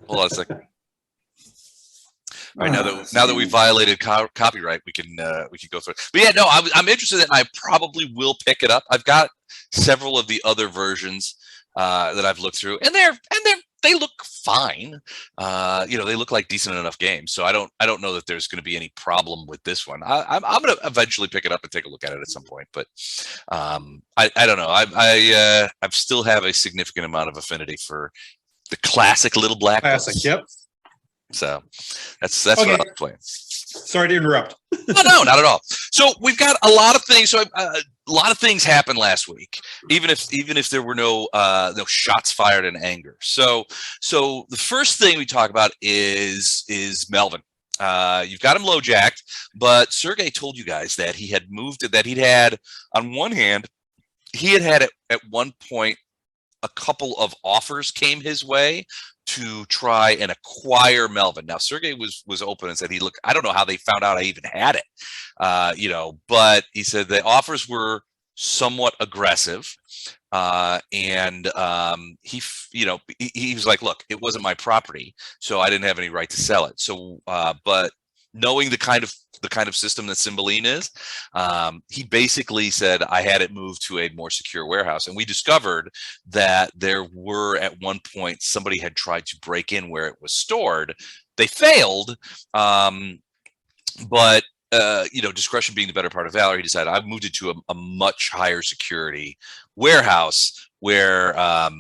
Hold on a second. All right, now that we violated copyright, we can go through it. But yeah, no, I'm interested in it, and I probably will pick it up. I've got several of the other versions that I've looked through, and they look fine. They look like decent enough games. So I don't know that there's going to be any problem with this one. I'm going to eventually pick it up and take a look at it at some point. But I don't know. I still have a significant amount of affinity for the classic Little Black Books. Yep. So that's okay. What I'm playing. Sorry to interrupt. No, not at all. So we've got a lot of things. So a lot of things happened last week, even if there were no shots fired in anger. So the first thing we talk about is Melvin. You've got him low jacked, but Sergey told you guys that he had moved it. That he'd had, on one hand, he had at one point a couple of offers came his way to try and acquire Melvin. Now, Sergey was open and said, look, I don't know how they found out I even had it, but he said the offers were somewhat aggressive. And he was like, look, it wasn't my property, so I didn't have any right to sell it. So, but knowing the kind of system that Cymbeline is, he basically said I had it moved to a more secure warehouse. And we discovered that there were, at one point, somebody had tried to break in where it was stored. They failed, but discretion being the better part of valor, he decided I've moved it to a much higher security warehouse where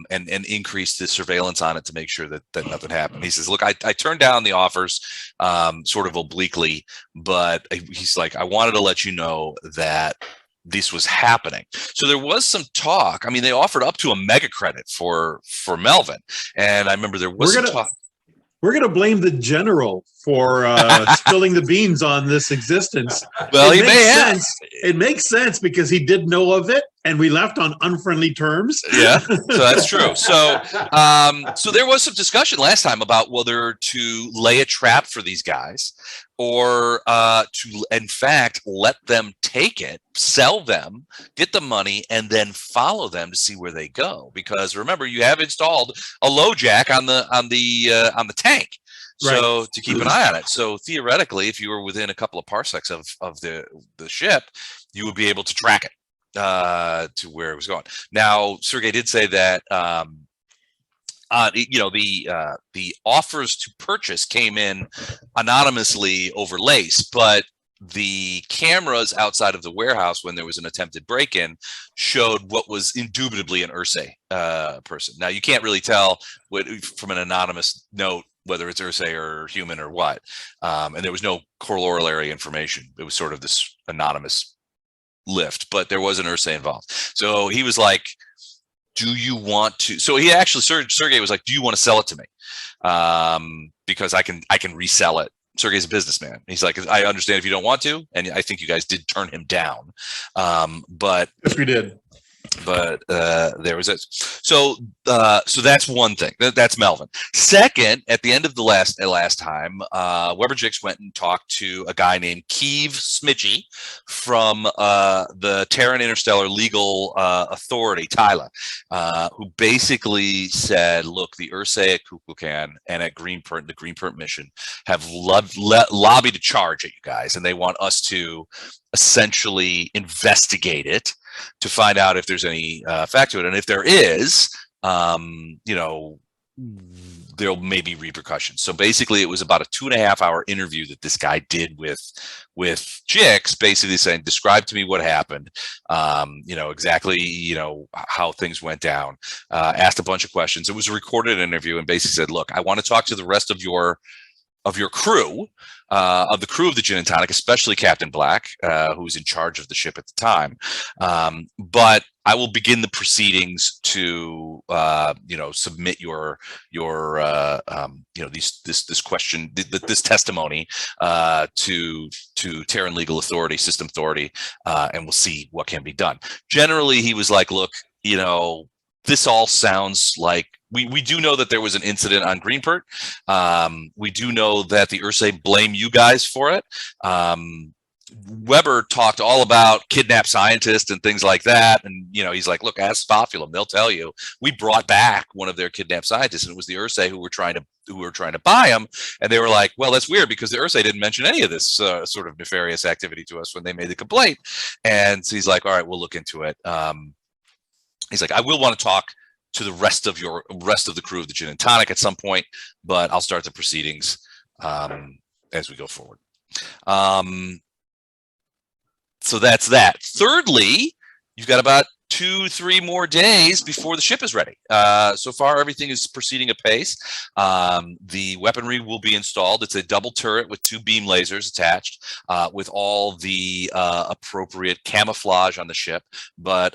and increased the surveillance on it to make sure that nothing happened. He says, look, I turned down the offers sort of obliquely, but he's like, I wanted to let you know that this was happening. So there was some talk. I mean, they offered up to a mega credit for Melvin, and I remember there was some talk. We're going to blame the general for spilling the beans on this existence. Well, he may have. It makes sense because he did know of it, and we left on unfriendly terms. Yeah, so that's true. So, so there was some discussion last time about whether to lay a trap for these guys or to, in fact, let them take it, sell them, get the money, and then follow them to see where they go. Because remember, you have installed a low jack on the tank, so to keep an eye on it. So theoretically, if you were within a couple of parsecs of the ship, you would be able to track it to where it was going. Now, Sergey did say that the offers to purchase came in anonymously over Lace, but the cameras outside of the warehouse when there was an attempted break-in showed what was indubitably an Ursay person. Now, you can't really tell from an anonymous note whether it's Ursay or human or what, and there was no corollary information. It was sort of this anonymous lift, but there was an Ursay involved. So he was like, do you want to? So he actually, Sergey was like, do you want to sell it to me? Because I can resell it. Sergey's a businessman. He's like, I understand if you don't want to, and I think you guys did turn him down. But yes, we did. But there was it. So that's one thing. That's Melvin. Second, at the end of the last time, Weber Jix went and talked to a guy named Keeve Smitchy from the Terran Interstellar Legal Authority, TILA, who basically said, look, the Ursay at Kukulkan and at Greenpert, the Greenpert mission, have lobbied a charge at you guys, and they want us to essentially investigate it to find out if there's any fact to it, and if there is, there'll maybe repercussions. So basically, it was about a 2.5-hour interview that this guy did with Jix, basically saying, describe to me what happened, exactly, how things went down. Asked a bunch of questions. It was a recorded interview, and basically said, look, I want to talk to the rest of your crew, of the crew of the Djinn and Tonic, especially Captain Black, who was in charge of the ship at the time. But I will begin the proceedings to, submit this question, this testimony, to Terran Legal Authority, System Authority, and we'll see what can be done. Generally, he was like, look, this all sounds like we do know that there was an incident on Greenpert. We do know that the Ursay blame you guys for it. Weber talked all about kidnapped scientists and things like that. And, he's like, look, ask Spofulum, they'll tell you. We brought back one of their kidnapped scientists, and it was the Ursay who were trying to buy him. And they were like, well, that's weird because the Ursay didn't mention any of this sort of nefarious activity to us when they made the complaint. And so he's like, all right, we'll look into it. He's like, I will want to talk to the rest of the crew of the Gin and Tonic at some point, but I'll start the proceedings as we go forward. So that's that. Thirdly, you've got about 2-3 more days before the ship is ready. So far, everything is proceeding apace. The weaponry will be installed. It's a double turret with 2 beam lasers attached with all the appropriate camouflage on the ship. But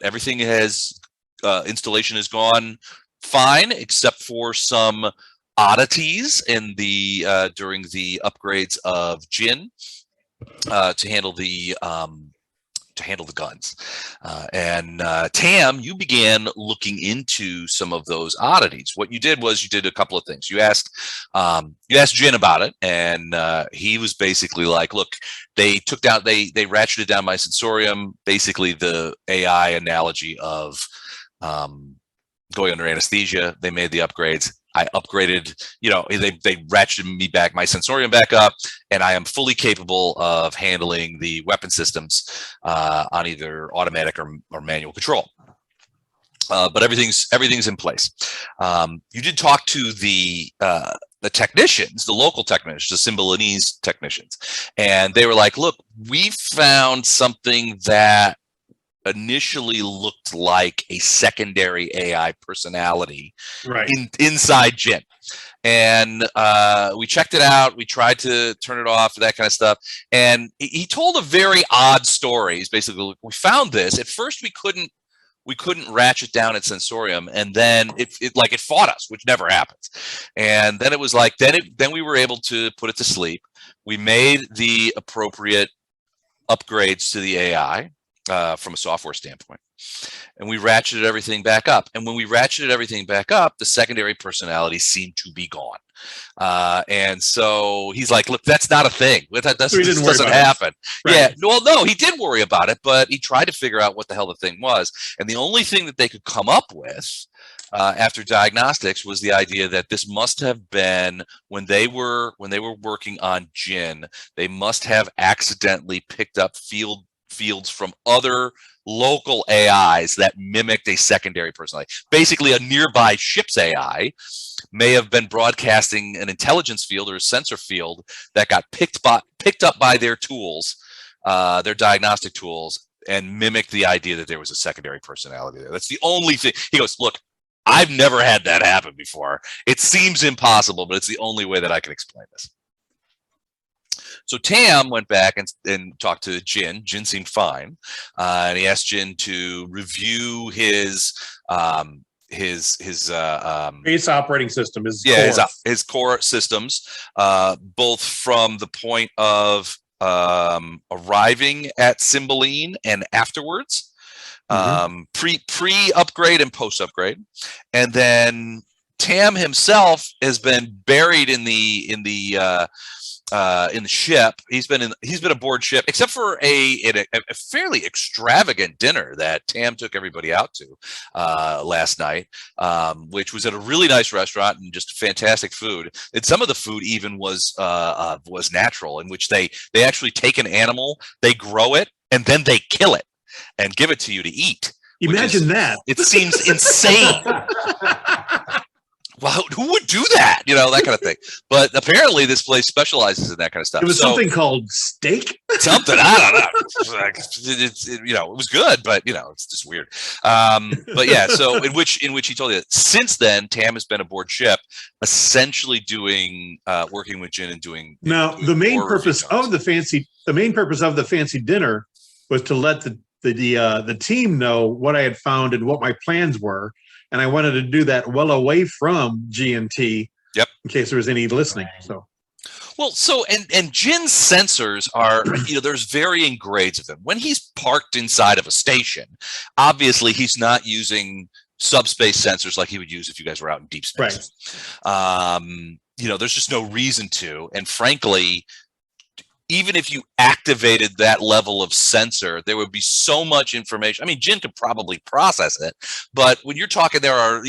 everything installation has gone fine, except for some oddities in during the upgrades of Djinn. To handle the guns, and Tam, you began looking into some of those oddities. What you did was you did a couple of things. You asked Djinn about it, and he was basically like, "Look, they ratcheted down my sensorium, basically the AI analogy of going under anesthesia. They made the upgrades. I upgraded, they ratcheted me back, my sensorium back up, and I am fully capable of handling the weapon systems on either automatic or manual control. But everything's in place. You did talk to the technicians, the local technicians, the Cymbeline technicians, and they were like, look, we found something that initially looked like a secondary AI personality inside Djinn. And we checked it out. We tried to turn it off, that kind of stuff. And he told a very odd story. He's basically, look, we found this. At first, we couldn't ratchet down its sensorium, and then it fought us, which never happens. And then it was like, then we were able to put it to sleep. We made the appropriate upgrades to the AI. From a software standpoint, and we ratcheted everything back up. And when we ratcheted everything back up, the secondary personality seemed to be gone. And so he's like, look, that's not a thing. That doesn't happen. Right. Yeah. Well, no, he did worry about it, but he tried to figure out what the hell the thing was. And the only thing that they could come up with after diagnostics was the idea that this must have been when they were working on Djinn, they must have accidentally picked up fields from other local AIs that mimicked a secondary personality. Basically, a nearby ship's AI may have been broadcasting an intelligence field or a sensor field that got picked up by their tools, their diagnostic tools, and mimicked the idea that there was a secondary personality there. That's the only thing. He goes, look, I've never had that happen before. It seems impossible, but it's the only way that I can explain this. So Tam went back and talked to Djinn. Djinn seemed fine, and he asked Djinn to review his base operating system, his core systems, both from the point of arriving at Cymbeline and afterwards, pre-upgrade and post-upgrade, and then Tam himself has been buried in the ship. He's been aboard ship, except for a fairly extravagant dinner that Tam took everybody out to last night, which was at a really nice restaurant and just fantastic food. And some of the food even was natural, in which they actually take an animal, they grow it, and then they kill it and give it to you to eat. Imagine that. It seems insane. Well, who would do that? That kind of thing. But apparently this place specializes in that kind of stuff. It was something called steak? Something, I don't know. It was good, but it's just weird. But yeah, so in which he told you that since then, Tam has been aboard ship, essentially working with Djinn and doing. Now, the main purpose of the fancy dinner was to let the team know what I had found and what my plans were. And I wanted to do that well away from G&T. Yep. In case there was any listening. So. Well, and Djinn's sensors are, there's varying grades of them. When he's parked inside of a station, obviously he's not using subspace sensors like he would use if you guys were out in deep space. Right. There's just no reason to. And frankly, even if you activated that level of sensor, there would be so much information. I mean, Djinn could probably process it, but when you're talking, there are,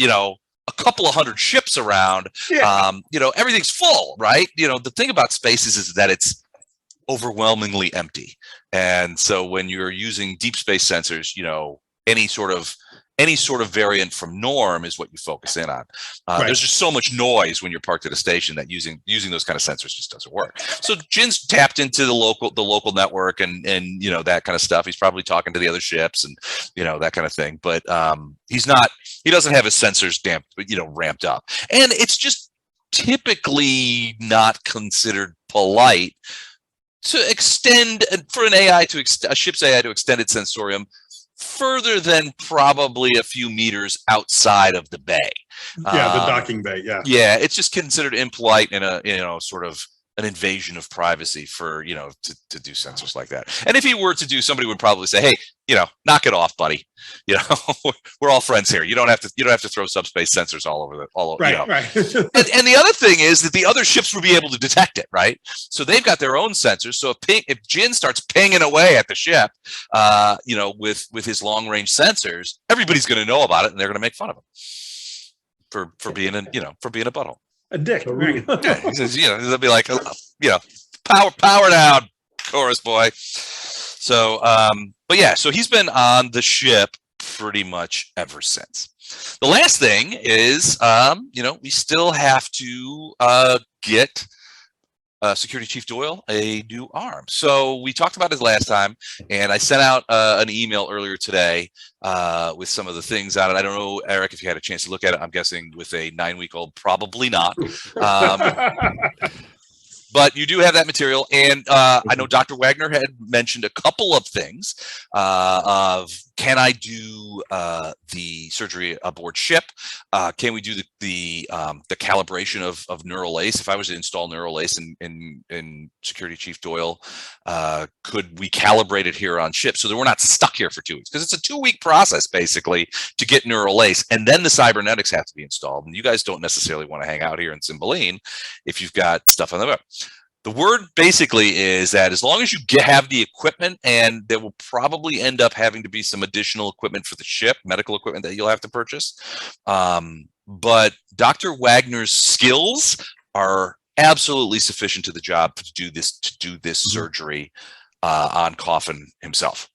a couple of hundred ships around, everything's full, right? The thing about space is that it's overwhelmingly empty. And so when you're using deep space sensors, any sort of variant from norm is what you focus in on. Right. There's just so much noise when you're parked at a station that using those kind of sensors just doesn't work. So Djinn's tapped into the local network and that kind of stuff. He's probably talking to the other ships and that kind of thing. But he doesn't have his sensors ramped up, and it's just typically not considered polite to extend for a ship's AI to extend its sensorium further than probably a few meters outside of the bay. Yeah, the docking bay. Yeah. Yeah, it's just considered impolite in a sort of an invasion of privacy for to do sensors like that. And if he were to do, somebody would probably say, hey, knock it off, buddy. We're all friends here. You don't have to throw subspace sensors all over. Right. And the other thing is that the other ships will be able to detect it, right? So they've got their own sensors. So if Djinn starts pinging away at the ship, with his long range sensors, everybody's going to know about it, and they're going to make fun of him for being a butthole. A dick. Yeah, he says, they'll be like, power down, chorus boy. So, but yeah, so he's been on the ship pretty much ever since. The last thing is, we still have to get Security Chief Doyle a new arm. So we talked about it last time, and I sent out an email earlier today with some of the things on it. I don't know, Eric, if you had a chance to look at it. I'm guessing with a 9-week-old, probably not. But you do have that material, and I know Dr. Wagner had mentioned a couple of things of, can I do the surgery aboard ship? Can we do the calibration of neural lace? If I was to install neural lace in Security Chief Doyle, could we calibrate it here on ship so that we're not stuck here for 2 weeks? Because it's a 2-week process basically to get neural lace, and then the cybernetics have to be installed. And you guys don't necessarily want to hang out here in Cymbeline if you've got stuff on the web. The word basically is that as long as you have the equipment, and there will probably end up having to be some additional equipment for the ship, medical equipment that you'll have to purchase. But Dr. Wagner's skills are absolutely sufficient to the job to do this surgery on Coffin himself.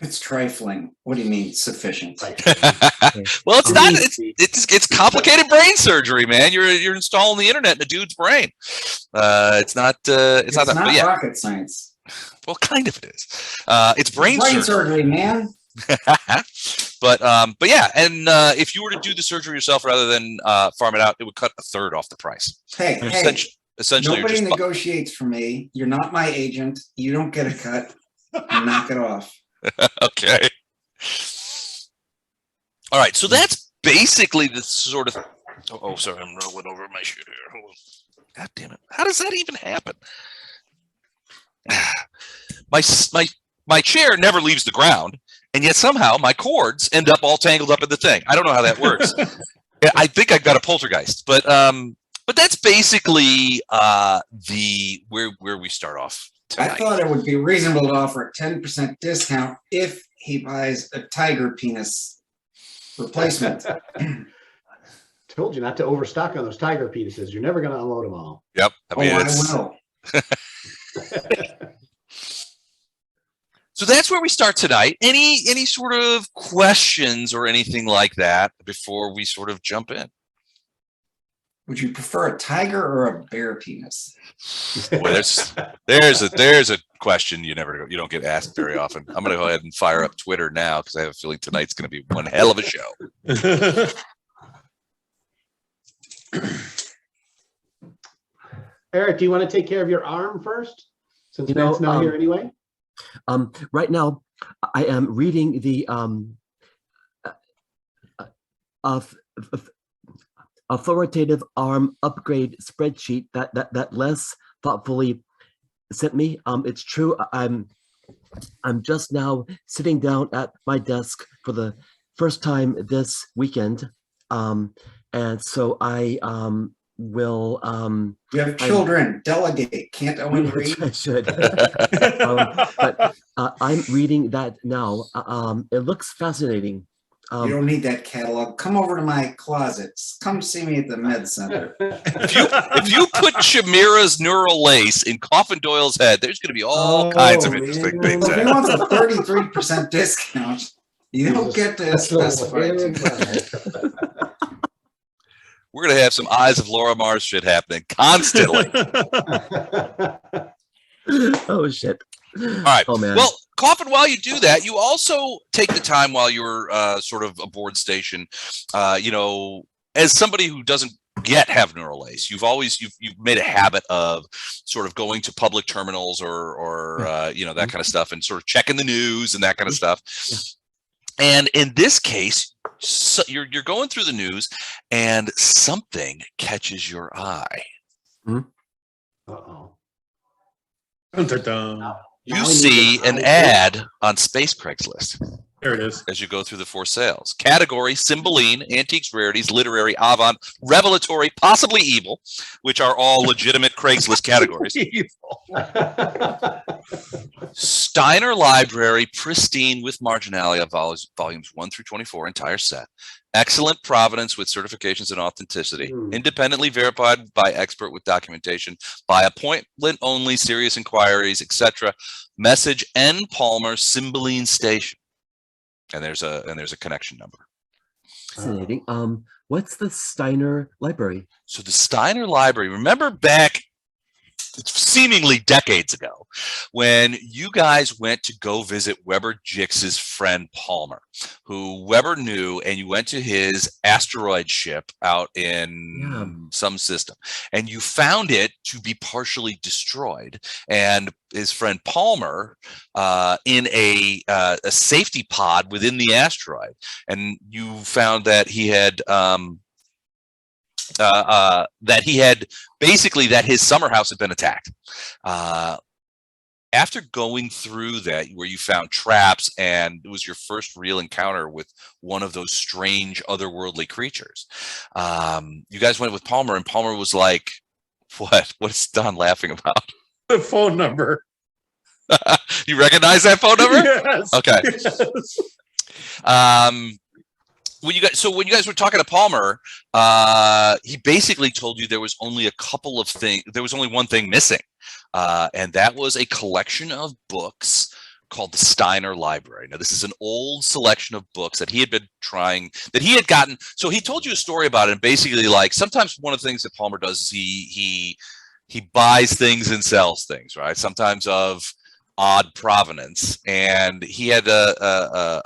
It's trifling. What do you mean sufficient? Well, it's not. It's complicated brain surgery, man. You're installing the internet in a dude's brain. It's not. It's not that. Not yeah. rocket science. Well, kind of it is. It's brain surgery, man. But yeah, and if you were to do the surgery yourself rather than farm it out, it would cut a third off the price. Hey, essentially, nobody negotiates for me. You're not my agent. You don't get a cut. Knock it off. Okay. All right. So that's basically the sort of. Oh, sorry, I'm rolling over my shit here. God damn it! How does that even happen? My chair never leaves the ground, and yet somehow my cords end up all tangled up in the thing. I don't know how that works. I think I've got a poltergeist, but that's basically where we start off tonight. I thought it would be reasonable to offer a 10% discount if he buys a tiger penis replacement. Told you not to overstock on those tiger penises. You're never going to unload them all. Yep. I mean, I will. So that's where we start tonight. Any sort of questions or anything like that before we sort of jump in? Would you prefer a tiger or a bear penis? Boy, there's a question you don't get asked very often. I'm going to go ahead and fire up Twitter now because I have a feeling tonight's going to be one hell of a show. Eric, do you want to take care of your arm first, since Matt's not here anyway? Right now, I am reading the authoritative arm upgrade spreadsheet that Les thoughtfully sent me. It's true. I'm just now sitting down at my desk for the first time this weekend, and so I will You have children. Delegate. Can't Owen read? I should. But I'm reading that now. It looks fascinating. You don't need that catalog. Come over to my closets. Come see me at the med center. If you put Chimera's neural lace in Coffin Doyle's head, there's going to be all kinds of interesting things. Well, if he wants a 33% discount, you don't get to specify it. We're going to have some Eyes of Laura Mars shit happening constantly. Oh shit! All right. Oh man. Well, Coffin, while you do that, you also take the time while you're sort of aboard station, as somebody who doesn't yet have neural lace, you've made a habit of sort of going to public terminals or that kind of stuff and sort of checking the news and that kind of stuff. Yeah. And in this case, you're going through the news and something catches your eye. Uh-oh. Dun, dun, dun. You see an ad on Space Craigslist. There it is. As you go through the for sales. Category: Cymbeline, antiques, rarities, literary, avant, revelatory, possibly evil, which are all legitimate Craigslist categories. Steiner Library, pristine with marginalia, volumes 1 through 24, entire set. Excellent provenance with certifications and authenticity. Independently verified by expert with documentation. By appointment only, serious inquiries, etc. Message N. Palmer, Cymbeline Station. And there's a connection number. Fascinating. What's the Steiner Library? So the Steiner Library, remember back seemingly decades ago when you guys went to go visit Weber Jix's friend Palmer, who Weber knew, and you went to his asteroid ship out in some system, and you found it to be partially destroyed, and his friend Palmer in a safety pod within the asteroid, and you found that he had basically that his summer house had been attacked. After going through that, where you found traps and it was your first real encounter with one of those strange otherworldly creatures, you guys went with Palmer, and Palmer was like, what's Don laughing about? The phone number. You recognize that phone number? Yes. Okay. Yes. When you guys were talking to Palmer, he basically told you there was only a couple of things. There was only one thing missing, and that was a collection of books called the Steiner Library. Now, this is an old selection of books that he had been gotten. So he told you a story about it, and basically, like, sometimes one of the things that Palmer does is he buys things and sells things, right? Sometimes of odd provenance, and he had a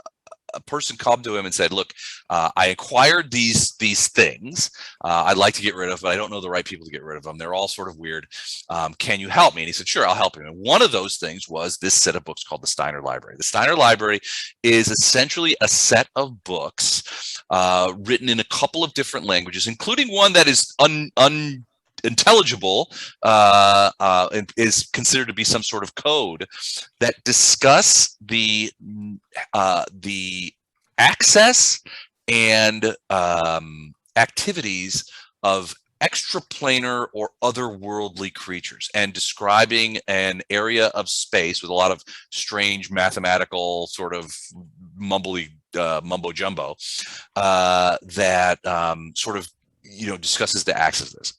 person come to him and said, look, I acquired these things I'd like to get rid of, but I don't know the right people to get rid of them. They're all sort of weird. Can you help me? And he said, sure, I'll help him. And one of those things was this set of books called the Steiner Library. The Steiner Library is essentially a set of books written in a couple of different languages, including one that is unintelligible, and is considered to be some sort of code, that discuss the access and activities of extraplanar or otherworldly creatures, and describing an area of space with a lot of strange mathematical sort of mumbo jumbo that sort of discusses the access of this.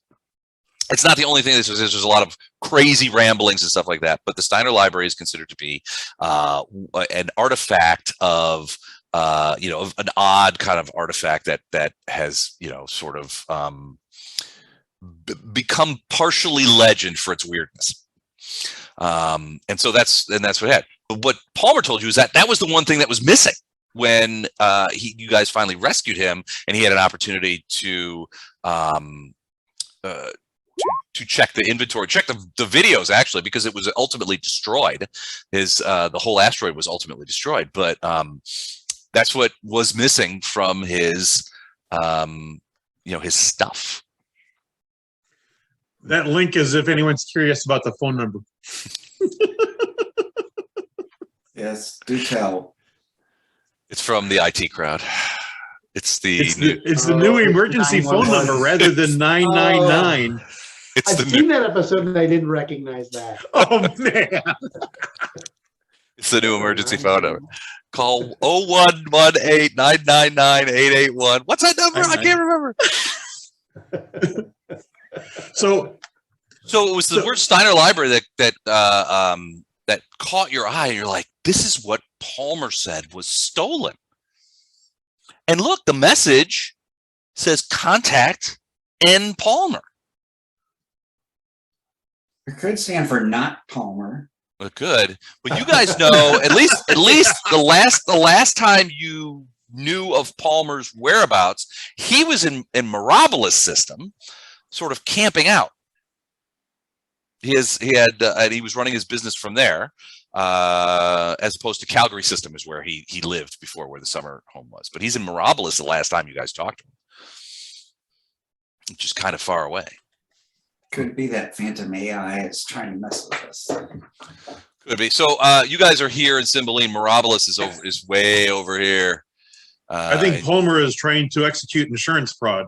It's not the only thing. There's a lot of crazy ramblings and stuff like that, but the Steiner Library is considered to be an artifact of an odd kind of artifact that has sort of become partially legend for its weirdness. And so that's what it had. But what Palmer told you is that was the one thing that was missing when you guys finally rescued him, and he had an opportunity to check the inventory, check the videos, actually, because it was ultimately destroyed. The whole asteroid was ultimately destroyed, but that's what was missing from his his stuff. That link is if anyone's curious about the phone number. Yes, do tell. It's from the IT crowd. It's the It's the new it's emergency phone 911. number rather than 999. it's I've the seen new that episode and I didn't recognize that. Oh man. it's the new emergency phone number. Call 0118-999-881. What's that number? I can't remember. So So it was the word Steiner Library that caught your eye, and you're like, this is what Palmer said was stolen. And look, the message says contact N. Palmer. It could stand for not Palmer. Well, good, but you guys know at least the last time you knew of Palmer's whereabouts, he was in Mirabala's system, sort of camping out. He was running his business from there, as opposed to Calgary system is where he lived before, where the summer home was. But he's in Mirabala's the last time you guys talked to him, which is kind of far away. Could be that phantom AI is trying to mess with us. Could be. So you guys are here in Cymbeline. Mirabala's is way over here. I think Palmer is trying to execute insurance fraud.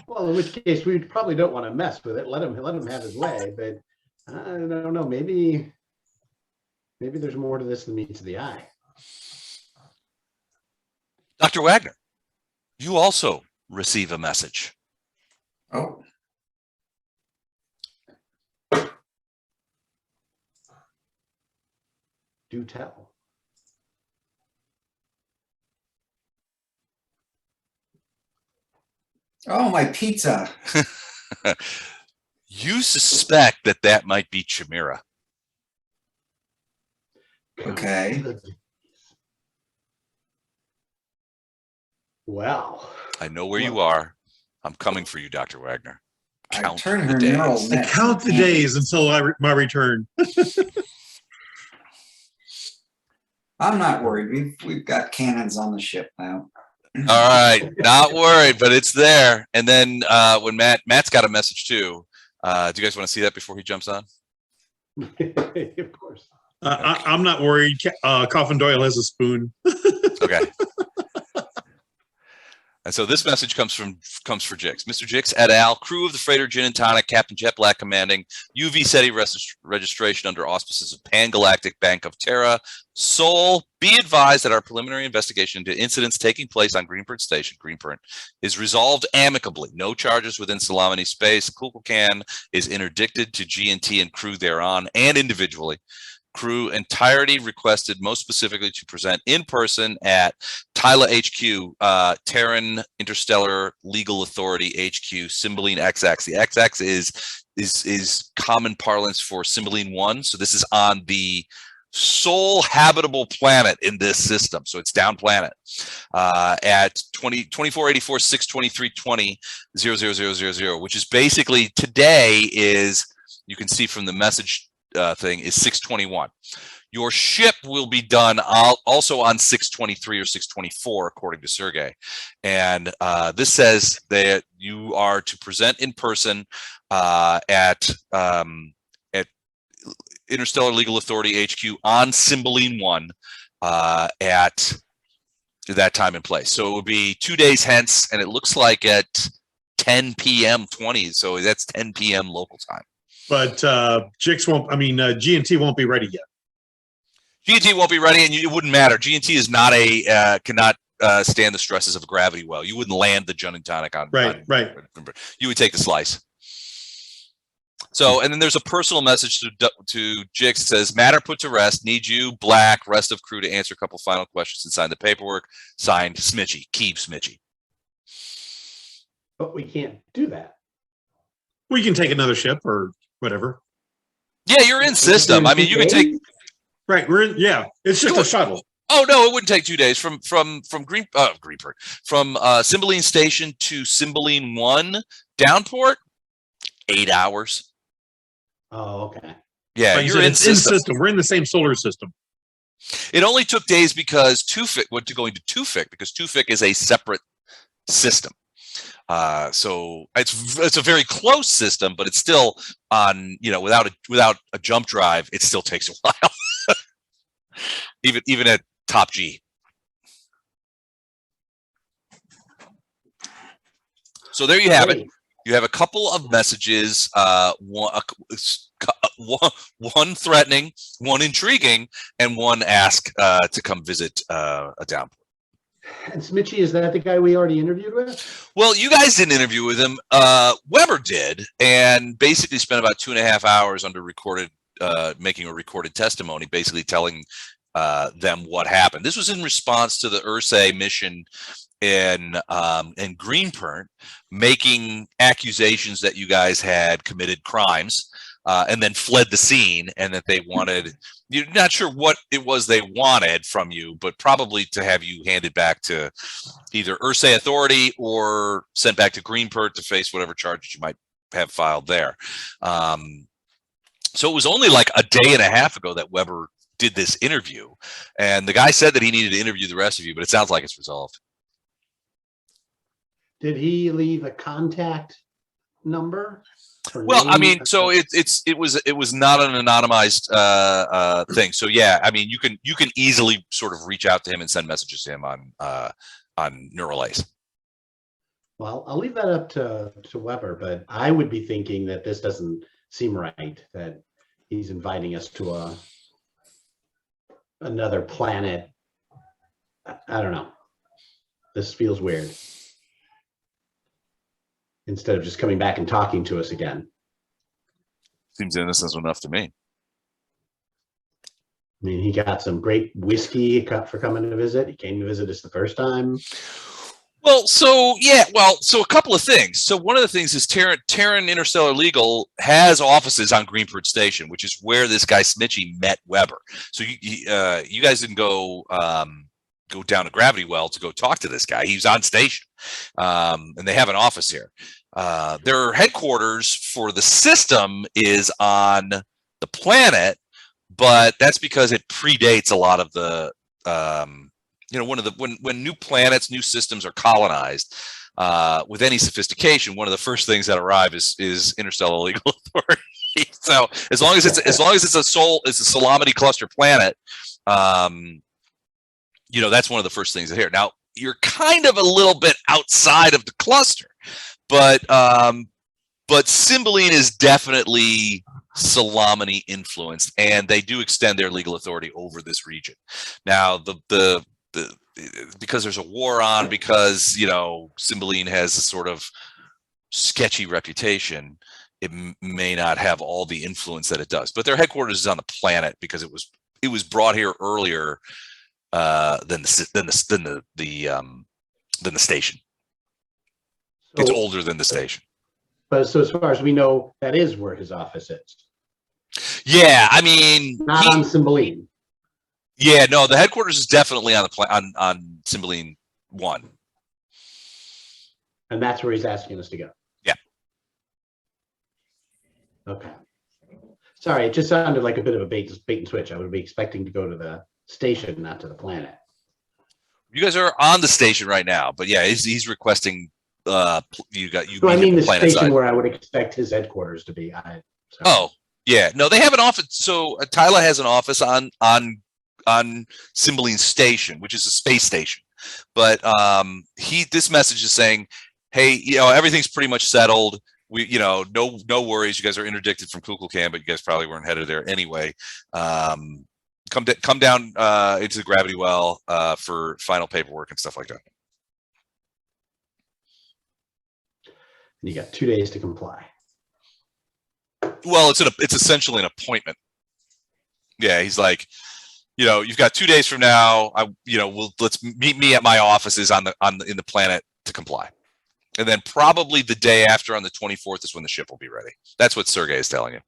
Well, in which case we probably don't want to mess with it. Let him have his way. But I don't know. Maybe there's more to this than meets the eye. Dr. Wagner, you also receive a message. Oh, Do tell. oh, my pizza. You suspect that might be Chimera. Okay. Well, I know where you are. I'm coming for you, Dr. Wagner. I Count turn the her days. neural net. Count the days until my return. I'm not worried. We've got cannons on the ship now. All right, not worried, but it's there. And then when Matt's got a message too. Do you guys want to see that before he jumps on? of course. I'm not worried. Coffin Doyle has a spoon. Okay. And so this message comes for Jix. Mr. Jix et al., crew of the freighter Djinn and Tonic, Captain Jet Black commanding, UV SETI registration under auspices of Pan-Galactic Bank of Terra, Sol. Be advised that our preliminary investigation into incidents taking place on Greenprint Station, Greenprint, is resolved amicably. No charges within Salamini space. Kukulkan is interdicted to G&T and crew thereon and individually. Crew entirety requested most specifically to present in person at TILA HQ, Terran Interstellar Legal Authority HQ, Cymbeline XX. The XX is common parlance for Cymbeline 1. So this is on the sole habitable planet in this system. So it's down planet at 2484-623-20-00000, which is basically today is, you can see from the message thing, is 621. Your ship will be done also on 623 or 624, according to Sergey. And this says that you are to present in person at Interstellar Legal Authority HQ on Cymbeline 1 at that time and place. So it would be 2 days hence, and it looks like at 10 p.m. 20. So that's 10 p.m. local time. But G&T won't be ready yet. G&T won't be ready, and it wouldn't matter. G&T is not cannot stand the stresses of a gravity well. You wouldn't land the Djinn and Tonic on. Right. You would take the slice. So, and then there's a personal message to Jix. It says, matter put to rest. Need you, Black, rest of crew to answer a couple final questions and sign the paperwork. Signed, Smitchy. Keep Smitchy. But we can't do that. We can take another ship or whatever. Yeah, you're in system. I mean, you can take. Right, we're in. Yeah, it's just a shuttle. Oh no, it wouldn't take 2 days from Greenport, from Cymbeline Station to Cymbeline 1 downport. 8 hours. Oh, okay. Yeah, like you're in system. We're in the same solar system. It only took days because Tufik went to going to Tufik, because Tufik is a separate system. So it's a very close system, but it's still on, without a jump drive, it still takes a while. even at top G. So there you have it. Great. You have a couple of messages, one threatening, one intriguing, and one ask to come visit a downpour. And Smitchy, is that the guy we already interviewed with? Well, you guys didn't interview with him. Weber did, and basically spent about 2.5 hours under recorded, making a recorded testimony, basically telling them what happened. This was in response to the Ursay mission in Greenpoint, making accusations that you guys had committed crimes and then fled the scene, and that they wanted, you're not sure what it was they wanted from you, but probably to have you handed back to either Ursay authority or sent back to Greenpoint to face whatever charges you might have filed there. So it was only like a day and a half ago that Weber did this interview, and the guy said that he needed to interview the rest of you, but it sounds like it's resolved. Did he leave a contact number? or Well, I name? mean, so it was not an anonymized thing. So yeah, I mean, you can easily sort of reach out to him and send messages to him on Neural Ace. Well, I'll leave that up to Weber, but I would be thinking that this doesn't seem right, that he's inviting us to another planet. I don't know. This feels weird. Instead of just coming back and talking to us again. Seems innocent enough to me. I mean, he got some great whiskey for coming to visit. He came to visit us the first time. Well, so yeah, so a couple of things. So one of the things is Terran Interstellar Legal has offices on Greenpoint Station, which is where this guy Smitchy met Weber. So you guys didn't go down to Gravity Well to go talk to this guy. He was on station, and they have an office here. Their headquarters for the system is on the planet, but that's because it predates a lot of the when new planets, new systems are colonized with any sophistication, one of the first things that arrive is interstellar legal authority. So as long as it's a Salamity cluster planet, that's one of the first things that here. Now you're kind of a little bit outside of the cluster, but Cymbeline is definitely Salamity influenced, and they do extend their legal authority over this region. Now because there's a war on, because Cymbeline has a sort of sketchy reputation, it may not have all the influence that it does. But their headquarters is on the planet because it was brought here earlier than the station. It's older than the station. But so as far as we know, that is where his office is. Yeah, I mean, not on Cymbeline. Yeah, no, the headquarters is definitely on on Cymbeline 1. And that's where he's asking us to go. Yeah. Okay. Sorry, it just sounded like a bit of a bait and switch. I would be expecting to go to the station, not to the planet. You guys are on the station right now, but yeah, he's requesting So I mean the station side, where I would expect his headquarters to be. Oh, yeah. No, they have an office. So TILA has an office on Cymbeline Station, which is a space station. But this message is saying, hey, everything's pretty much settled. We, no worries. You guys are interdicted from Kukulkan, but you guys probably weren't headed there anyway. Come down into the Gravity Well for final paperwork and stuff like that. You got 2 days to comply. Well, it's essentially an appointment. Yeah, he's like, you've got 2 days from now. Let's meet me at my offices in the planet to comply, and then probably the day after, on the 24th, is when the ship will be ready. That's what Sergey is telling you.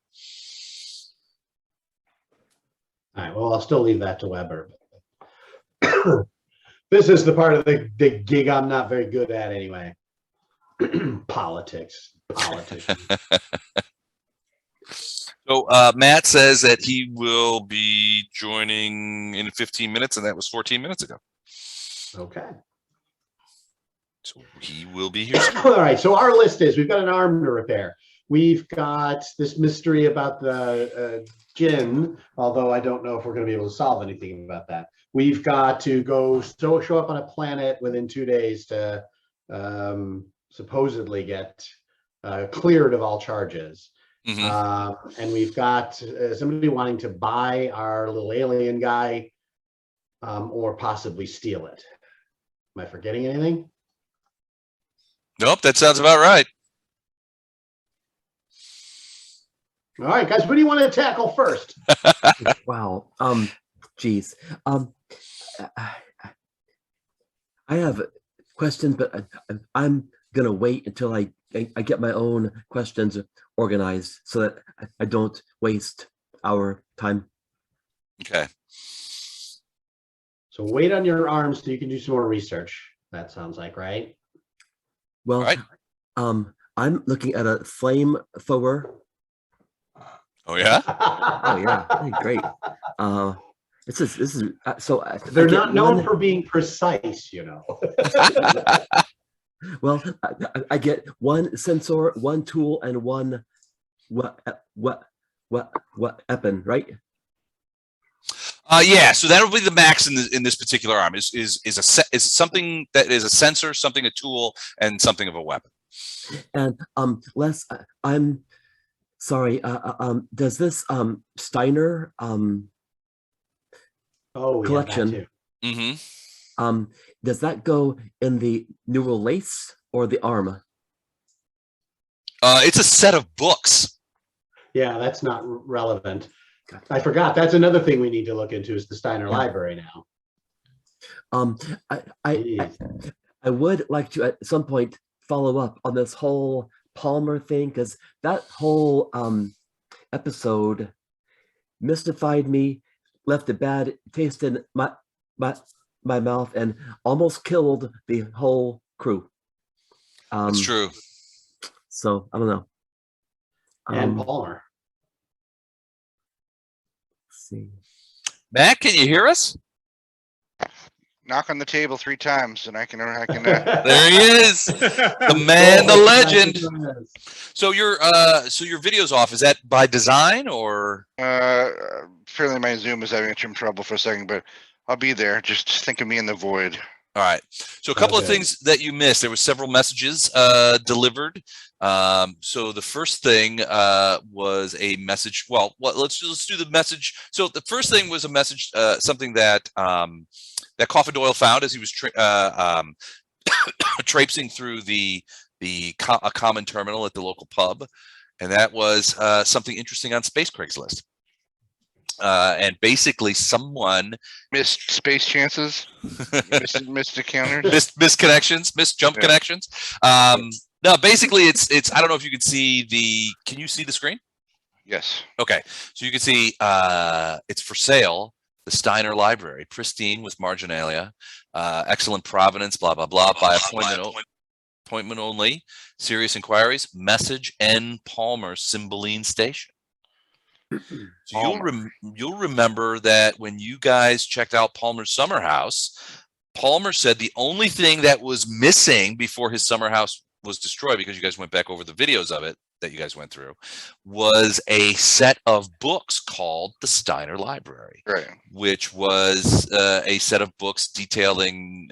All right. Well, I'll still leave that to Weber. This is the part of the gig I'm not very good at, anyway. Politics. So Matt says that he will be joining in 15 minutes, and that was 14 minutes ago. Okay. So he will be here soon. All right. So our list is, we've got an arm to repair. We've got this mystery about the Djinn, although I don't know if we're going to be able to solve anything about that. We've got to go show up on a planet within 2 days to supposedly get cleared of all charges. Mhm. And we've got somebody wanting to buy our little alien guy, or possibly steal it. Am I forgetting anything? Nope, that sounds about right. All right, guys, what do you want to tackle first? Wow. Geez. I have questions, but I'm gonna wait until I get my own questions organized so that I don't waste our time. Okay. So wait on your arms so you can do some more research. That sounds like, right? Well, Right. I'm looking at a flamethrower. Oh yeah. Oh yeah, hey, great. This is so They're not known for being precise, you know. Well, I get one sensor, one tool, and one weapon, right? Yeah, so that'll be the max in this particular arm. Is something that is a sensor, something a tool, and something of a weapon. And Les, I'm sorry. Does this Steiner Oh, yeah, collection that too. Mm-hmm. Does that go in the neural lace or the arm? It's a set of books. Yeah, that's not relevant. I forgot. That's another thing we need to look into is the Steiner Library now. I would like to at some point follow up on this whole Palmer thing, because that whole episode mystified me, left a bad taste in my mouth, and almost killed the whole crew. That's true. So I don't know. And Palmer. Let's see. Matt, can you hear us? Knock on the table 3 times, and I can. There he is, the man, the legend. So your video's off. Is that by design or? Apparently my Zoom is having some trouble for a second, but I'll be there. Just think of me in the void. All right. So a couple of things that you missed. There were several messages delivered. So the first thing was a message. Well, let's do the message. So the first thing was a message, something that that Coffin Doyle found as he was traipsing through a common terminal at the local pub, and that was something interesting on Space Craigslist. And basically someone missed space chances, missed encounters, missed connections, missed jump connections. No, basically it's I don't know if you can see can you see the screen? Yes. Okay, so you can see it's for sale, the Steiner Library, pristine with marginalia, excellent provenance, blah blah blah, by appointment only, serious inquiries, message N. Palmer, Cymbeline Station. So you'll remember that when you guys checked out Palmer's summer house, Palmer said the only thing that was missing before his summer house was destroyed, because you guys went back over the videos of it that you guys went through, was a set of books called the Steiner Library, right, which was a set of books detailing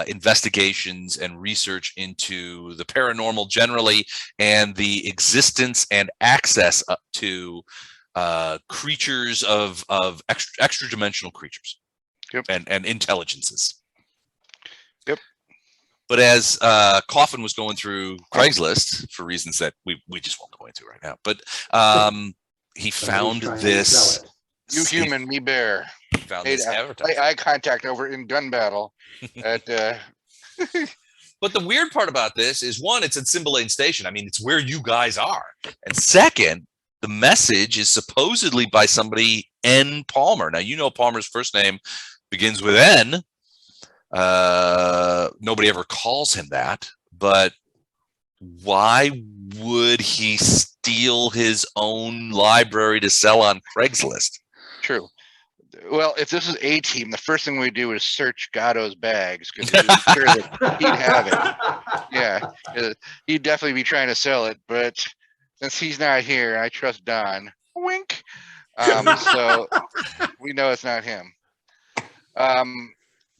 investigations and research into the paranormal generally, and the existence and access to creatures of extra dimensional creatures. Yep. and intelligences. Yep. But as Coffin was going through Craigslist for reasons that we just won't go into right now, but he found this. You human, me bear. Found this advertisement. Eye contact over in gun battle. At, But the weird part about this is, one, it's at Cymbeline Station. I mean, it's where you guys are. And second, the message is supposedly by somebody N. Palmer. Now, you know Palmer's first name begins with N. Nobody ever calls him that. But why would he steal his own library to sell on Craigslist? True. Well, if this is A Team, the first thing we do is search Gatto's bags, because he's sure that he'd have it. Yeah, he'd definitely be trying to sell it. But since he's not here, I trust Don. Wink. So we know it's not him.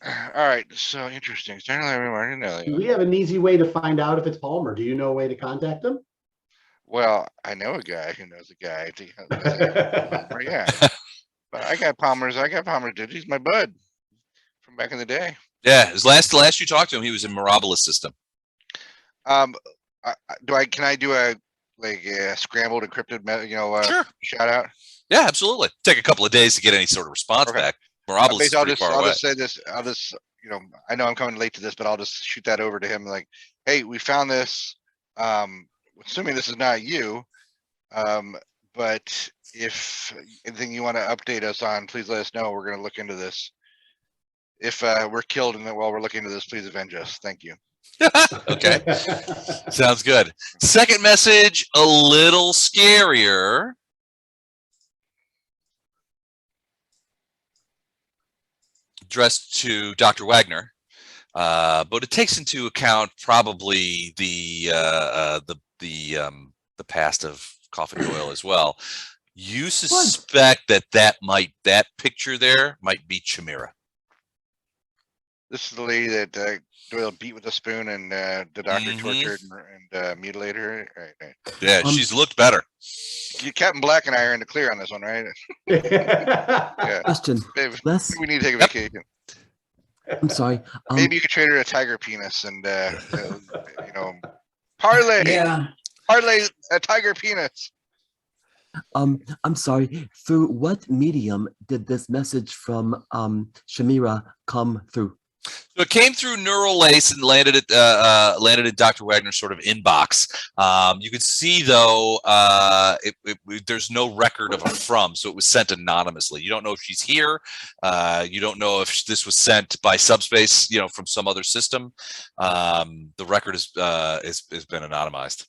All right, so interesting. Do we have an easy way to find out if it's Palmer? Do you know a way to contact him? Well, I know a guy who knows a guy. I think, yeah, but I got Palmer's dude. He's my bud from back in the day. Yeah, his last you talked to him, he was in Mirabilis system. Can I do a scrambled encrypted, Sure. shout out? Yeah, absolutely. Take a couple of days to get any sort of response Okay. back. Mirabilis is I'll pretty far away. just say this. I know I'm coming late to this, but I'll just shoot that over to him. Like, hey, we found this. Assuming this is not you, but if anything you want to update us on, please let us know. We're going to look into this. If we're killed while we're looking into this, please avenge us. Thank you. Okay. Sounds good. Second message, a little scarier. Addressed to Dr. Wagner, but it takes into account probably the past of Coffin Doyle as well. You suspect that picture there might be Chimera. This is the lady that Doyle beat with a spoon and the doctor tortured and mutilated her. Right. Yeah, she's looked better. Captain Black and I are in the clear on this one, right? Yeah. Question. Maybe Les, we need to take a vacation. I'm sorry. Maybe you could trade her a tiger penis and parlay. Yeah. Parlay a tiger penis. I'm sorry. Through what medium did this message from Shamira come through? So it came through neural lace and landed at Dr. Wagner's sort of inbox. You could see though, there's no record of a from, so it was sent anonymously. You don't know if she's here. You don't know if this was sent by subspace, from some other system. The record has been anonymized.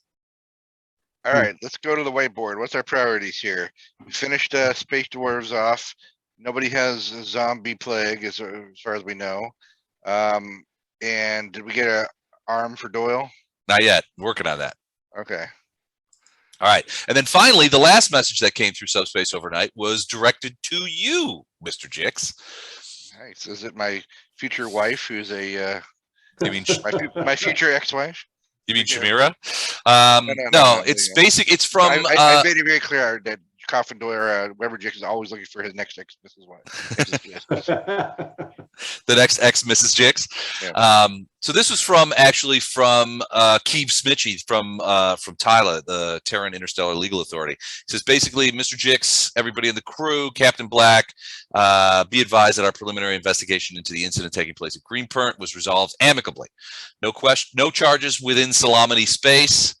All right, let's go to the whiteboard. What's our priorities here? We finished Space Dwarves off. Nobody has a zombie plague as far as we know. And did we get an arm for Doyle? Not yet. Working on that. Okay. All right. And then finally, the last message that came through subspace overnight was directed to you, Mr. Jix. Nice. Is it my future wife who's a You mean my future ex-wife? You mean Chimera? No, it's basic. It's from. I made it very clear that Coffin Doyle, Weber Jix is always looking for his next ex Mrs. Wife. The next ex Mrs. Jix. Yeah. So this was actually from Keeve Smitchy from TILA, the Terran Interstellar Legal Authority. It says basically, Mr. Jix, everybody in the crew, Captain Black, be advised that our preliminary investigation into the incident taking place at Greenpernt was resolved amicably. No charges within Salamity space.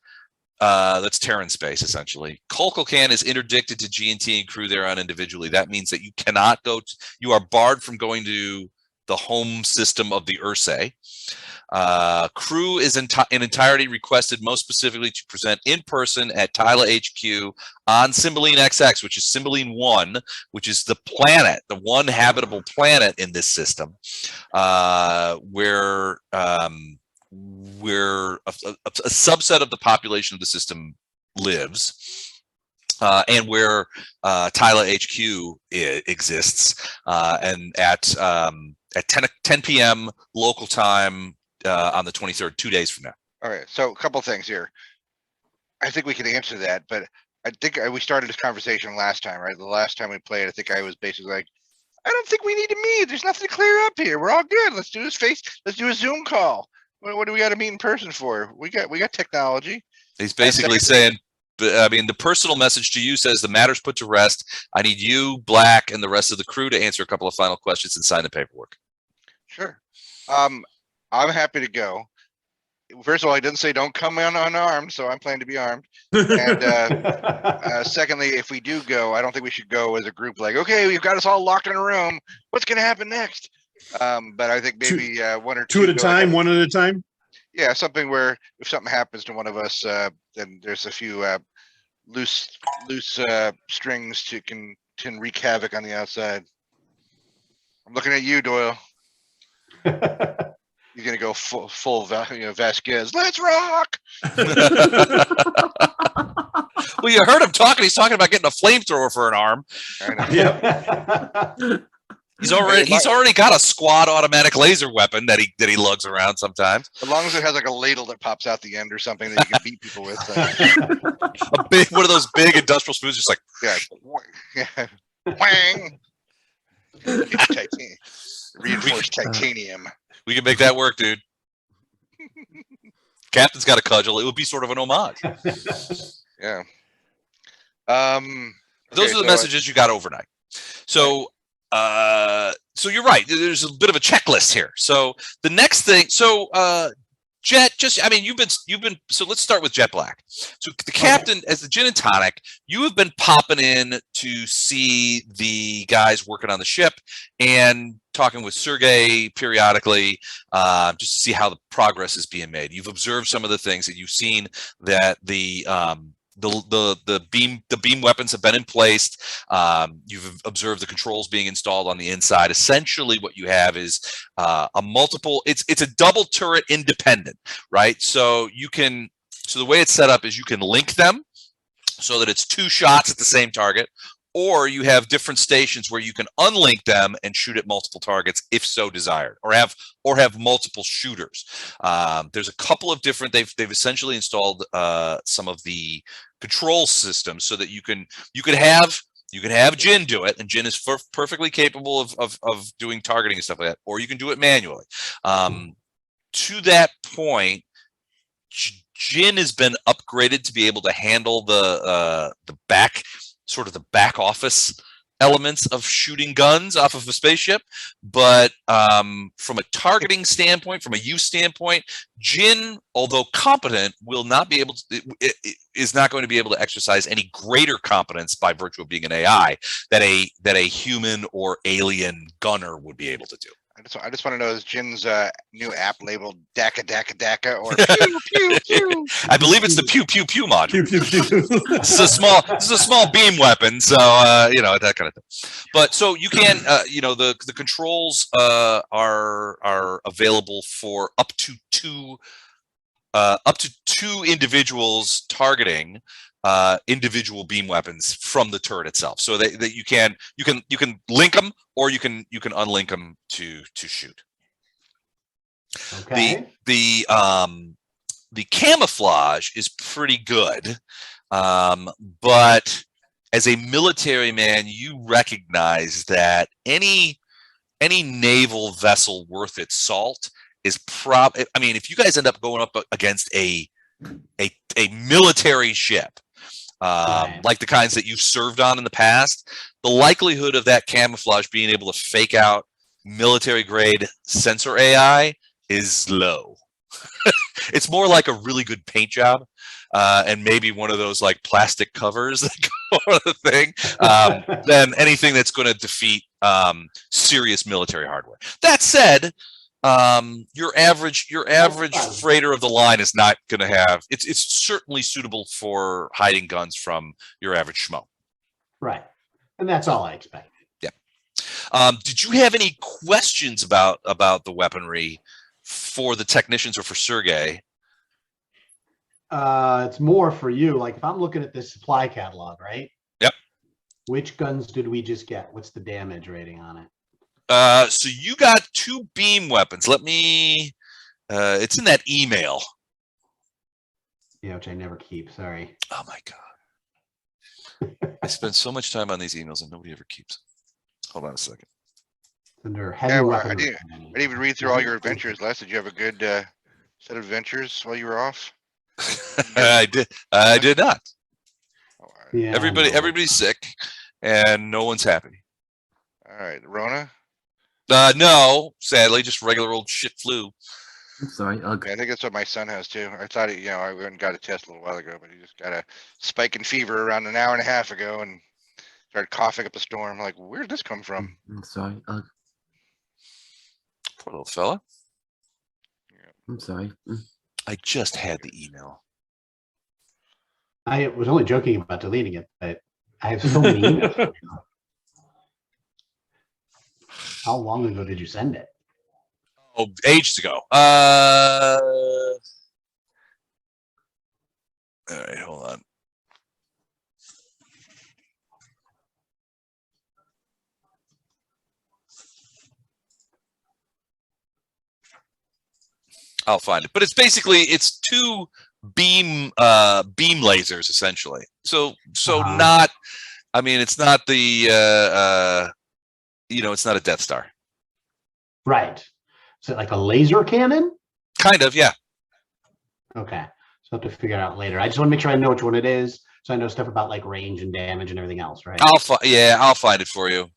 That's Terran space, essentially. Kolkolkan is interdicted to G&T and crew thereon individually. That means that you cannot go. You are barred from going to the home system of the Ursay. Crew is in entirety requested, most specifically, to present in person at TILA HQ on Cymbeline XX, which is Cymbeline 1, which is the planet, the one habitable planet in this system, where a subset of the population of the system lives, and where TILA HQ exists, and at 10 p.m. local time on the 23rd, 2 days from now. All right, so a couple things here. I think we can answer that, but I think we started this conversation last time, right? The last time we played, I think I was basically like, I don't think we need to meet. There's nothing to clear up here. We're all good. Let's do let's do a Zoom call. What do we got to meet in person for? We got technology. He's basically saying, the personal message to you says the matter's put to rest. I need you, Black, and the rest of the crew to answer a couple of final questions and sign the paperwork. Sure. I'm happy to go. First of all, I didn't say don't come in unarmed, so I'm planning to be armed. And secondly, if we do go, I don't think we should go as a group like, okay, we've got us all locked in a room. What's going to happen next? But I think maybe one or two at a time, one at a time. Yeah, something where if something happens to one of us, then there's a few loose strings can wreak havoc on the outside. I'm looking at you, Doyle. You're gonna go full Vasquez. Let's rock. Well, you heard him talking. He's talking about getting a flamethrower for an arm. I know. Yeah. He's already got a squad automatic laser weapon that he lugs around sometimes. As long as it has like a ladle that pops out the end or something that you can beat people with. A big one of those big industrial spoons, just like yeah. Wang. Reinforced titanium. We can make that work, dude. Captain's got a cudgel. It would be sort of an homage. Yeah. Those are the messages you got overnight. So, so you're right. There's a bit of a checklist here. So the next thing, Jet, you've been. So let's start with Jet Black. So the captain, as the gin and tonic, you have been popping in to see the guys working on the ship and talking with Sergey periodically, just to see how the progress is being made. You've observed some of the things that you've seen that the beam weapons have been in place. You've observed the controls being installed on the inside. Essentially, what you have is a multiple. It's a double turret independent, right? So the way it's set up is you can link them so that it's 2 shots at the same target, or you have different stations where you can unlink them and shoot at multiple targets if so desired, or have multiple shooters. There's a couple of different. They've essentially installed some of the control systems so that you can have Djinn do it, and Djinn is perfectly capable of doing targeting and stuff like that, or you can do it manually. To that point, Djinn has been upgraded to be able to handle the back office elements of shooting guns off of a spaceship, but from a targeting standpoint, from a use standpoint, Djinn, although competent, is not going to be able to exercise any greater competence by virtue of being an AI that a human or alien gunner would be able to do. I just want to know, is Djinn's new app labeled Daka Daka Daka or pew pew pew? I believe it's the pew pew pew module. Pew, pew, pew. This is a small beam weapon, so that kind of thing. But so you can, the controls are available for up to two individuals targeting individual beam weapons from the turret itself, so that you can link them, or you can unlink them to shoot. Okay. The camouflage is pretty good, but as a military man, you recognize that any naval vessel worth its salt is if you guys end up going up against a military ship, like the kinds that you've served on in the past, the likelihood of that camouflage being able to fake out military grade sensor AI is low. It's more like a really good paint job, and maybe one of those like plastic covers that go on the thing, than anything that's going to defeat serious military hardware. That said, your average freighter of the line is not going to have. It's certainly suitable for hiding guns from your average schmo. Right, and that's all I expected. Yeah. Did you have any questions about the weaponry for the technicians or for Sergey? It's more for you. Like if I'm looking at this supply catalog, right? Yep. Which guns did we just get? What's the damage rating on it? So you got 2 beam weapons. Let me. It's in that email. Yeah, which I never keep. Sorry. Oh my god! I spend so much time on these emails and nobody ever keeps. Hold on a second. Under heavy Yeah, weapon. I didn't even read through all your adventures. Les, did you have a good set of adventures while you were off? I did not. Oh, all right. Yeah, Everybody's sick, and no one's happy. All right, Rona. No, sadly, just regular old shit flu. I'm sorry. Yeah, I think that's what my son has too. I thought I went and got a test a little while ago, but he just got a spike in fever around an hour and a half ago and started coughing up a storm. I'm like, where did this come from? I'm sorry. Poor little fella. I'm sorry. I just had the email. I was only joking about deleting it, but I have so many emails. How long ago did you send it? Oh, ages ago. All right, hold on. I'll find it. But it's basically it's two beam lasers essentially. So not. I mean, it's not the it's not a Death Star. Right. Is it like a laser cannon? Kind of, yeah. Okay. So I'll have to figure it out later. I just want to make sure I know which one it is, so I know stuff about like range and damage and everything else, right? I'll find it for you.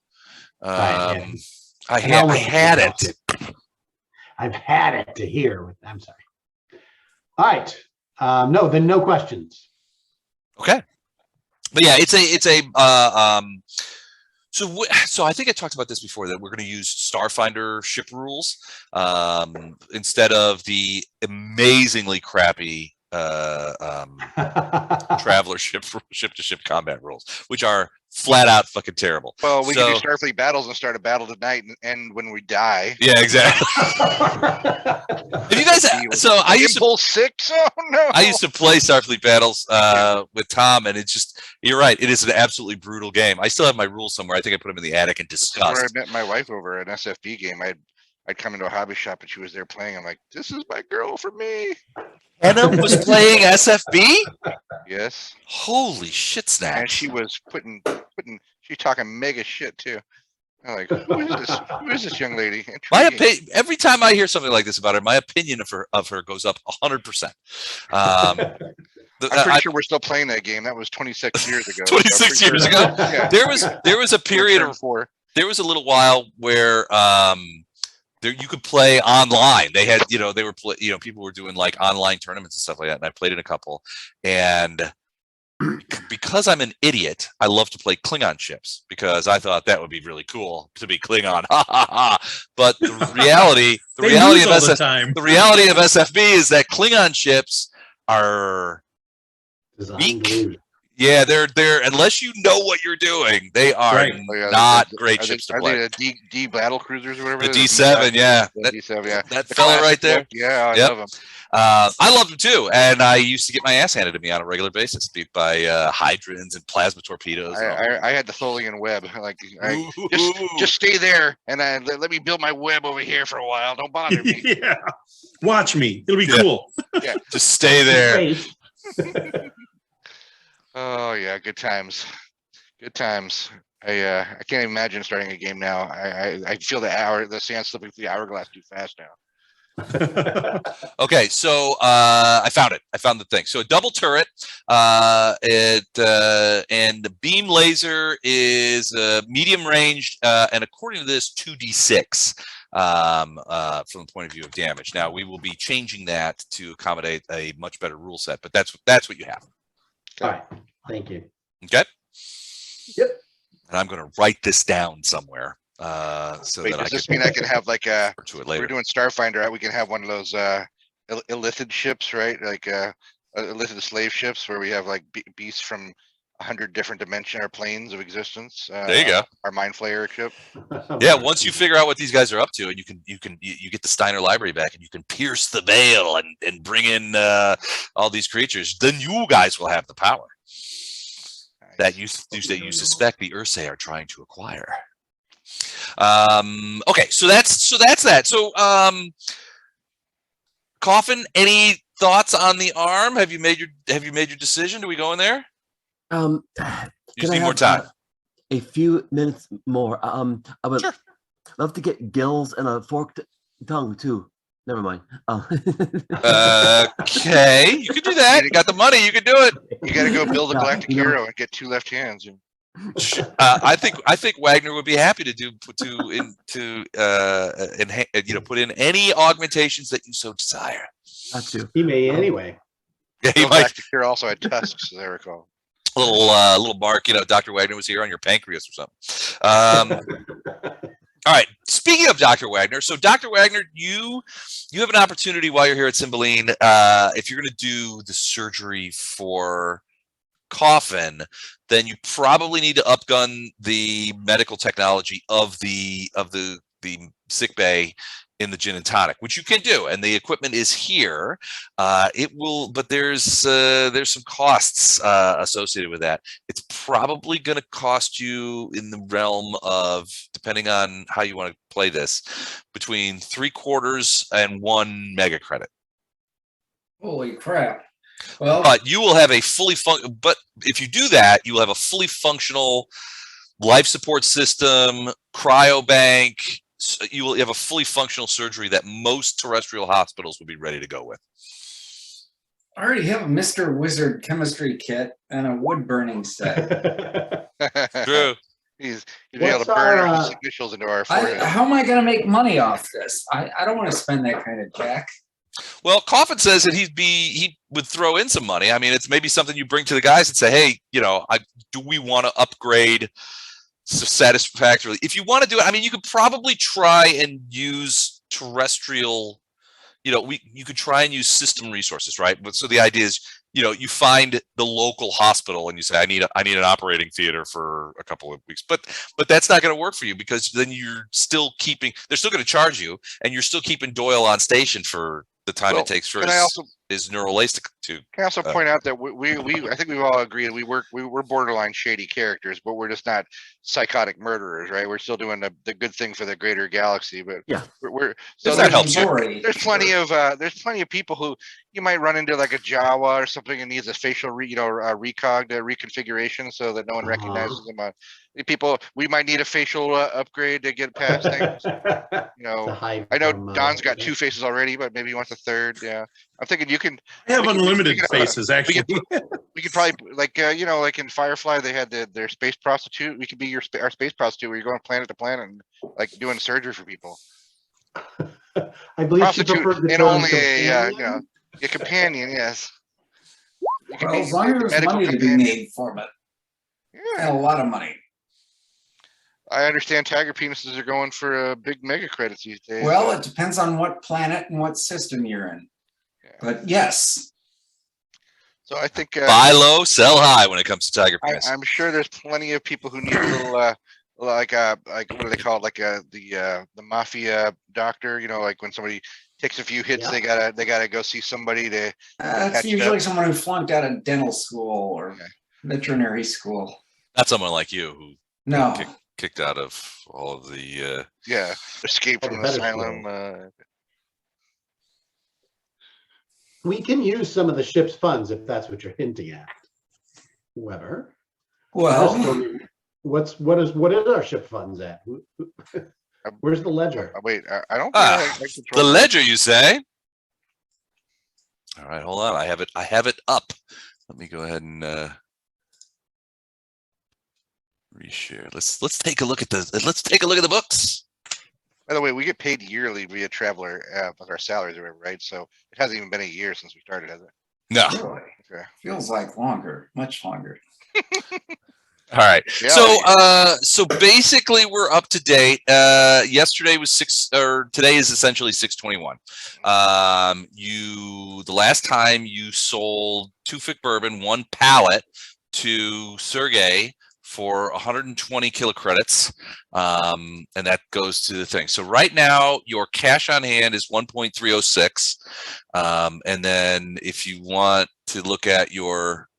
Right, yeah. I had it. I've had it to hear. I'm sorry. All right. No questions. Okay. But yeah, it's a so I think I talked about this before, that we're going to use Starfinder ship rules instead of the amazingly crappy Traveler ship to ship combat rules, which are flat out fucking terrible. Well, we can do Starfleet battles and start a battle tonight and end when we die. Yeah, exactly. Have you guys? So I used to 6. Oh no! I used to play Starfleet battles with Tom, and it's just, you're right. It is an absolutely brutal game. I still have my rules somewhere. I think I put them in the attic in disgust. Where I met my wife over an SFB game. I'd come into a hobby shop and she was there playing. I'm like, this is my girl for me. Anna was playing SFB? Yes. Holy shit snacks. And she was putting she's talking mega shit too. I'm like, who is this? Who is this young lady? My opinion, every time I hear something like this about her, my opinion of her goes up 100%. I'm pretty sure we're still playing that game. That was 26 years ago. 26 years ago. Yeah. There was a period of there was a little while where you could play online. They had, they were, people were doing like online tournaments and stuff like that. And I played in a couple, and because I'm an idiot, I love to play Klingon ships because I thought that would be really cool to be Klingon. Ha ha ha. But the reality of SFB is that Klingon ships are weak. Yeah, they're unless you know what you're doing, they are not great ships to play. Are they D battle cruisers or whatever? The D7, yeah. D7, yeah. That fella right there. Yeah, I love him. I love them too, and I used to get my ass handed to me on a regular basis by hydrants and plasma torpedoes. I had the Tholian web. Like, just stay there, and let me build my web over here for a while. Don't bother me. Yeah, watch me. It'll be cool. Yeah, just stay there. Oh yeah, good times. Good times. I can't imagine starting a game now. I feel the sand slipping through the hourglass too fast now. Okay, so I found it. I found the thing. So a double turret, and the beam laser is medium ranged, and according to this, 2d6 from the point of view of damage. Now we will be changing that to accommodate a much better rule set, but that's what you have. All right, thank you. Okay. Yep. And I'm going to write this down somewhere. So wait, that does this mean I can have like we're doing Starfinder? We can have one of those illithid ships, right? Like illithid slave ships, where we have like beasts from 100 different dimension or planes of existence. There you go. Our mind flayer ship. Yeah, once you figure out what these guys are up to, and you get the Steiner library back, and you can pierce the veil and bring in all these creatures, then you guys will have the power that you suspect the Ursay are trying to acquire. Okay, so that's that. So Coffin, any thoughts on the arm? Have you made your decision? Do we go in there? You just need more time. A few minutes more. I would Sure. love to get gills and a forked tongue too. Never mind. Okay, you can do that. You got the money. You can do it. You got to go build a galactic hero and get 2 left hands. I think Wagner would be happy to put in any augmentations that you so desire. Got you. He may anyway. Yeah, he might. Galactic hero also had tusks, as I recall. A little mark, Dr. Wagner was here on your pancreas or something. All right. Speaking of Dr. Wagner, so Dr. Wagner, you have an opportunity while you're here at Cymbeline, if you're going to do the surgery for Coffin, then you probably need to upgun the medical technology of the sick bay in the Djinn and Tonic, which you can do, and the equipment is here. But there's some costs associated with that. It's probably going to cost you in the realm of, depending on how you want to play this, between 3/4 and 1 mega credit. Holy crap. Well, But you will have a but if you do that, you will have a fully functional life support system, cryobank. You will have a fully functional surgery that most terrestrial hospitals would be ready to go with. I already have a Mr. Wizard chemistry kit and a wood burning set. True. He's be able What's to burn our, our initials into our forehead. How am I going to make money off this? I don't want to spend that kind of jack. Well, Coffin says that he would throw in some money. I mean, it's maybe something you bring to the guys and say, hey, you know, do we want to upgrade satisfactorily? If you want to do it, I mean, you could probably try and use terrestrial. You know, you could try and use system resources, right? But so the idea is, you know, you find the local hospital and you say, I need an operating theater for a couple of weeks, but that's not going to work for you because then they're still going to charge you, and you're still keeping Doyle on station for the time it takes for his neural lace to. Can I also point out that we I think we've all agreed we're borderline shady characters, but we're just not psychotic murderers, right? We're still doing the good thing for the greater galaxy, but Yeah. we're So that helps you. there's plenty of people who you might run into, like a Jawa or something, and needs a facial reconfiguration so that no one recognizes them. People, we might need a facial upgrade to get past things. You know, I know Don's got 2 faces already, but maybe he wants a 3rd. Yeah, I'm thinking you can. I have unlimited faces, actually. We could probably, like, you know, like in Firefly, they had their space prostitute. We could be our space prostitute, where you're going planet to planet and like doing surgery for people. I believe she Prostitute preferred the and term only companion. a companion. Yes. You can Well, be as long as the there's medical money to be companion. made from it, Yeah. and a lot of money. I understand tiger penises are going for big mega credits these days. Well, it depends on what planet and what system you're in. Yeah. But yes, So I think Buy low, sell high when it comes to tiger penis. I'm sure there's plenty of people who need a little like what do they call it, like the mafia doctor, you know, like when somebody takes a few hits, Yeah. they gotta go see somebody to it's catch it usually up. someone who flunked out of dental school or Okay. veterinary school. Not someone like you who No, kicked out of all of the. Yeah, escape from an better asylum. We can use some of the ship's funds if that's what you're hinting at. Weber. well, What is our ship funds at? Where's the ledger? Wait, I don't think Ah, I control the that. ledger, you say? All right, hold on. I have it up. Let me go ahead and reshare. Let's take a look at the books. By the way, we get paid yearly via Traveler with our salaries or whatever, right? So it hasn't even been a year since we started, has it? No. really, Okay. feels like longer, much longer. All right. Yeah. So basically we're up to date. Yesterday was today is essentially 6/21. The last time you sold 2 Fic bourbon, 1 pallet to Sergey for 120 kilocredits. And that goes to the thing. So right now your cash on hand is 1.306. And then if you want to look at your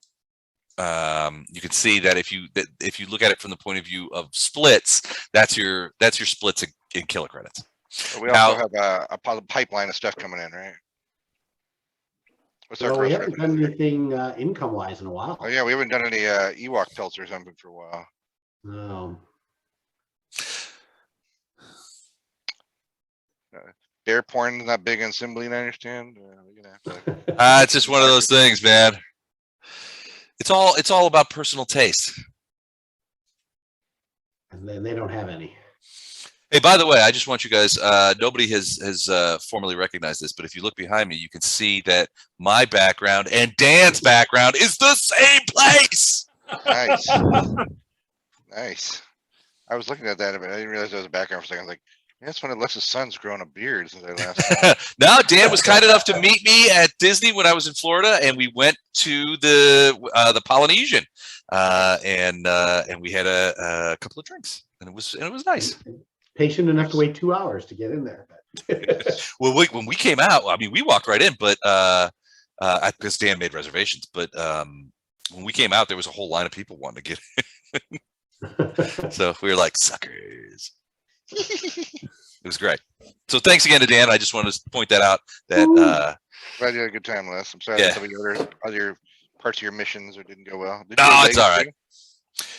you can see that if you look at it from the point of view of splits, that's your splits in kilocredits. We also have a pipeline of stuff coming in, right? What's our Well, we gross haven't revenue? done anything income-wise in a while. Oh yeah, we haven't done any Ewok pelts or something for a while. No. Bear porn not big on Cymbeline, I understand. We're gonna have to. It's just one of those things, man. It's all about personal taste. And then they don't have any. Hey, by the way, I just want you guys. Nobody has formally recognized this, but if you look behind me, you can see that my background and Dan's background is the same place. Nice. Nice. I was looking at that, but I didn't realize there was a background for a second. I was like, that's when Alexa's son's grown a beard since I last. No, Dan was kind enough to meet me at Disney when I was in Florida, and we went to the Polynesian, and we had a couple of drinks, and it was nice. Patient enough to wait 2 hours to get in there. Well, when we came out, I mean, we walked right in, but because Dan made reservations, but when we came out, there was a whole line of people wanting to get in. So we were like, suckers. It was great. So thanks again to Dan. I just wanted to point that out, that Glad you had a good time, Les. I'm sorry Yeah. that some of your other parts of your missions didn't go well. Did No, you go to it's Vegas all right. too?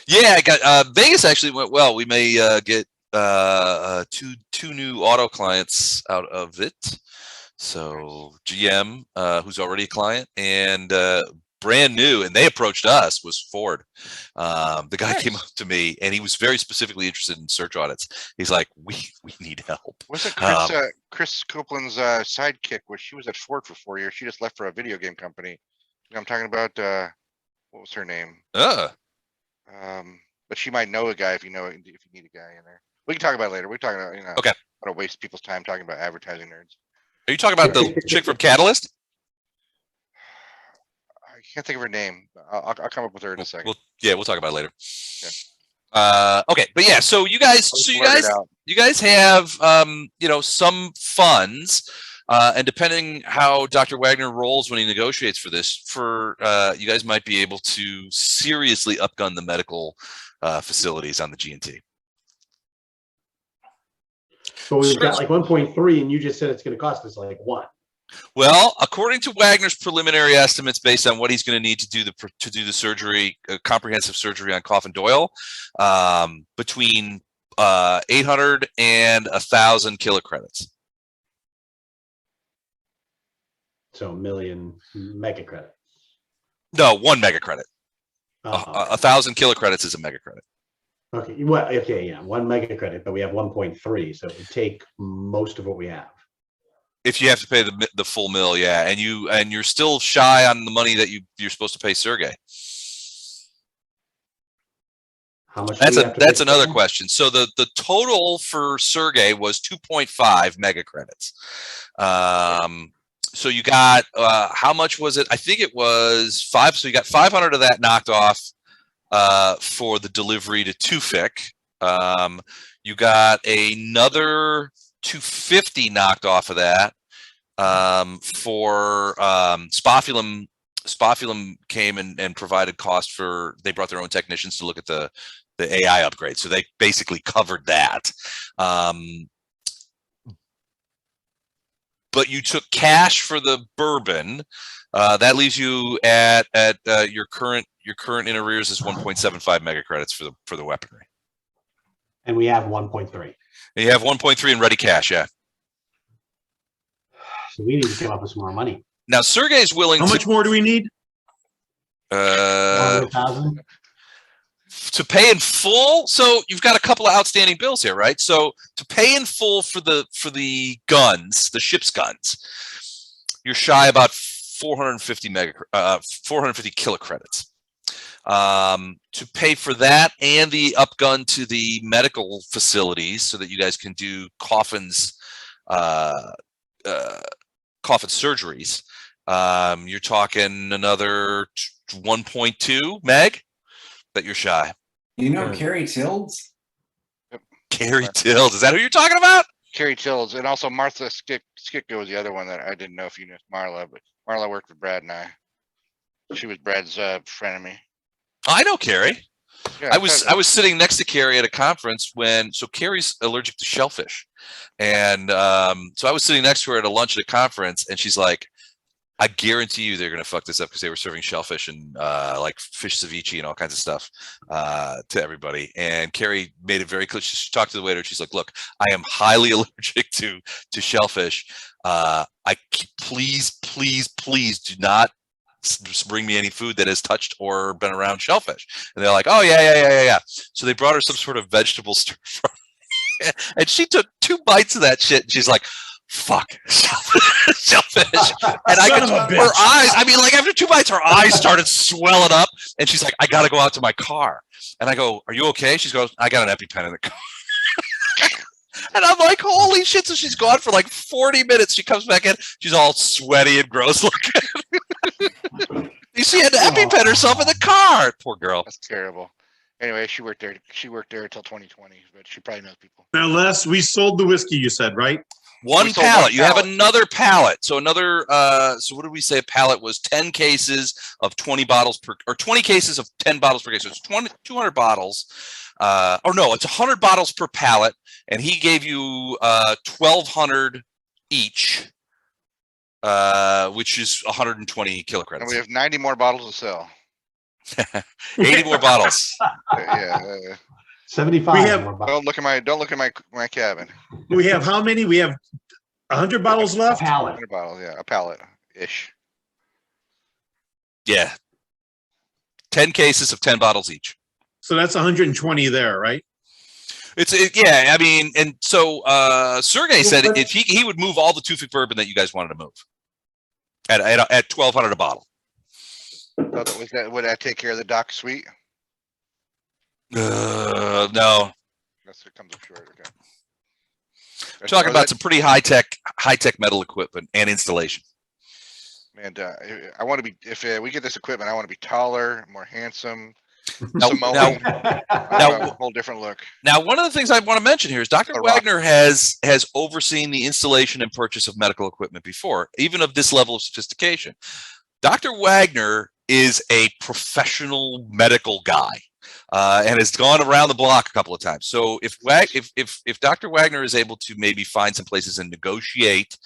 Yeah, I got Vegas actually went well. We may get two new auto clients out of it. So GM, who's already a client, and brand new, and they approached us, was Ford. The guy came up to me, and he was very specifically interested in search audits. He's like, "We need help." Wasn't Chris Copeland's sidekick? Was she was at Ford for 4 years? She just left for a video game company. I'm talking about what was her name? But she might know a guy if you need a guy in there. We can talk about it later. We're talking about Okay. I don't waste people's time talking about advertising nerds. Are you talking about the chick from Catalyst? I can't think of her name. I'll come up with her in a second. We'll talk about it later. Okay. Okay, but yeah, so you guys have some funds, and depending how Dr. Wagner rolls when he negotiates for this, you guys might be able to seriously upgun the medical facilities on the G&T. So we've got like 1.3, and you just said it's going to cost us like 1. Well, according to Wagner's preliminary estimates, based on what he's going to need to do the surgery, comprehensive surgery on Coffin Doyle, between 800 and 1,000 kilocredits. So 1 million mega credit. No, 1 mega credit. 1,000 kilocredits is a mega credit. Okay. Well, okay, yeah, 1 mega credit, but we have 1.3, so it would take most of what we have. If you have to pay the full mill, yeah, and you're still shy on the money that you're supposed to pay Sergey. How much? That's another question. So the total for Sergey was 2.5 mega credits. So you got how much was it? I think it was 5. So you got 500 of that knocked off for the delivery to Tufik. You got another 250 knocked off of that for Spofulum. Spofulum came and provided cost for. They brought their own technicians to look at the AI upgrade, so they basically covered that. But you took cash for the bourbon. That leaves you at your current in arrears is 1.75 mega credits for the weaponry. And we have 1.3. And you have 1.3 in ready cash, yeah. So we need to come up with some more money. Now Sergey's willing. How much more do we need? 100,000. To pay in full. So you've got a couple of outstanding bills here, right? So to pay in full for the guns, the ship's guns, you're shy about 450 kilocredits. To pay for that and the upgun to the medical facilities so that you guys can do coffin surgeries, you're talking another 1.2 meg that you're shy. Carrie Tilds? Carrie Tills, is that who you're talking about? Carrie Tills, and also Martha Skitko was the other one that I didn't know if you knew Marla, but Marla worked with Brad and I. She was Brad's frenemy. I know Carrie. Yeah, I was sitting next to Carrie at a conference so Carrie's allergic to shellfish, and so I was sitting next to her at a lunch at a conference, and she's like, I guarantee you they're gonna fuck this up because they were serving shellfish and like fish ceviche and all kinds of stuff to everybody. And Carrie made it very clear. She talked to the waiter. She's like, "Look, I am highly allergic to shellfish. Please do not bring me any food that has touched or been around shellfish." And they're like, "Oh yeah." So they brought her some sort of vegetable stir fry, and she took 2 bites of that shit. And she's like, fuck, shellfish. And I could, her eyes, I mean, like after 2 bites, her eyes started swelling up, and she's like, I gotta go out to my car. And I go, are you okay? She goes, I got an EpiPen in the car. And I'm like, holy shit. So she's gone for like 40 minutes. She comes back in, she's all sweaty and gross looking. She had to EpiPen herself in the car. Poor girl. That's terrible. Anyway, she worked there until 2020, but she probably knows people. Now, Les, we sold the whiskey, you said, right? One pallet. You have another pallet. So another, so what did we say? A pallet was 10 cases of 20 bottles per, or 20 cases of 10 bottles per case. So it's 200 bottles. Or no, it's 100 bottles per pallet. And he gave you 1,200 each which is 120 And kilocredits. we have 90 more bottles to sell. 80 more bottles. Yeah. 75 We have- more bottles. Don't look at my cabin. We have how many? We have 100 bottles A left. pallet. 100 bottles, yeah, a pallet ish. Yeah. 10 cases of 10 bottles each. So that's 120 there, right? Yeah, I mean, and so Sergey said if he would move all the Tufik bourbon that you guys wanted to move at $1,200 a bottle. Would that take care of the dock suite? No, That's what comes up short. Okay. we're talking about some pretty high tech metal equipment and installation. And I want to be, if we get this equipment, I want to be taller, more handsome. Now, Samoan, now- a whole different look. Now, one of the things I want to mention here is Dr. The rock. Wagner has overseen the installation and purchase of medical equipment before, even of this level of sophistication. Dr. Wagner is a professional medical guy and has gone around the block a couple of times. So if Dr. Wagner is able to maybe find some places and negotiate,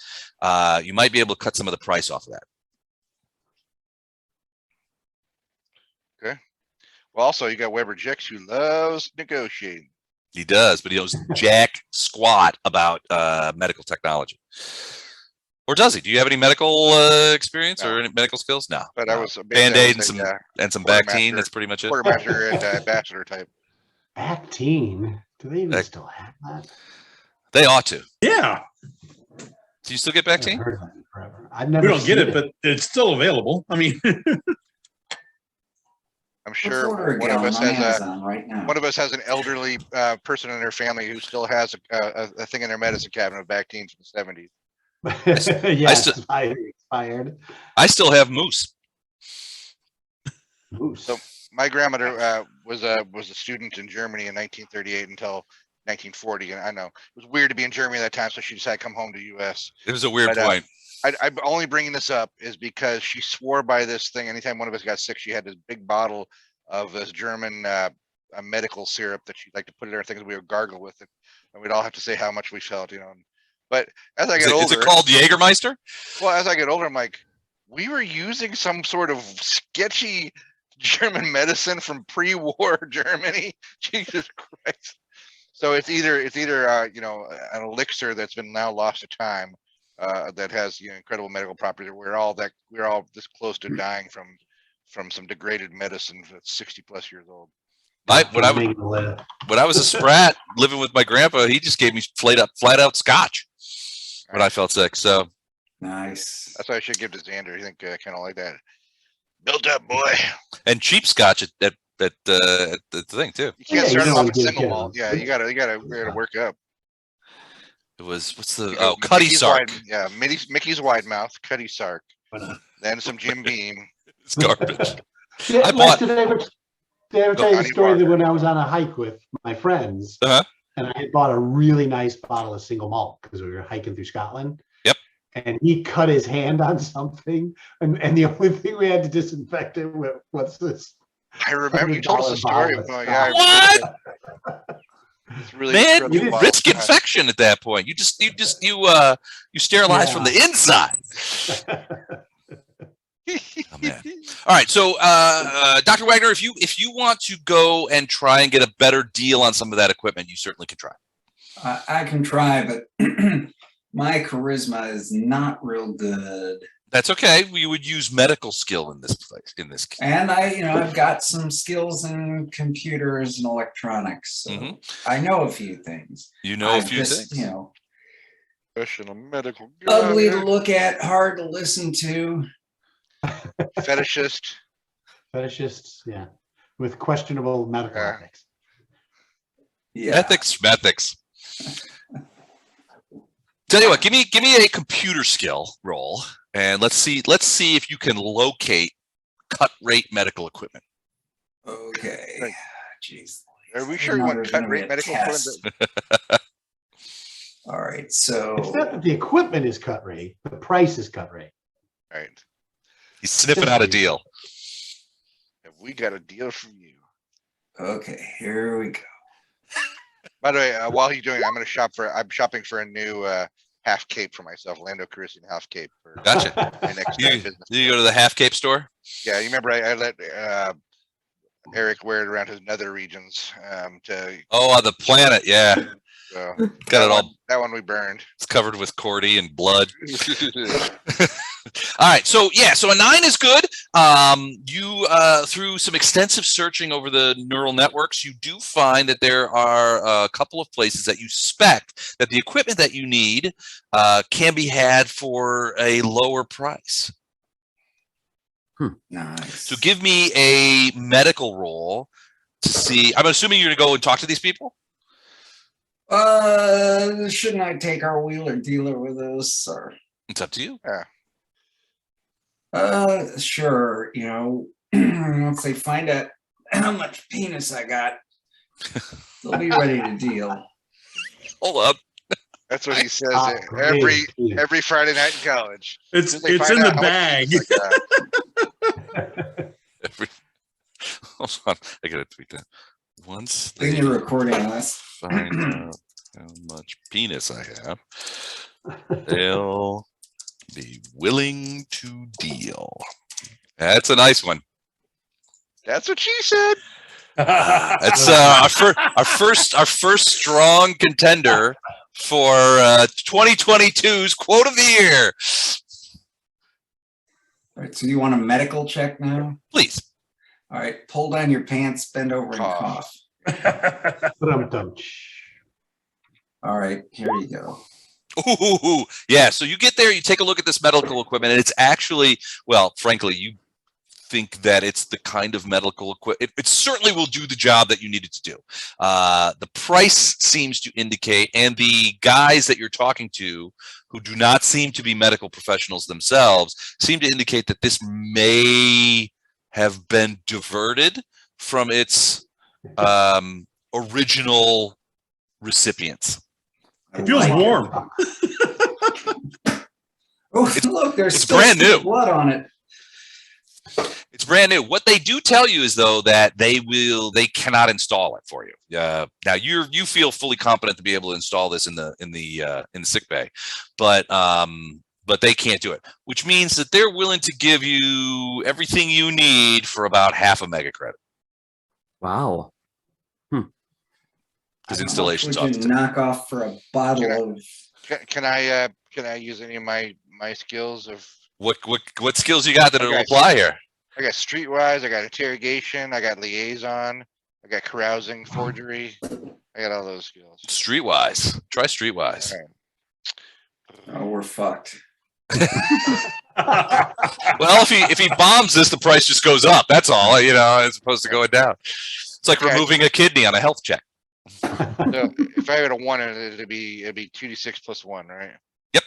you might be able to cut some of the price off of that. Well, also you got Weber Jix, who loves negotiating. He does, but he knows jack squat about medical technology. Or does he? Do you have any medical experience or any medical skills? No. But no. I was Band-Aid and some quartermaster- Bactine. That's pretty much it. quartermaster and ambassador type. Bactine. Do they even Bac- still have that? They ought to. Yeah, Do you still get I haven't Bactine? heard of it in forever. I've we never don't get seen it, but it's still available. I mean, I'm Let's sure order a one of gallon us on has Amazon right now. one of us has an elderly person in their family who still has a thing in their medicine cabinet of Bactine from the 70s. Yes, still- expired. I still have Moose. Moose. So- My grandmother was a student in Germany in 1938 until 1940, and I know it was weird to be in Germany at that time, so she decided to come home to the U.S. It was a weird But, point. I'm only bringing this up is because she swore by this thing. Anytime one of us got sick, she had this big bottle of this German a medical syrup that she'd like to put in our things. We would gargle with it, and we'd all have to say how much we felt, But as I Is get it, is older, it called Jägermeister? well, as I get older, I'm like, we were using some sort of sketchy German medicine from pre-war Germany. Jesus Christ! So it's either an elixir that's been now lost to time that has incredible medical properties. We're all this close to dying from some degraded medicine that's 60+ years old. When I was a sprat living with my grandpa, he just gave me flat out scotch when I felt sick. So Nice. That's what I should give to Xander. I think kind of like that. Built up, boy. and cheap scotch at the thing too. You can't Yeah, start you it know, off with you single can. malt. Yeah, you gotta work up. It was You go Cuddy Mickey's Sark. Wide- yeah, Mickey's Wide Mouth, Cuddy Sark, then some Jim Beam. It's garbage. Yeah, I like, bought- did I ever tell you the Honey story that Walker. when I was on a hike with my friends, Uh-huh. and I had bought a really nice bottle of single malt because we were hiking through Scotland. Yep. And he cut his hand on something, and the only thing we had to disinfect it with was this. I remember you told us the $100 story. bottle of Oh, yeah, I What? remember that. It's really Man, incredible you bottle. risk infection at that point. You sterilize from the inside. Oh, man. All right, so Dr. Wagner, if you want to go and try and get a better deal on some of that equipment, you certainly can try. I can try, but my charisma is not real good. That's okay. We would use medical skill in this place. And I've got some skills in computers and electronics, so Mhm. I know a few things. You know a I'm few just, things. Professional medical ugly to guy, look at, hard to listen to. fetishist. Fetishists, yeah, with questionable medical Yeah. ethics. Yeah. Ethics. Tell you what, give me a computer skill roll, and let's see if you can locate cut rate medical equipment. Okay. Right. Jeez. Are we I sure didn't you know want there was cut gonna be rate a medical test. equipment? All right. So It's not that the equipment is cut rate, the price is cut rate. Right. He's sniffing out a deal. Have we got a deal for you? okay, here we go. By the way, while he's doing it, I'm shopping for a new half cape for myself, Lando Calrissian half cape for Gotcha. my next You, business. you go to the Half Cape store? Yeah, you remember I let Eric wear it around his nether regions to Oh, on the planet, yeah. so Got it all. that one we burned. It's covered with cordy and blood. All right, so yeah, so a 9 is good. You through some extensive searching over the neural networks, you do find that there are a couple of places that you suspect that the equipment that you need can be had for a lower price. Nice. So give me a medical roll to see. I'm assuming you're gonna go and talk to these people. Shouldn't I take our wheeler dealer with us, or? It's up to you. Sure. You know, once they find out how much penis I got, they'll be ready to deal. Hold up. That's what he says Great. every Friday night in college. It's Did they in find the out how much bag. penis I got? Hold on, I gotta tweet that. Once Then they you're recording us. find out how much penis I have, they'll be willing to deal. That's a nice one. That's what she said. That's our first strong contender for 2022's quote of the year. All right, so you want a medical check now? Please. All right, pull down your pants, bend over and Cough. cough. All right, here you go. Ooh, yeah. So you get there, you take a look at this medical equipment, and it's actually, well, frankly, you think that it's the kind of medical equipment. It certainly will do the job that you need it to do. The price seems to indicate, and the guys that you're talking to who do not seem to be medical professionals themselves seem to indicate that this may have been diverted from its original recipients. It feels warm. Oh, look, there's it's still brand some new. blood on it. It's brand new. What they do tell you is though that they cannot install it for you. Now you feel fully competent to be able to install this in the sick bay, but they can't do it, which means that they're willing to give you everything you need for about half a mega credit. Wow. Because installation's Would off you the knock off for a bottle of? Can I use any of my skills of? What skills you got that it'll Okay. apply here? I got streetwise. I got interrogation. I got liaison. I got carousing, forgery. I got all those skills. Streetwise. Try Streetwise. All right. Oh, we're fucked. Well, if he bombs this, the price just goes up. That's all, as opposed to going down. It's like Okay. removing a kidney on a health check. So if I had a 1 in it, it'd be 2d6 plus 1, right? Yep.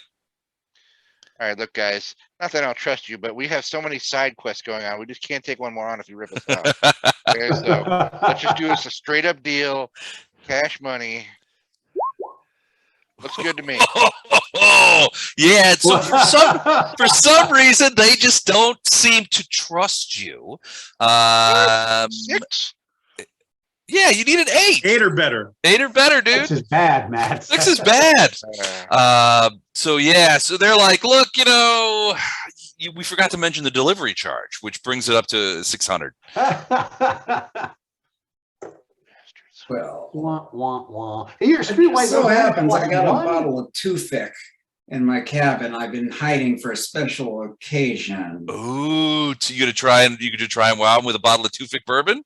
All right, look, guys. Not that I don't trust you, but we have so many side quests going on. We just can't take one more on if you rip us off. Okay, so let's just do this a straight up deal, cash money. Looks good to me. Oh, yeah. So for some reason, they just don't seem to trust you. 6? Yeah, you need an 8. 8 or better. 8 or better, dude. 6 is bad, Matt. 6 is bad. Uh, So they're like, look, we forgot to mention the delivery charge, which brings it up to 600. Well, Wah, wah, wah. Your streetwise so happens I got a one? bottle of Toothpick in my cabin. I've been hiding for a special occasion. Ooh, so you could try and wow him with a bottle of Toothpick bourbon.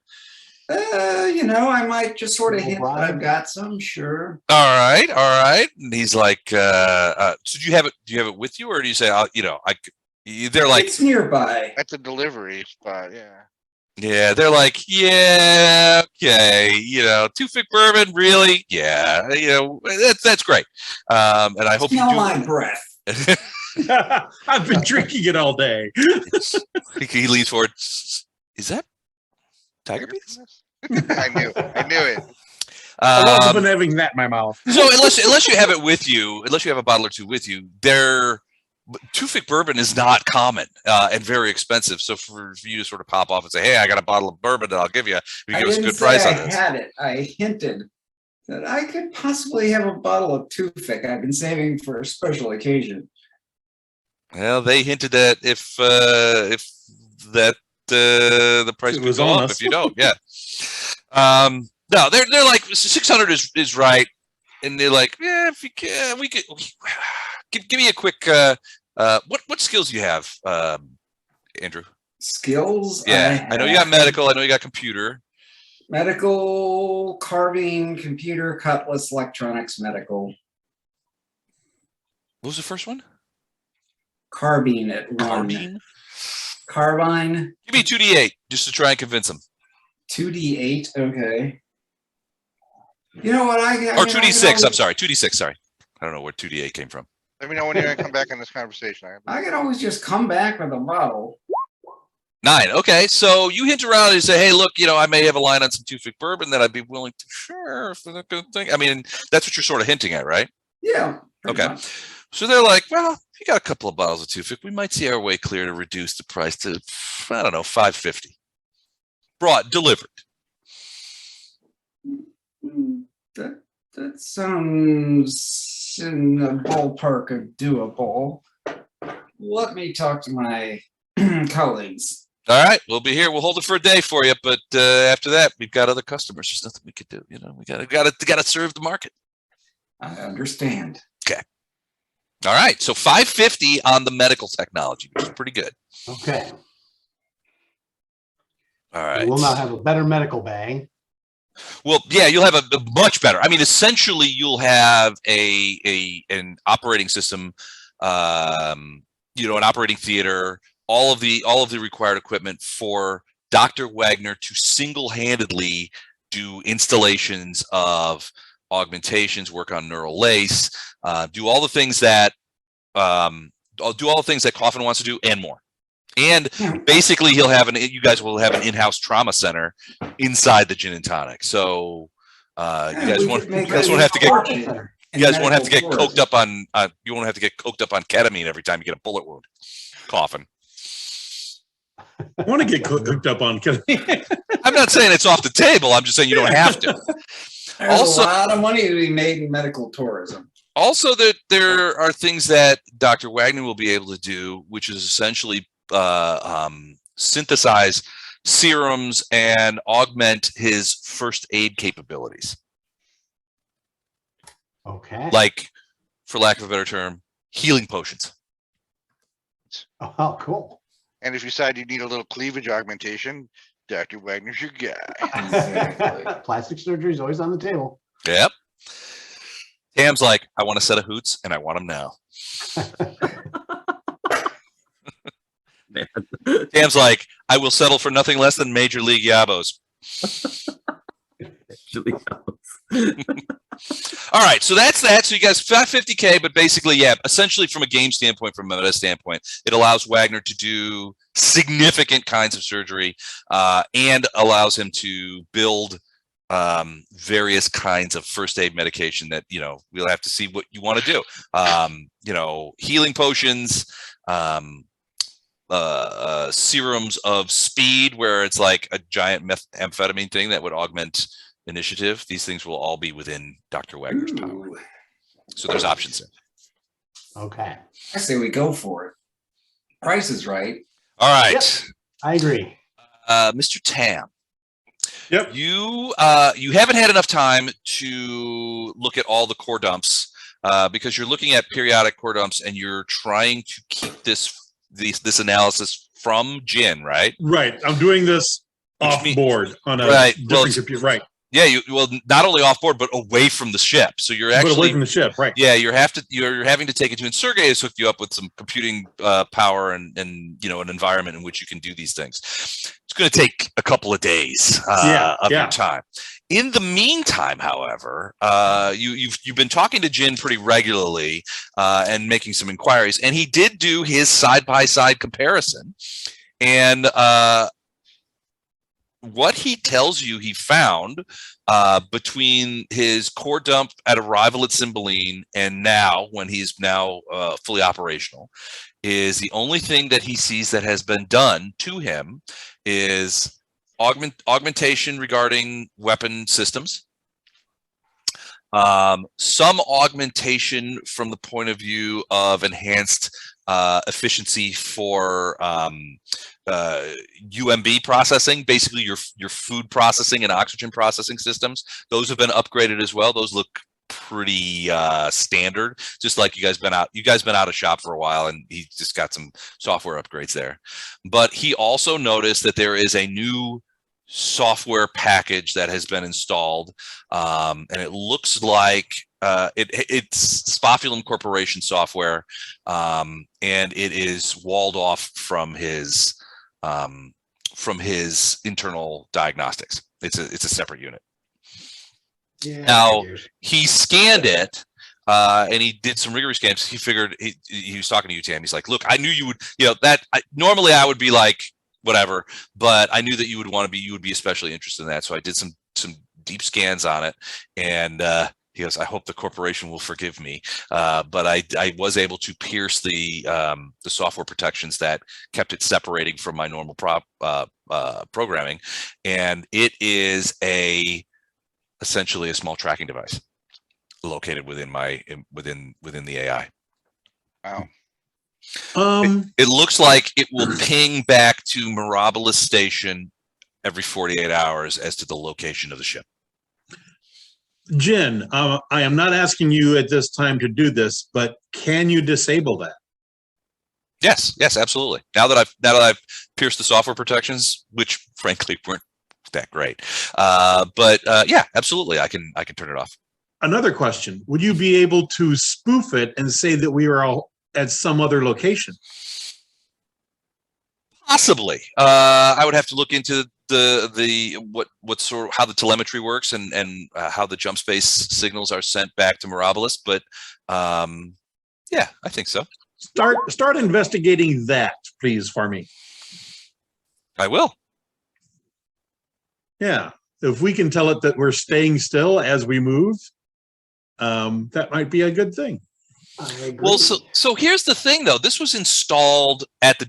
I might just sort of Little hint that bribe. I've got some, sure. All right. And he's like, so do you have it with you, or do you say, they're like, It's nearby. at the delivery spot, yeah. yeah, they're like, yeah, okay, Toothpick bourbon, really? Yeah, that's great. And I hope Smell you my do. breath. I've been drinking it all day. He leans forward. Is that tiger penis? I knew it. I've been having that in my mouth. So unless you have it with you, unless you have a bottle or two with you, Toothpick bourbon is not common and very expensive. So for you to sort of pop off and say, "Hey, I got a bottle of bourbon that I'll give you," if you I give us a didn't good say price I on this. had it. I hinted that I could possibly have a bottle of Tufik I've been saving for a special occasion. Well, they hinted that if that the price It could was go on up us. if you don't. Yeah. No, they're like 600 is right, and they're like, yeah, if you can, we could give me a quick. What skills do you have, Andrew? Skills? Yeah, I know you got medical. I know you got computer. Medical, carving, computer, cutlass, electronics, medical. What was the first one? Carbine at 1. Carbine. Carbine. Give me 2d8 just to try and convince them. 2d8. Okay. You know what? Or 2d6. I'm sorry. 2d6. Sorry. I don't know where 2d8 came from. Let me know when you're gonna come back in this conversation. I could always just come back with a bottle. 9. Okay, so you hint around and say, "Hey, look, I may have a line on some Tufik bourbon that I'd be willing to share for that good thing." I mean, that's what you're sort of hinting at, right? Yeah. Okay. So they're like, "Well, you got a couple of bottles of Tufik. We might see our way clear to reduce the price to, I don't know, $5.50. Brought, delivered." That sounds in the ballpark of doable. Let me talk to my colleagues. All right, we'll be here. We'll hold it for a day for you, but after that, we've got other customers. There's nothing we could do. We got to serve the market. I understand. Okay. All right, so $5.50 on the medical technology, which is pretty good. Okay. All right. We'll now have a better medical bag. Well, yeah, you'll have a much better. I mean, essentially, you'll have an operating system, an operating theater, all of the required equipment for Dr. Wagner to single-handedly do installations of augmentations, work on neural lace, do all the things that Coffin wants to do, and more. And basically, you guys will have an in-house trauma center inside the Gin and Tonic. So you guys won't have to get coked up on you won't have to get coked up on ketamine every time you get a bullet wound. Coffin. I want to get hooked up on. I'm not saying it's off the table. I'm just saying you don't have to. There's Also, a lot of money to be made in medical tourism. Also, there are things that Dr. Wagner will be able to do, which is essentially synthesize serums and augment his first aid capabilities. Okay. Like, for lack of a better term, healing potions. Oh, cool. And if you decide you need a little cleavage augmentation, Dr. Wagner's your guy. Exactly. Plastic surgery is always on the table. Yep. Tam's like, I want a set of hoots, and I want them now. Tam's like, I will settle for nothing less than Major League Yabos. All right, so that's that. So you guys $550K, but basically, yeah, essentially from a game standpoint, from a meta standpoint, it allows Wagner to do significant kinds of surgery and allows him to build various kinds of first aid medication that, we'll have to see what you want to do. Healing potions, serums of speed, where it's like a giant amphetamine thing that would augment initiative. These things will all be within Dr. Wagner's power. So there's options there. Okay. I say we go for it. Price is right. All right. Yep. I agree. Mr. Tam. Yep. You haven't had enough time to look at all the core dumps because you're looking at periodic core dumps and you're trying to keep this analysis from Djinn, right? Right. I'm doing this off board on a different computer. Right. Yeah, not only off board but away from the ship. So you're actually away from the ship, right? Yeah, you're having to take it to, and Sergey has hooked you up with some computing power and an environment in which you can do these things. It's going to take a couple of days of your time. In the meantime, however, you've been talking to Djinn pretty regularly and making some inquiries, and he did do his side-by-side comparison, and what he tells you he found between his core dump at arrival at Cymbeline and now, when he's now fully operational, is the only thing that he sees that has been done to him is augmentation regarding weapon systems, Some augmentation from the point of view of enhanced efficiency for UMB processing, basically your food processing and oxygen processing systems. Those have been upgraded as well. Those look pretty standard, just like you guys been out of shop for a while, and he just got some software upgrades there. But he also noticed that there is a new software package that has been installed, and it looks like it's Spofulum Corporation software, and it is walled off from his internal diagnostics. It's a separate unit. Yeah, Now he scanned it, and he did some rigorous scans. He figured he was talking to you, Tam. He's like, "Look, I knew you would. Normally I would be like whatever, but I knew that you would be especially interested in that. So I did some deep scans on it, and he goes, I hope the corporation will forgive me, but I was able to pierce the software protections that kept it separating from my normal programming, and it is essentially a small tracking device located within the AI. Wow. It looks like it will ping back to Anomalous Station every 48 hours as to the location of the ship. Djinn, I am not asking you at this time to do this, but can you disable that? Yes, absolutely. Now that I've pierced the software protections, which frankly weren't that great, but yeah, absolutely, I can turn it off. Another question: would you be able to spoof it and say that we were all at some other location? Possibly. I would have to look into what sort of how the telemetry works and how the jump space signals are sent back to Anomalous, but yeah, I think so. Start investigating that, please, for me. I will. Yeah, if we can tell it that we're staying still as we move, that might be a good thing. I agree. Well, so here's the thing, though. This was installed at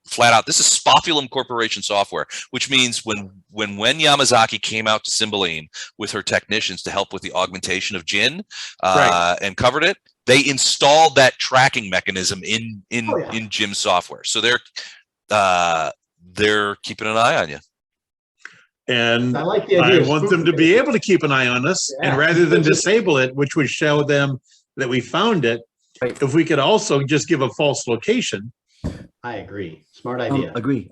flat out, this is Spofulum Corporation software, which means when Yamazaki came out to Cymbeline with her technicians to help with the augmentation of Djinn, Right. and covered it, they installed that tracking mechanism in yeah. Djinn software. So they're keeping an eye on you. And I like the idea. I of want them to spoofing be it. able to keep an eye on us, Yeah. and rather than disable it, which would show them that we found it, Right. if we could also just give a false location. I agree. Smart idea. Agree.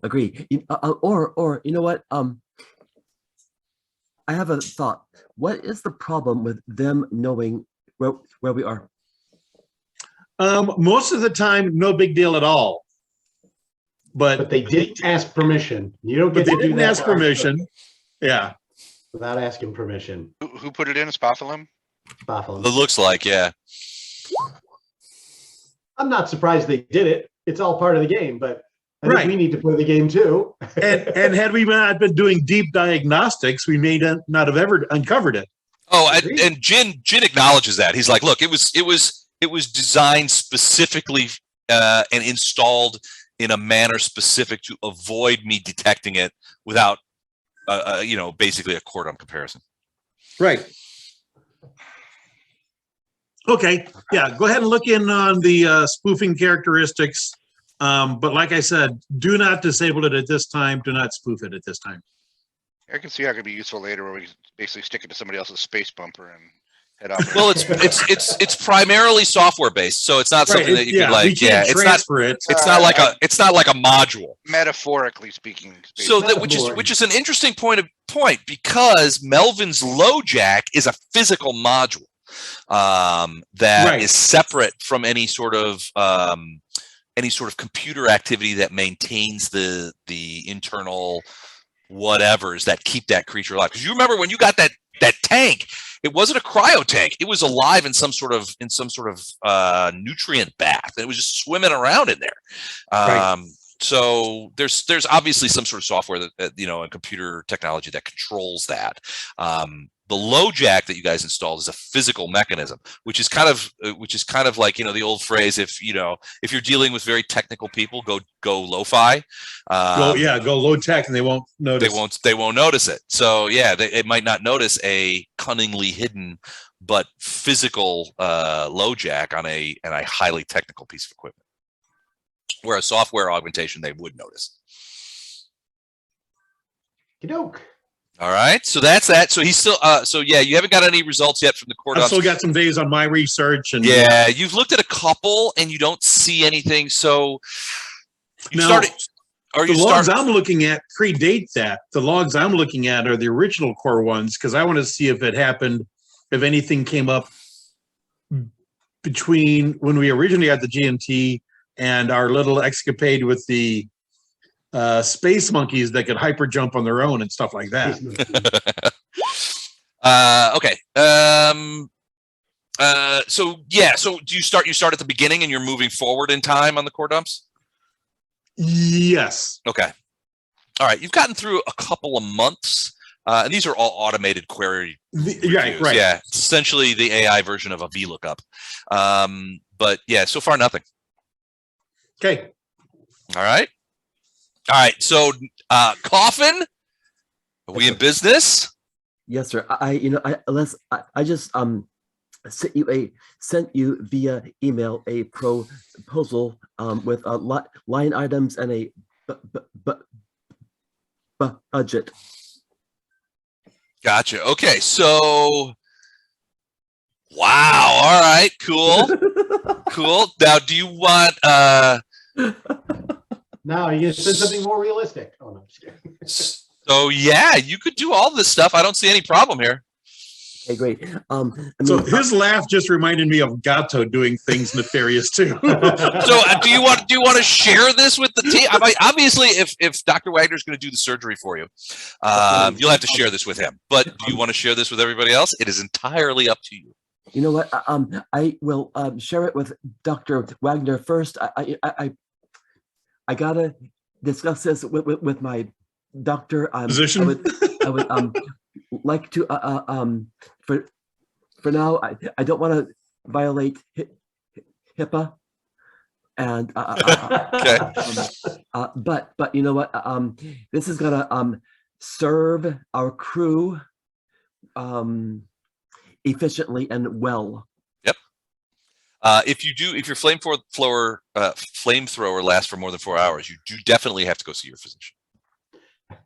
Or you know what? I have a thought. What is the problem with them knowing where we are? Most of the time, no big deal at all. But they didn't ask permission. You don't But get they to do didn't that ask permission. Yeah. without asking permission. Who put it in? Spofulum? Buffalo. It looks like, yeah. I'm not surprised they did it. It's all part of the game, but I think Right. we need to play the game too. And had we not been doing deep diagnostics, we may not have ever uncovered it. Oh, Agreed. and Djinn acknowledges that. He's like, look, it was designed specifically and installed in a manner specific to avoid me detecting it without, basically a cordon comparison. Right. Okay. Yeah. Go ahead and look in on the spoofing characteristics. But like I said, do not disable it at this time. Do not spoof it at this time. I can see how it could be useful later, where we basically stick it to somebody else's space bumper and head off. Well, it's primarily software based, so it's not something that you yeah, can like. we can't Yeah, transfer it. it's not like a module. Metaphorically speaking. space So bumper. that which is an interesting point because Melvin's low jack is a physical module that Right. is separate from any sort of computer activity that maintains the internal whatevers that keep that creature alive. Because you remember when you got that tank, it wasn't a cryo tank. It was alive in some sort of nutrient bath. It was just swimming around in there. Right. So there's obviously some sort of software that you know, a computer technology that controls that. The low jack that you guys installed is a physical mechanism, which is kind of like, you know, the old phrase, if you're dealing with very technical people, go lo-fi. Go low tech, and they won't notice. They won't notice it. So yeah, it might not notice a cunningly hidden but physical low jack on a highly technical piece of equipment. Whereas software augmentation, they would notice. Doke. All right, so that's that. So he's still, so yeah, you haven't got any results yet from the court. I've still got some days on my research, and yeah, you've looked at a couple and you don't see anything. So you started. The logs I'm looking at predate that. The logs I'm looking at are the original core ones, because I want to see if it happened, if anything came up between when we originally had the GMT and our little escapade with the space monkeys that could hyper jump on their own and stuff like that. Okay. So yeah. So do you start at the beginning and you're moving forward in time on the core dumps? Yes. Okay. All right. You've gotten through a couple of months, and these are all automated query. Right. Yeah. It's essentially the AI version of a VLOOKUP. But yeah, so far nothing. Okay. All right. All right. So, Coffin, are we in business? Yes, sir. I just sent you via email a proposal with line items and a budget. Gotcha. Okay. So, wow. All right. Cool. Cool. Now, do you want No, you just said something more realistic. Oh, no, I'm just kidding. So yeah, you could do all this stuff. I don't see any problem here. Okay, great. So his laugh just reminded me of Gato doing things nefarious too. So do you want to share this with the team? Obviously, if Dr. Wagner's going to do the surgery for you, you'll have to share this with him. But do you want to share this with everybody else? It is entirely up to you. You know what? I will share it with Dr. Wagner first. I gotta discuss this with my doctor. Physician? I would like to for now. I don't want to violate HIPAA, and Okay. but you know what? This is gonna serve our crew efficiently and well. Yep. If your flamethrower lasts for more than 4 hours, you do definitely have to go see your physician.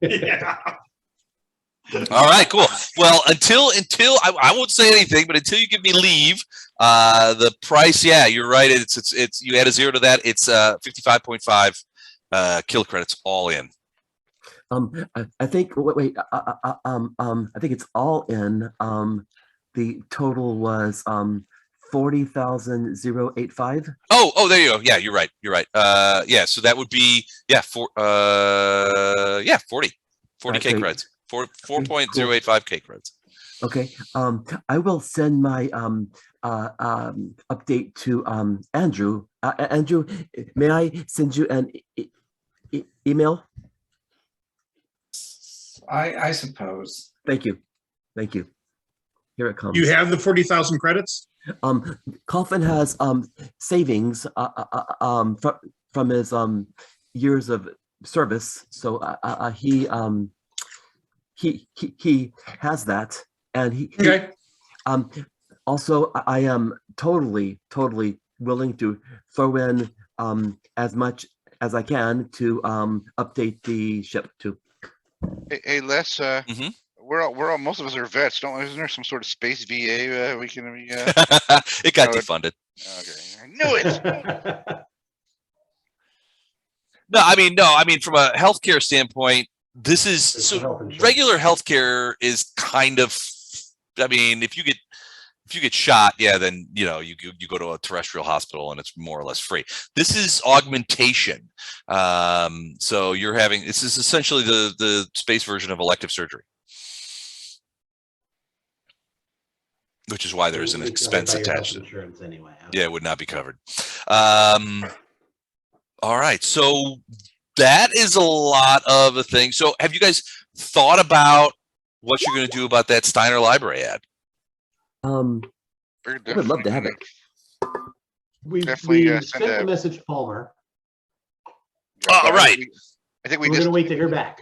Yeah. All right, cool. Well, until I won't say anything, but until you give me leave, the price, yeah, you're right. It's you add a 0 to that. It's 55.5 kill credits all in. I think wait. I think it's all in. The total was 40,085. Oh, there you go. Yeah, you're right. You're right. Yeah, so that would be 40 K credits. 4.085 K credits. Okay. I will send my update to Andrew. Andrew, may I send you an email? I suppose. Thank you. Here it comes. You have the 40,000 credits? Coffin has savings from his years of service, so he has that, and he also I am totally willing to throw in as much as I can to update the ship too. Hey, Les, we're all most of us are vets, isn't there some sort of space VA we can It got defunded. Okay, I knew it. No, I mean from a healthcare standpoint, this is so regular healthcare is kind of, I mean, if you get shot, yeah, then you go to a terrestrial hospital and it's more or less free. This is augmentation. So this is essentially the space version of elective surgery, which is why there's an expense attached to it. Insurance anyway. Yeah, it would not be covered. All right, so that is a lot of a thing. So have you guys thought about what you're going to do about that Steiner Library ad? We're I would love to have definitely it. We Definitely, we send sent a- the message to Palmer. Yeah, Oh, but right. I think we We're just gonna wait to hear back.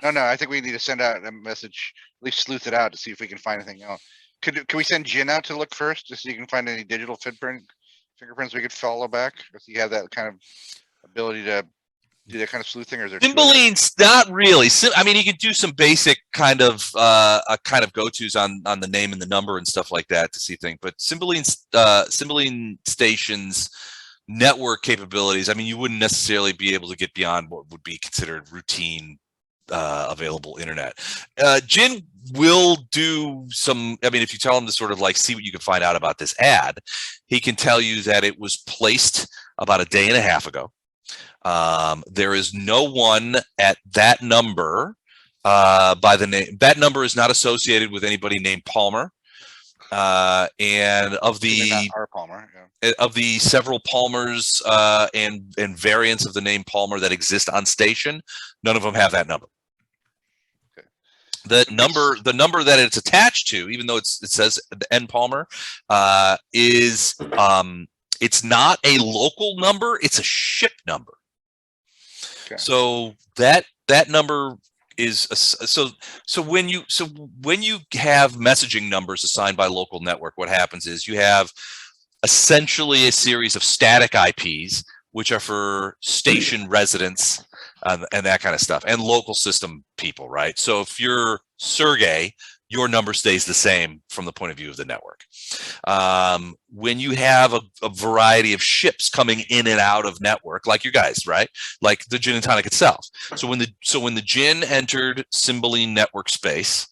no. I think we need to send out a message, at least sleuth it out to see if we can find anything else. Can we send Djinn out to look first, just so you can find any digital fingerprints we could follow back? If you have that kind of ability to do that kind of sleuthing, or is there? Cymbeline's not really. I mean, you can do some basic kind of go-tos on the name and the number and stuff like that to see things. But Cymbeline Station's network capabilities, I mean, you wouldn't necessarily be able to get beyond what would be considered routine available internet. Djinn will do some, I mean, if you tell him to sort of like see what you can find out about this ad, he can tell you that it was placed about a day and a half ago. There is no one at that number by the name. That number is not associated with anybody named Palmer. And of the our Palmer, of the several Palmers and variants of the name Palmer that exist on station, none of them have that number. Okay. The number that it's attached to, even though it says N Palmer, is it's not a local number; it's a ship number. Okay. So that number is so when you have messaging numbers assigned by local network, what happens is you have essentially a series of static IPs, which are for station residents and that kind of stuff, and local system people, right? So if you're Sergey, your number stays the same from the point of view of the network. When you have a variety of ships coming in and out of network, like you guys, right? Like the Djinn and Tonic itself. So when the Djinn entered Cymbeline network space,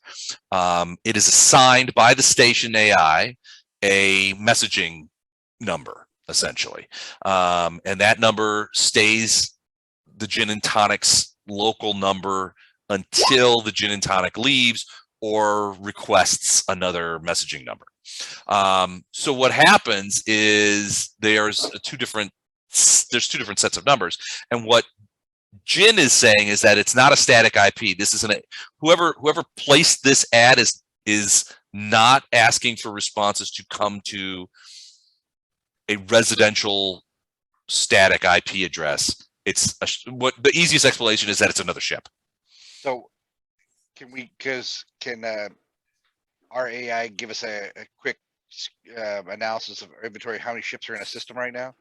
it is assigned by the station AI a messaging number, essentially. And that number stays the Djinn and Tonic's local number until the Djinn and Tonic leaves or requests another messaging number. So what happens is there's two different sets of numbers, and what Djinn is saying is that it's not a static IP. This isn't whoever placed this ad is not asking for responses to come to a residential static IP address. It's what the easiest explanation is that it's another ship. So can our AI give us a quick analysis of inventory? How many ships are in a system right now?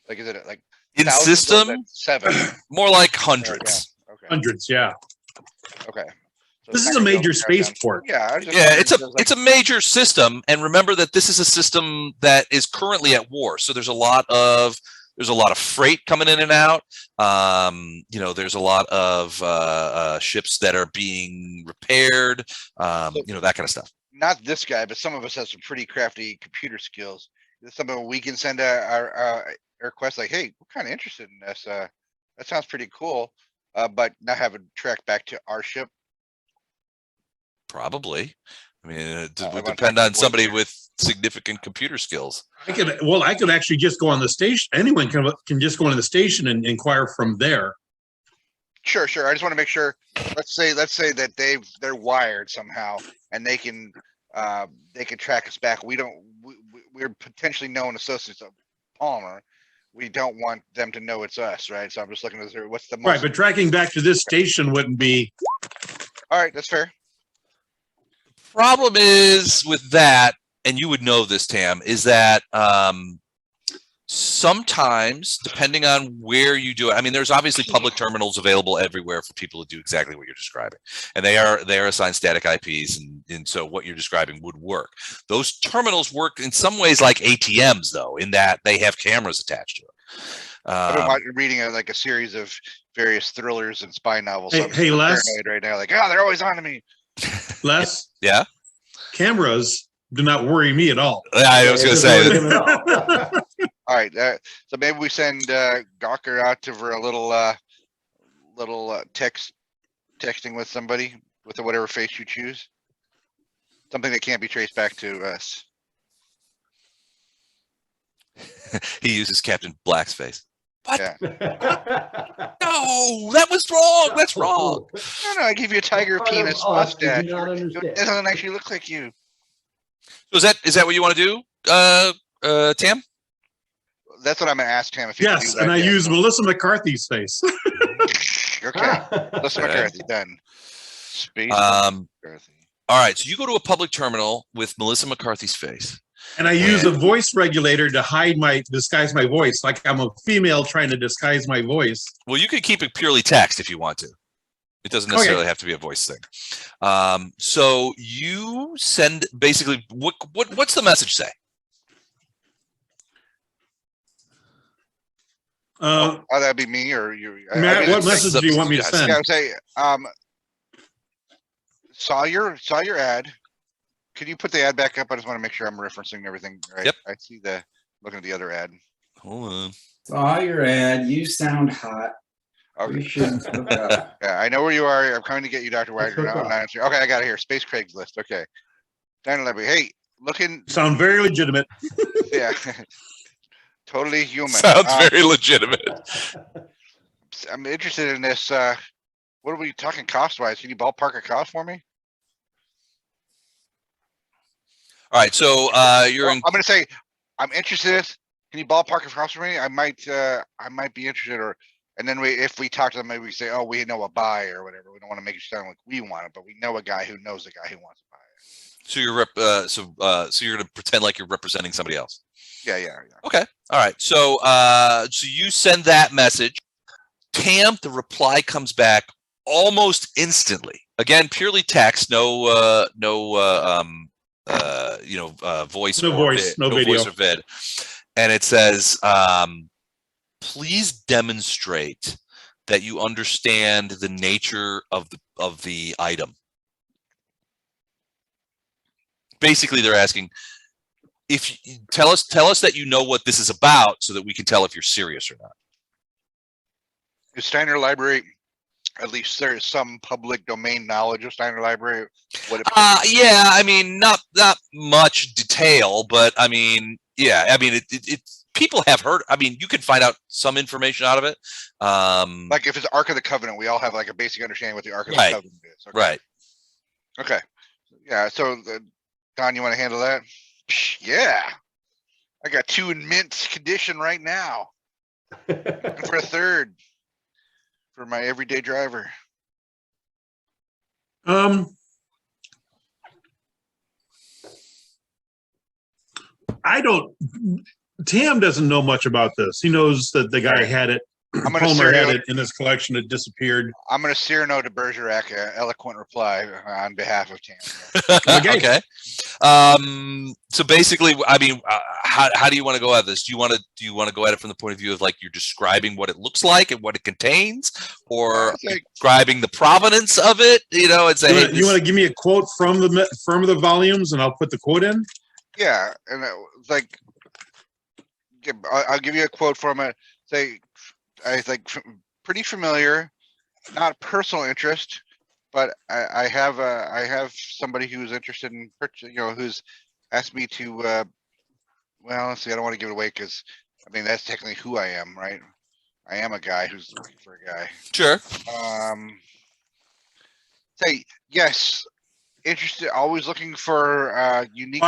Like, is it like in system? 7? More like hundreds. Yeah. Okay. Hundreds, yeah. Okay. So This it's is not a gonna go major down. spaceport. Yeah. I was just Yeah, wondering it's if there's, it's a major system, and remember that this is a system that is currently at war. So there's a lot of freight coming in and out. There's a lot of ships that are being repaired. That kind of stuff. not this guy, but some of us have some pretty crafty computer skills. Is this something we can send our request like, hey, we're kind of interested in this. That sounds pretty cool. But not have it track back to our ship. Probably. I mean, it I would want depend that on to somebody voice. with significant computer skills. I could actually just go on the station. Anyone can just go on the station and inquire from there. Sure. I just want to make sure. Let's say that they're wired somehow, and they can track us back. We're potentially known associates of Palmer. We don't want them to know it's us, right? So I'm just looking at what's the most. Right, but tracking back to this station wouldn't be. All right, that's fair. Problem is with that, and you would know this, Tam, is that sometimes, depending on where you do it, I mean, there's obviously public terminals available everywhere for people to do exactly what you're describing, and they are assigned static IPs, and so what you're describing would work. Those terminals work in some ways like ATMs, though, in that they have cameras attached to it. I've been reading like a series of various thrillers and spy novels. Hey, so I'm super Les. paranoid right now, like, they're always on to me. Les, Yeah, cameras do not worry me at all. I was going to say Him at all. All right, so maybe we send Gawker out to for a little texting with somebody with whatever face you choose. Something that can't be traced back to us. he uses Captain Black's face. What? Yeah. No, that was wrong. That's wrong. No, I give you a tiger Part of penis us did mustache. not It understand. doesn't actually look like you. So is that what you want to do, Tam? That's what I'm gonna ask him if he can do Yes, that. and I Yeah, use so- Melissa McCarthy's face. Okay, Melissa Okay. McCarthy done. Space McCarthy. All right. So you go to a public terminal with Melissa McCarthy's face. And I use a voice regulator to disguise my voice, like I'm a female trying to disguise my voice. Well, you could keep it purely text if you want to. It doesn't necessarily have to be a voice thing. So you send basically what's the message say? Oh, that'd be me or you. Matt, what message do you want me to send? Yeah, I would say, saw your ad. Could you put the ad back up? I just want to make sure I'm referencing everything right. Yep. I see looking at the other ad. Hold on. Saw your ad. You sound hot. Okay. We should hook up. Yeah, I know where you are. I'm coming to get you, Dr. Let's Wagner. hook No, I'm up. not answering. Okay, I got it here. Space Craigslist. Okay. 9/11. Hey, looking. Sound very legitimate. Yeah. Totally human. Sounds very legitimate. I'm interested in this. What are we talking cost wise? Can you ballpark a cost for me? All right. So you're Well, in. I'm gonna say I'm interested. Can you ballpark a cost for me? I might be interested, or and then if we talk to them, maybe we say, oh, we know a buy or whatever. We don't want to make it sound like we want it, but we know a guy who knows a guy who wants to buy it. So you're so you're gonna pretend like you're representing somebody else. Yeah. Okay. All right. So so you send that message. Tam, the reply comes back almost instantly. Again, purely text, no voice, No or voice, vid, no video. voice or vid. And it says, please demonstrate that you understand the nature of the item. Basically, they're asking if you tell us that you know what this is about so that we can tell if you're serious or not. Is Steiner Library, at least there's some public domain knowledge of Steiner Library? What it Yeah, I mean, not much detail, but I mean, yeah, I mean, it people have heard. I mean, you can find out some information out of it. like if it's Ark of the Covenant, we all have like a basic understanding what the Ark of Right. the Covenant is. Okay. Right. Okay. Yeah. So, Don, you want to handle that? Psh, yeah. I got 2 in mint condition right now. Looking for a third for my everyday driver. Tam doesn't know much about this. He knows that the guy had it. I'm gonna Palmer had serial- it in his collection. It disappeared. I'm going to Cyrano de Bergerac an eloquent reply on behalf of Tam. Okay. Okay. So basically, I mean, how do you want to go at this? Do you want to go at it from the point of view of like you're describing what it looks like and what it contains, or It's like- describing the provenance of it? You know, and say, You want to give me a quote from the volumes, and I'll put the quote in. Yeah, and it's like, I'll give you a quote from it. Say, I think pretty familiar, not personal interest, but I have somebody who's interested in who's asked me to. Well, let's see. I don't want to give it away because I mean that's technically who I am, right? I am a guy who's looking for a guy. sure. Say yes. Interested, always looking for unique.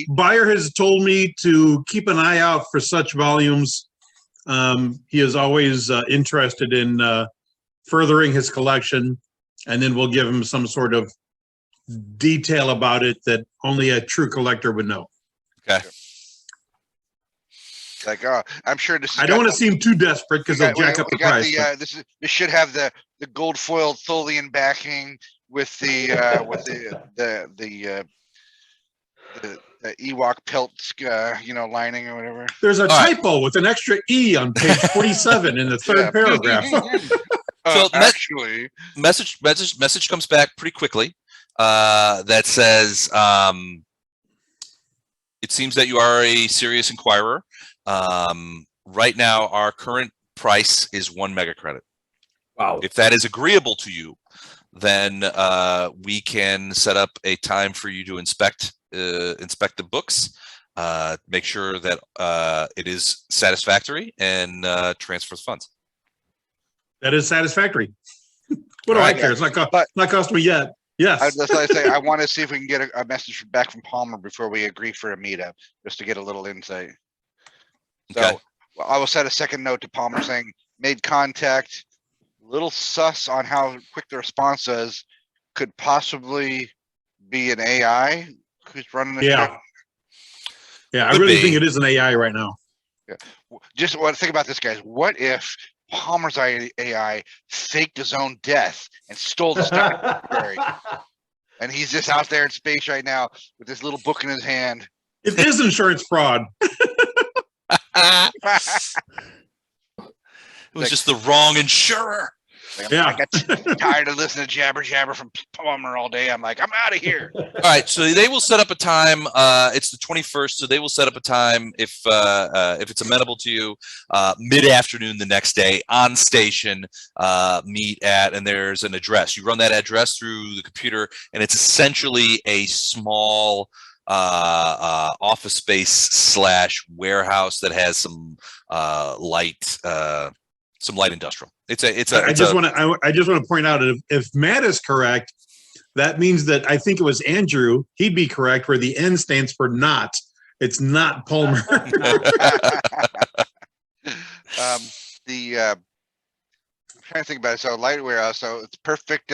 Buyer has told me to keep an eye out for such volumes. He is always interested in furthering his collection, and then we'll give him some sort of detail about it that only a true collector would know. Okay. Like, I'm sure this. I don't want to seem too desperate because they'll jack up the price. This should have the gold foiled Tholian backing with the Ewok pelt, lining or whatever. There's a All right. typo with an extra E on page 47 in the third paragraph. So Actually, message comes back pretty quickly that says it seems that you are a serious inquirer. Right now, our current price is 1 mega credit. Wow. If that is agreeable to you, then we can set up a time for you to inspect the books make sure that it is satisfactory, and transfer the funds. That is satisfactory. What do All I right. care? It's not, But- not cost me yet. Yes. That's why I say I want to see if we can get a message back from Palmer before we agree for a meetup, just to get a little insight. So Okay. I will set a second note to Palmer saying, made contact, little sus on how quick the response is, could possibly be an AI who's running the ship. Yeah. Yeah, I Could really be. think it is an AI right now. Just want to think about this, guys. What if Palmer's AI faked his own death and stole the stock, and he's just out there in space right now with this little book in his hand? It is insurance fraud. It was just the wrong insurer. Like, Yeah. I got tired of listening to jabber from Palmer all day. I'm like, I'm out of here. All right, so they will set up a time. It's the 21st, so they will set up a time if it's amenable to you, mid-afternoon the next day on station. Meet at, and there's an address. You run that address through the computer, and it's essentially a small office space / warehouse that has some light industrial. I just want to point out if Matt is correct, that means that I think it was Andrew. He'd be correct where the N stands for not. It's not Palmer. I'm trying to think about it. So light warehouse, so it's perfect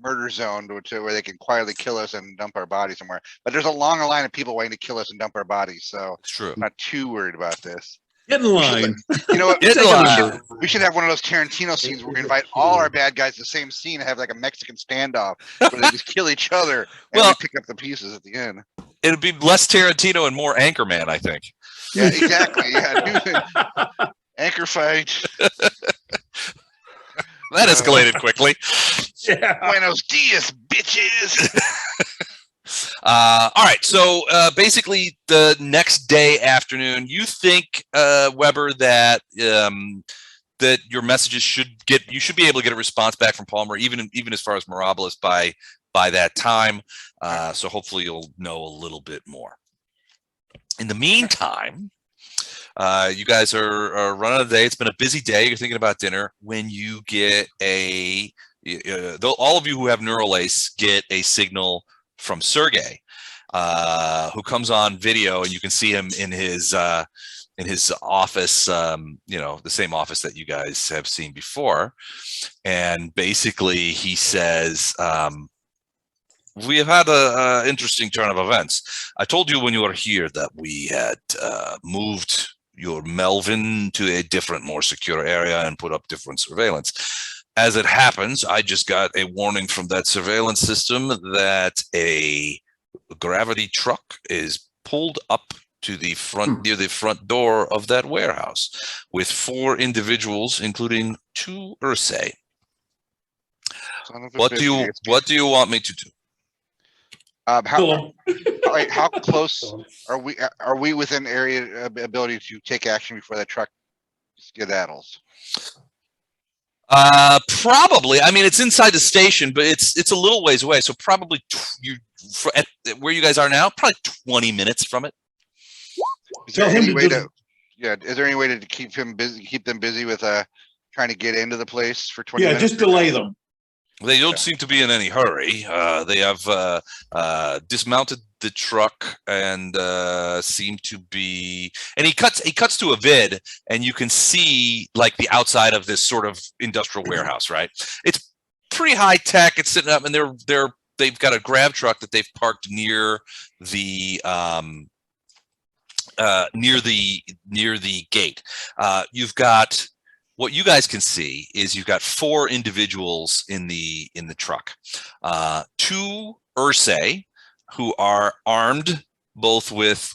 murder zone where they can quietly kill us and dump our bodies somewhere. But there's a long line of people waiting to kill us and dump our bodies, so It's true. I'm not too worried about this. Get in line. You know what? Get in line. We should have one of those Tarantino scenes where we invite all our bad guys to the same scene and have like a Mexican standoff where they just kill each other and Well- we pick up the pieces at the end. It'd be less Tarantino and more Anchorman, I think. Yeah, exactly. Yeah, anchor fight. That escalated quickly. Yeah. Buenos dias, bitches. All right. So basically, the next day afternoon, you think, Weber, that that your messages you should be able to get a response back from Palmer, even as far as Mirabilis by that time. So hopefully, you'll know a little bit more. In the meantime, you guys are running the day. It's been a busy day. You're thinking about dinner when you get all of you who have Neuralace get a signal from Sergey, who comes on video, and you can see him in his office, the same office that you guys have seen before. And basically he says, we have had an interesting turn of events. I told you when you were here that we had moved your Melvin to a different, more secure area and put up different surveillance. As it happens, I just got a warning from that surveillance system that a gravity truck is pulled up to the front near the front door of that warehouse with 4 individuals, including 2 Ursay. What do you want me to do? How close are we within area ability to take action before that truck skedaddles? Probably. I mean, it's inside the station, but it's a little ways away. So probably at where you guys are now, probably 20 minutes from it. Is there any way is there any way to keep them busy with trying to get into the place for 20 minutes? Yeah, just delay them. They don't seem to be in any hurry. They have dismounted the truck and seem to be. And he cuts to a vid, and you can see like the outside of this sort of industrial warehouse. Right? It's pretty high tech. It's sitting up, and they've got a grab truck that they've parked near the gate. You've got. What you guys can see is you've got 4 individuals in the truck, 2 Ursay who are armed both with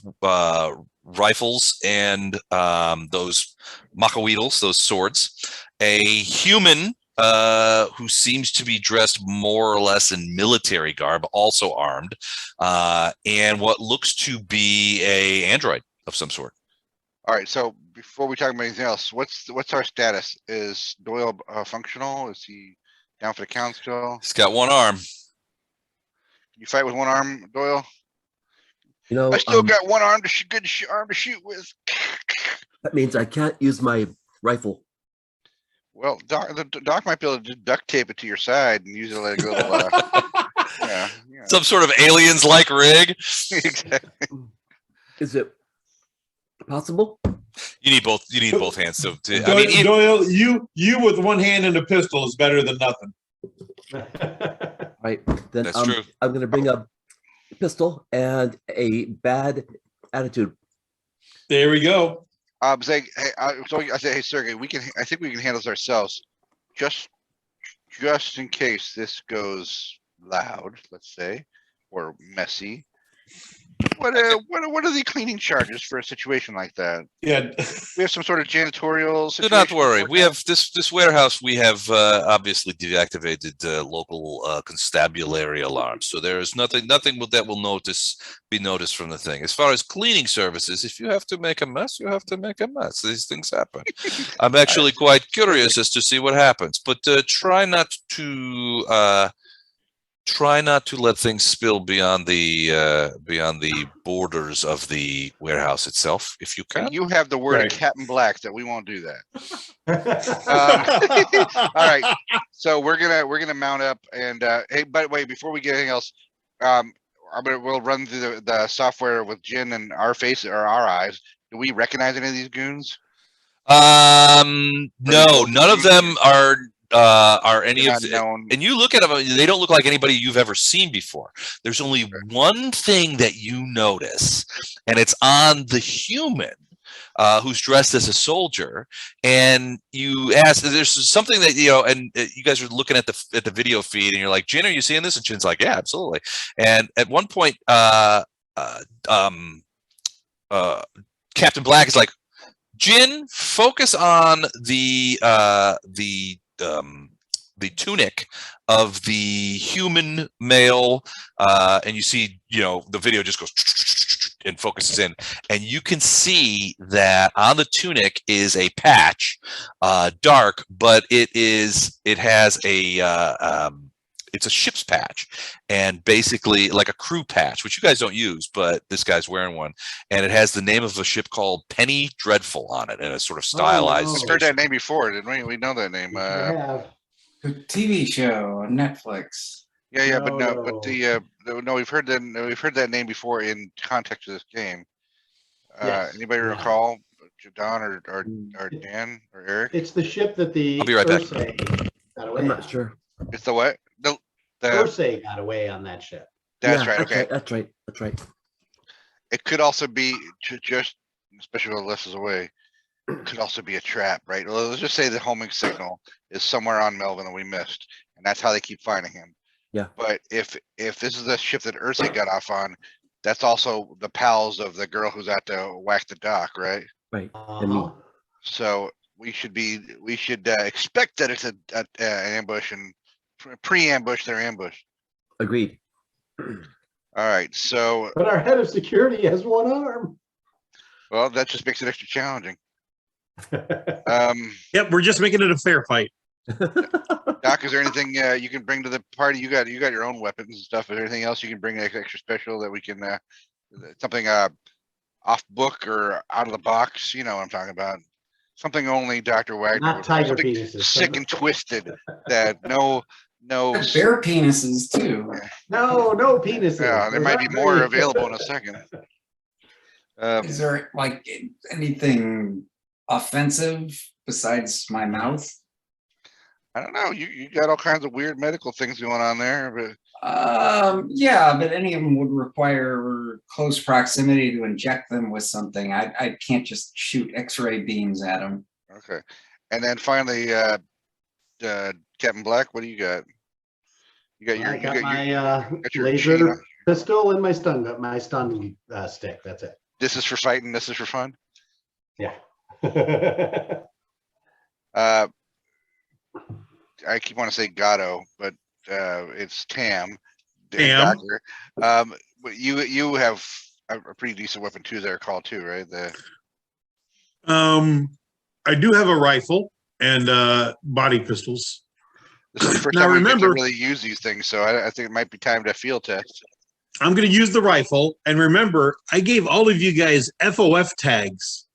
rifles and those macaweedles, those swords, a human who seems to be dressed more or less in military garb, also armed, and what looks to be a android of some sort. All right. So before we talk about anything else, what's our status? Is Doyle functional? Is he down for the count still? He's got 1 arm. Can you fight with 1 arm, Doyle? You know, I still got one arm to arm to shoot with. that means I can't use my rifle. Well, the doc might be able to just duct tape it to your side and use it like a little, yeah. Some sort of aliens-like rig. Exactly. Is it possible? You need both. You need both hands. So, I Doyle, mean, Doyle, you with one hand and a pistol is better than nothing. Right. Then That's true. I'm going to bring a pistol and a bad attitude. There we go. I'm saying, hey, so I say, hey, Sergey, I think we can handle this ourselves, just in case this goes loud, let's say, or messy. What are the cleaning charges for a situation like that? Yeah. We have some sort of janitorial do situation. not worry. We have this warehouse. We have obviously deactivated local constabulary alarms, so there is nothing that will be noticed from the thing. As far as cleaning services, if you have to make a mess, you have to make a mess. These things happen. I'm actually quite curious as to see what happens, but try not to let things spill beyond the borders of the warehouse itself, if you can. And you have the word Right. of Captain Black that we won't do that. All right, so we're gonna mount up, and hey, by the way, before we get anything else, we'll run through the software with Djinn and our face or our eyes. Do we recognize any of these goons? No, none of them are any They're of not the, known. and you look at them, they don't look like anybody you've ever seen before. There's only one thing that you notice, and it's on the human who's dressed as a soldier. And you ask, there's something that, and you guys are looking at the video feed, and you're like, Djinn, are you seeing this? And Jinn's like, yeah, absolutely. And at one point, Captain Black is like, Djinn, focus on the tunic of the human male, and you see, the video just goes and focuses in, and you can see that on the tunic is a patch, dark, but it has it's a ship's patch, and basically like a crew patch, which you guys don't use, but this guy's wearing one, and it has the name of a ship called Penny Dreadful on it, and it's sort of stylized. We've heard that name before, didn't we? We know that name. The TV show on Netflix. Yeah, No. but we've heard that name before in context of this game. Yes. Anybody Yeah. recall Don or Dan or Eric? It's the ship that the I'll be right back. Ursay got away I'm not on. sure. It's the what? The Ursay got away on that ship. that's Yeah, right. Okay. That's right. It could also be just, especially while Les is away, it could also be a trap, right? Well, let's just say the homing signal is somewhere on Melvin that we missed, and that's how they keep finding him. Yeah. But if this is the ship that Ursay got off on, that's also the pals of the girl who's out to whack the dock, right? Right. And me. Uh-huh. So we should expect that it's an ambush and pre-ambush their ambush. Agreed. All right. So, But our head of security has one arm. well, that just makes it extra challenging. Yep, we're just making it a fair fight. Doc, is there anything you can bring to the party? You got your own weapons and stuff. Is there anything else you can bring extra special that we can something off book or out of the box? You know what I'm talking about. Something only Dr. Wagner Not would tiger something penises. sick and twisted that no Bear penises too. No penises. yeah, there We're might be not more very- available in a second. Is there like anything offensive besides my mouth? I don't know. You got all kinds of weird medical things going on there, but Yeah, but any of them would require close proximity to inject them with something. I can't just shoot X-ray beams at them. okay. And then finally, Captain Black, what do you got? You got I got my your laser machine. pistol and my stun stick. That's it. This is for fighting. This is for fun. Yeah. I keep wanting to say Gatto, but it's Tam. Tam. Doctor. But you have a pretty decent weapon too. They're called too, right? I do have a rifle and body pistols. This is the first Now time we get to remember- really use these things, so I think it might be time to field test. I'm going to use the rifle. And remember, I gave all of you guys FOF tags.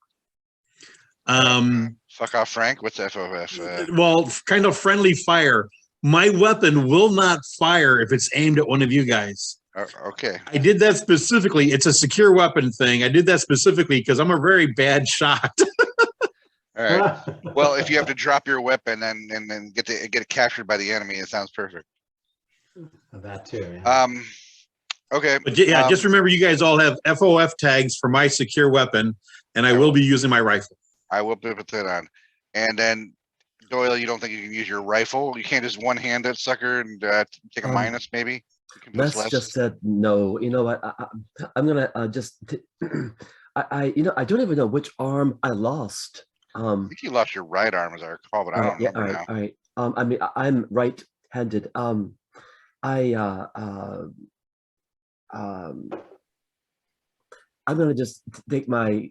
Fuck off, Frank. What's FOF? Well, kind of friendly fire. My weapon will not fire if it's aimed at one of you guys. Okay. I did that specifically. It's a secure weapon thing. I did that specifically because I'm a very bad shot. All right. Well, if you have to drop your weapon and then get it captured by the enemy, it sounds perfect. That too. Yeah. Okay. But yeah, just remember you guys all have FOF tags for my secure weapon, and I will be using my rifle. I will put that on. And then Doyle, you don't think you can use your rifle? You can't just one-hand that sucker and take a minus, maybe? Les just said no. You know what? I'm gonna just. I don't even know which arm I lost. I think you lost your right arm, as I recall, but I don't remember now. All right. I mean, I'm right-handed. I'm gonna just take my.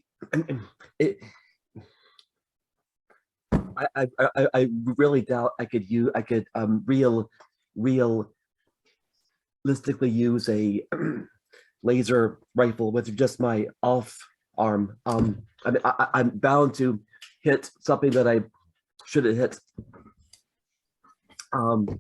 I really doubt I could realistically use a laser rifle with just my off arm. I mean, I'm bound to hit something that I shouldn't hit. So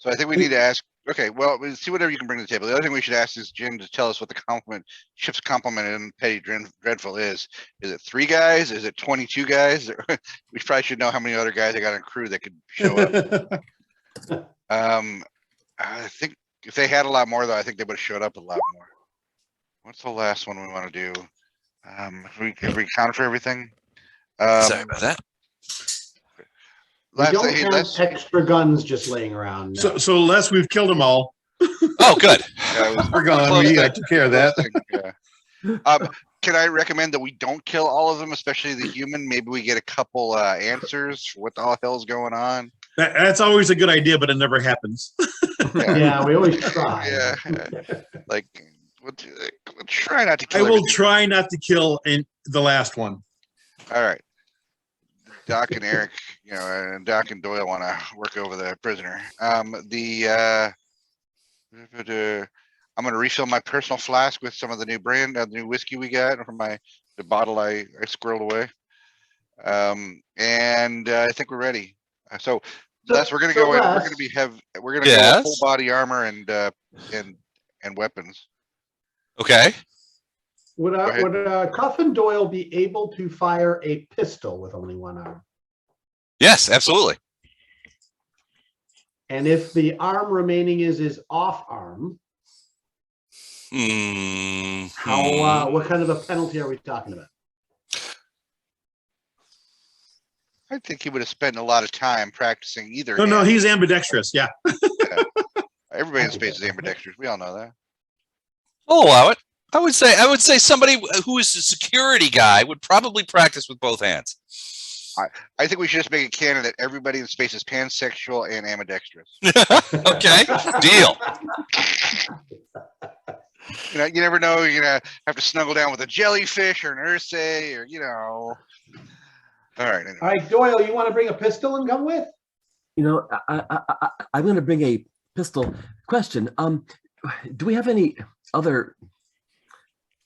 I think we need to ask. Okay, well, we'll see whatever you can bring to the table. The other thing we should ask is Djinn to tell us what the ship's complement in Petty Dreadful is. Is it 3 guys? Is it 22 guys? We probably should know how many other guys I got on crew that could show up. I think if they had a lot more, though, I think they would have showed up a lot more. What's the last one we want to do? If we count for everything. Sorry about that. We don't have extra guns just laying around. No. So Les, we've killed them all. Oh, good. We're gone. I took care of that. Can I recommend that we don't kill all of them, especially the human? Maybe we get a couple answers for what the hell's going on. That's always a good idea, but it never happens. Yeah, we always try. Yeah, like we'll try not to kill. I will try not to kill in the last one. All right. Doc and Eric, and Doc and Doyle want to work over the prisoner. I'm going to refill my personal flask with some of the new the new whiskey we got from the bottle I squirreled away. And I think we're ready. So Les, we're going to go in. We're going to go full body armor and weapons. Okay. Would Coffin Doyle be able to fire a pistol with only one arm? Yes, absolutely. And if the arm remaining is his off arm, what kind of a penalty are we talking about? I think he would have spent a lot of time practicing either. No, he's ambidextrous. Yeah. Everybody in space is ambidextrous. We all know that. I'll allow it. I would say somebody who is a security guy would probably practice with both hands. I think we should just make it canon that everybody in space is pansexual and ambidextrous. Okay, deal. You never know. You're gonna have to snuggle down with a jellyfish or an Ursay, or All right. Anyway. All right, Doyle, you want to bring a pistol and come with? I'm going to bring a pistol. Question: do we have any other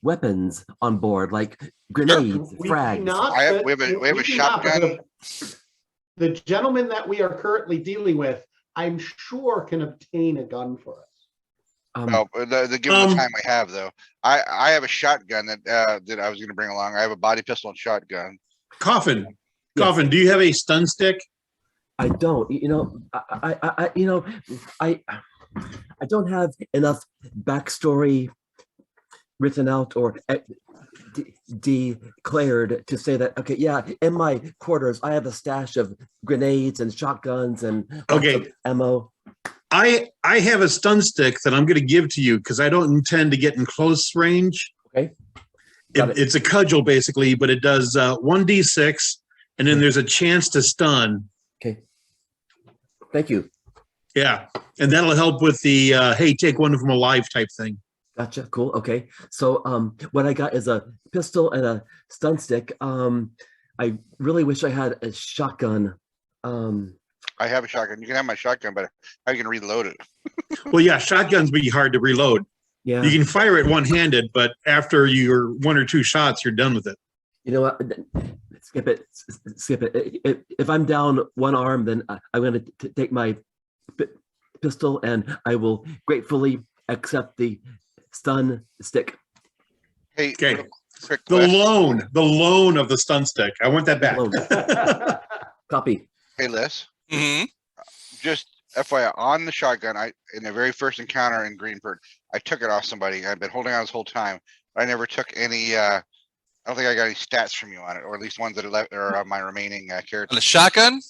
weapons on board, like grenades, frags? We have a shotgun. The gentleman that we are currently dealing with, I'm sure, can obtain a gun for us. No, given the time we have, though, I have a shotgun that I was going to bring along. I have a body pistol and shotgun. Coffin, do you have a stun stick? I don't. I don't have enough backstory written out or declared to say that, okay, yeah, in my quarters, I have a stash of grenades and shotguns and ammo. I have a stun stick that I'm going to give to you because I don't intend to get in close range. Okay. It's a cudgel, basically, but it does 1d6, and then there's a chance to stun. Okay. Thank you. Yeah, and that'll help with the, hey, take one from alive type thing. Gotcha. Cool. Okay. So what I got is a pistol and a stun stick. I really wish I had a shotgun. I have a shotgun. You can have my shotgun, but how are you gonna reload it? Well, yeah, shotguns be hard to reload. Yeah. You can fire it one-handed, but after your 1 or 2 shots, you're done with it. You know what? Skip it. Skip it. If I'm down one arm, then I'm going to take my pistol and I will gratefully accept the stun stick. Hey, Okay. real quick The question. loan of the stun stick. I want that back. Loan. Copy. Hey, Les, Hmm. just FYI, on the shotgun, in the very first encounter in Greenford, I took it off somebody. I've been holding on this whole time. I never took any. I don't think I got any stats from you on it, or at least ones that are left or on my remaining On characters. the shotgun?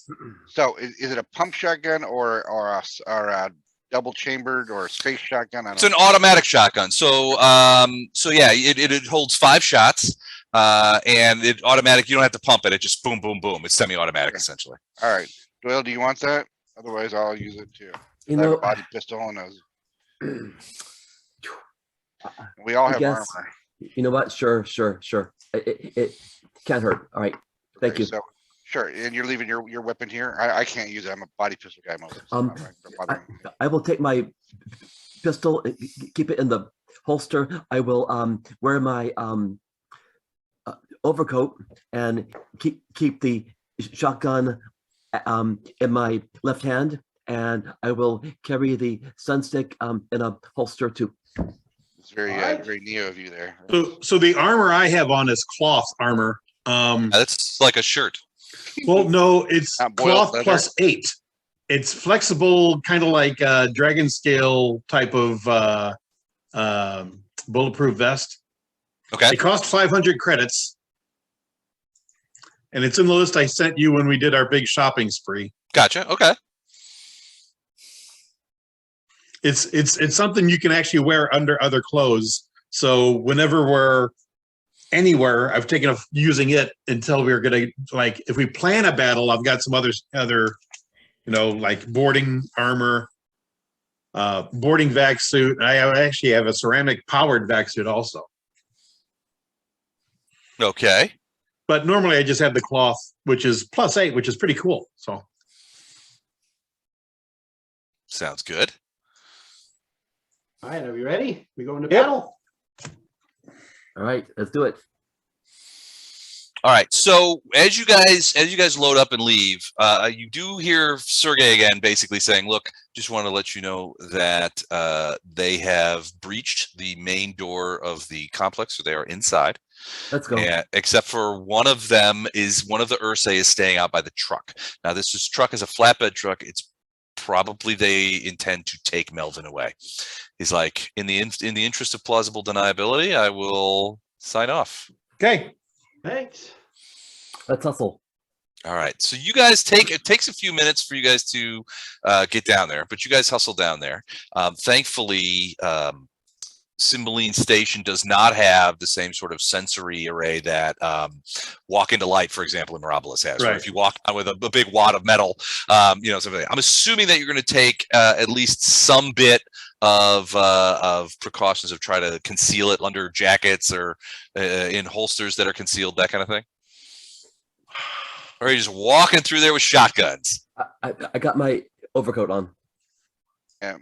So, is it a pump shotgun or a double chambered or a space shotgun? I It's don't an automatic shotgun. So yeah, it holds 5 shots, and it automatic. You don't have to pump it. It just boom, boom, boom. It's semi-automatic Okay. essentially. All right, Doyle, do you want that? Otherwise, I'll use it too. You I have a know, body pistol and we all I have guess- armor. you know what? Sure. It can't hurt. All right. Thank Okay, you. So, sure, and you're leaving your weapon here. I can't use it. I'm a body pistol guy mostly. So I'm not gonna bother me. I will take my pistol, keep it in the holster. I will wear my overcoat and keep the shotgun in my left hand, and I will carry the stun stick in a holster too. It's very Alright. very neo of you there. So the armor I have on is cloth armor. That's like a shirt. Well, no, it's Not boiled cloth leather? plus 8. It's flexible, kind of like a dragon scale type of bulletproof vest. Okay. It cost 500 credits. And it's in the list I sent you when we did our big shopping spree. Gotcha. Okay. It's something you can actually wear under other clothes. So whenever we're anywhere, I've taken up using it until we're gonna, like, if we plan a battle, I've got some other like boarding armor, boarding vac suit. I actually have a ceramic powered vac suit also. Okay. But normally I just have the cloth, which is plus 8, which is pretty cool. So Sounds good. All right, are we ready? We going to Yep. battle? All right, let's do it. All right. So as you guys load up and leave, you do hear Sergey again, basically saying, "Look, just want to let you know that they have breached the main door of the complex, so they are inside. Let's go. And, except for one of them is one of the Ursay is staying out by the truck. Now, this truck is a flatbed truck. It's probably they intend to take Melvin away." He's like, in the interest of plausible deniability, I will sign off. okay. Thanks. Let's hustle. All right. So you guys it takes a few minutes for you guys to get down there, but you guys hustle down there. Thankfully, Cymbeline Station does not have the same sort of sensory array that Walk into Light, for example, in Mirabilis has. Right. Right. If you walk down with a big wad of metal, something. I'm assuming that you're going to take at least some bit of precautions of try to conceal it under jackets or in holsters that are concealed, that kind of thing. Or are you just walking through there with shotguns? I got my overcoat on. Yeah.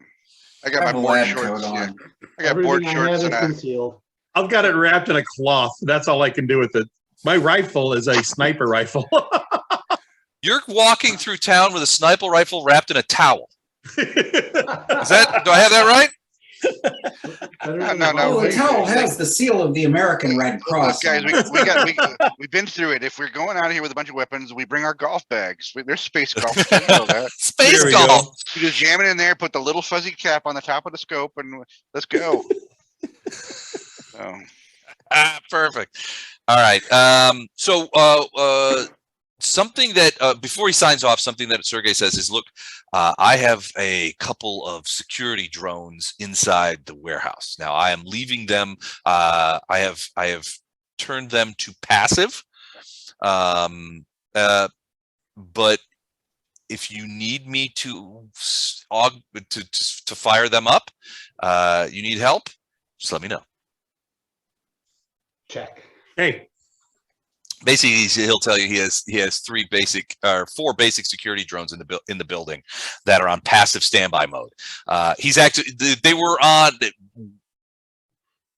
I got I my have a board lab shorts. coat Yeah. on. I got board Everything I have shorts is and concealed. I've got it wrapped in a cloth. That's all I can do with it. My rifle is a sniper rifle. You're walking through town with a sniper rifle wrapped in a towel. Do I have that right? Better No, than no, the no, Oh, the wait. towel has the seal of the American Red Look, Cross. guys, on it. we've been through it. If we're going out of here with a bunch of weapons, we bring our golf bags. There's space golf. You know that. Space There we golf. go. You just jam it in there, put the little fuzzy cap on the top of the scope, and let's go. So, Perfect. All right. So something that before he signs off, something that Sergey says is, "Look, I have a couple of security drones inside the warehouse. Now I am leaving them. I have turned them to passive. But if you need me to fire them up, you need help, just let me know." Check. Hey, basically he'll tell you he has four basic security drones in the building that are on passive standby mode. He's actually they were on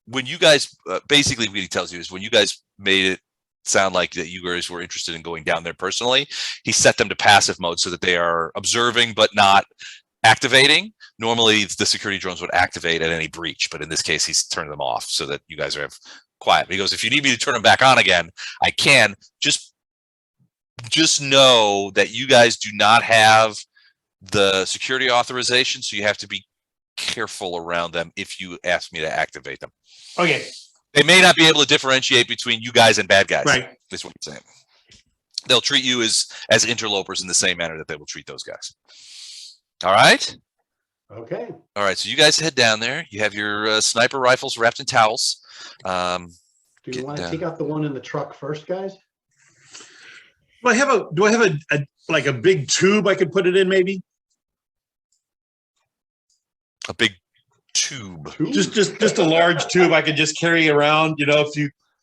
when you guys basically what he tells you is when you guys made it sound like that you guys were interested in going down there personally, he set them to passive mode so that they are observing but not activating. Normally the security drones would activate at any breach, but in this case he's turned them off so that you guys are quiet. He goes, if you need me to turn them back on again, I can. Just know that you guys do not have the security authorization, so you have to be careful around them if you ask me to activate them. Okay. They may not be able to differentiate between you guys and bad guys. Right. That's what I'm saying. They'll treat you as interlopers in the same manner that they will treat those guys. All right. Okay. All right. So you guys head down there. You have your sniper rifles wrapped in towels. Do you want to take out the one in the truck first, guys? Do I have a like a big tube I could put it in, maybe? A big tube. Just a large tube I could just carry around, you know,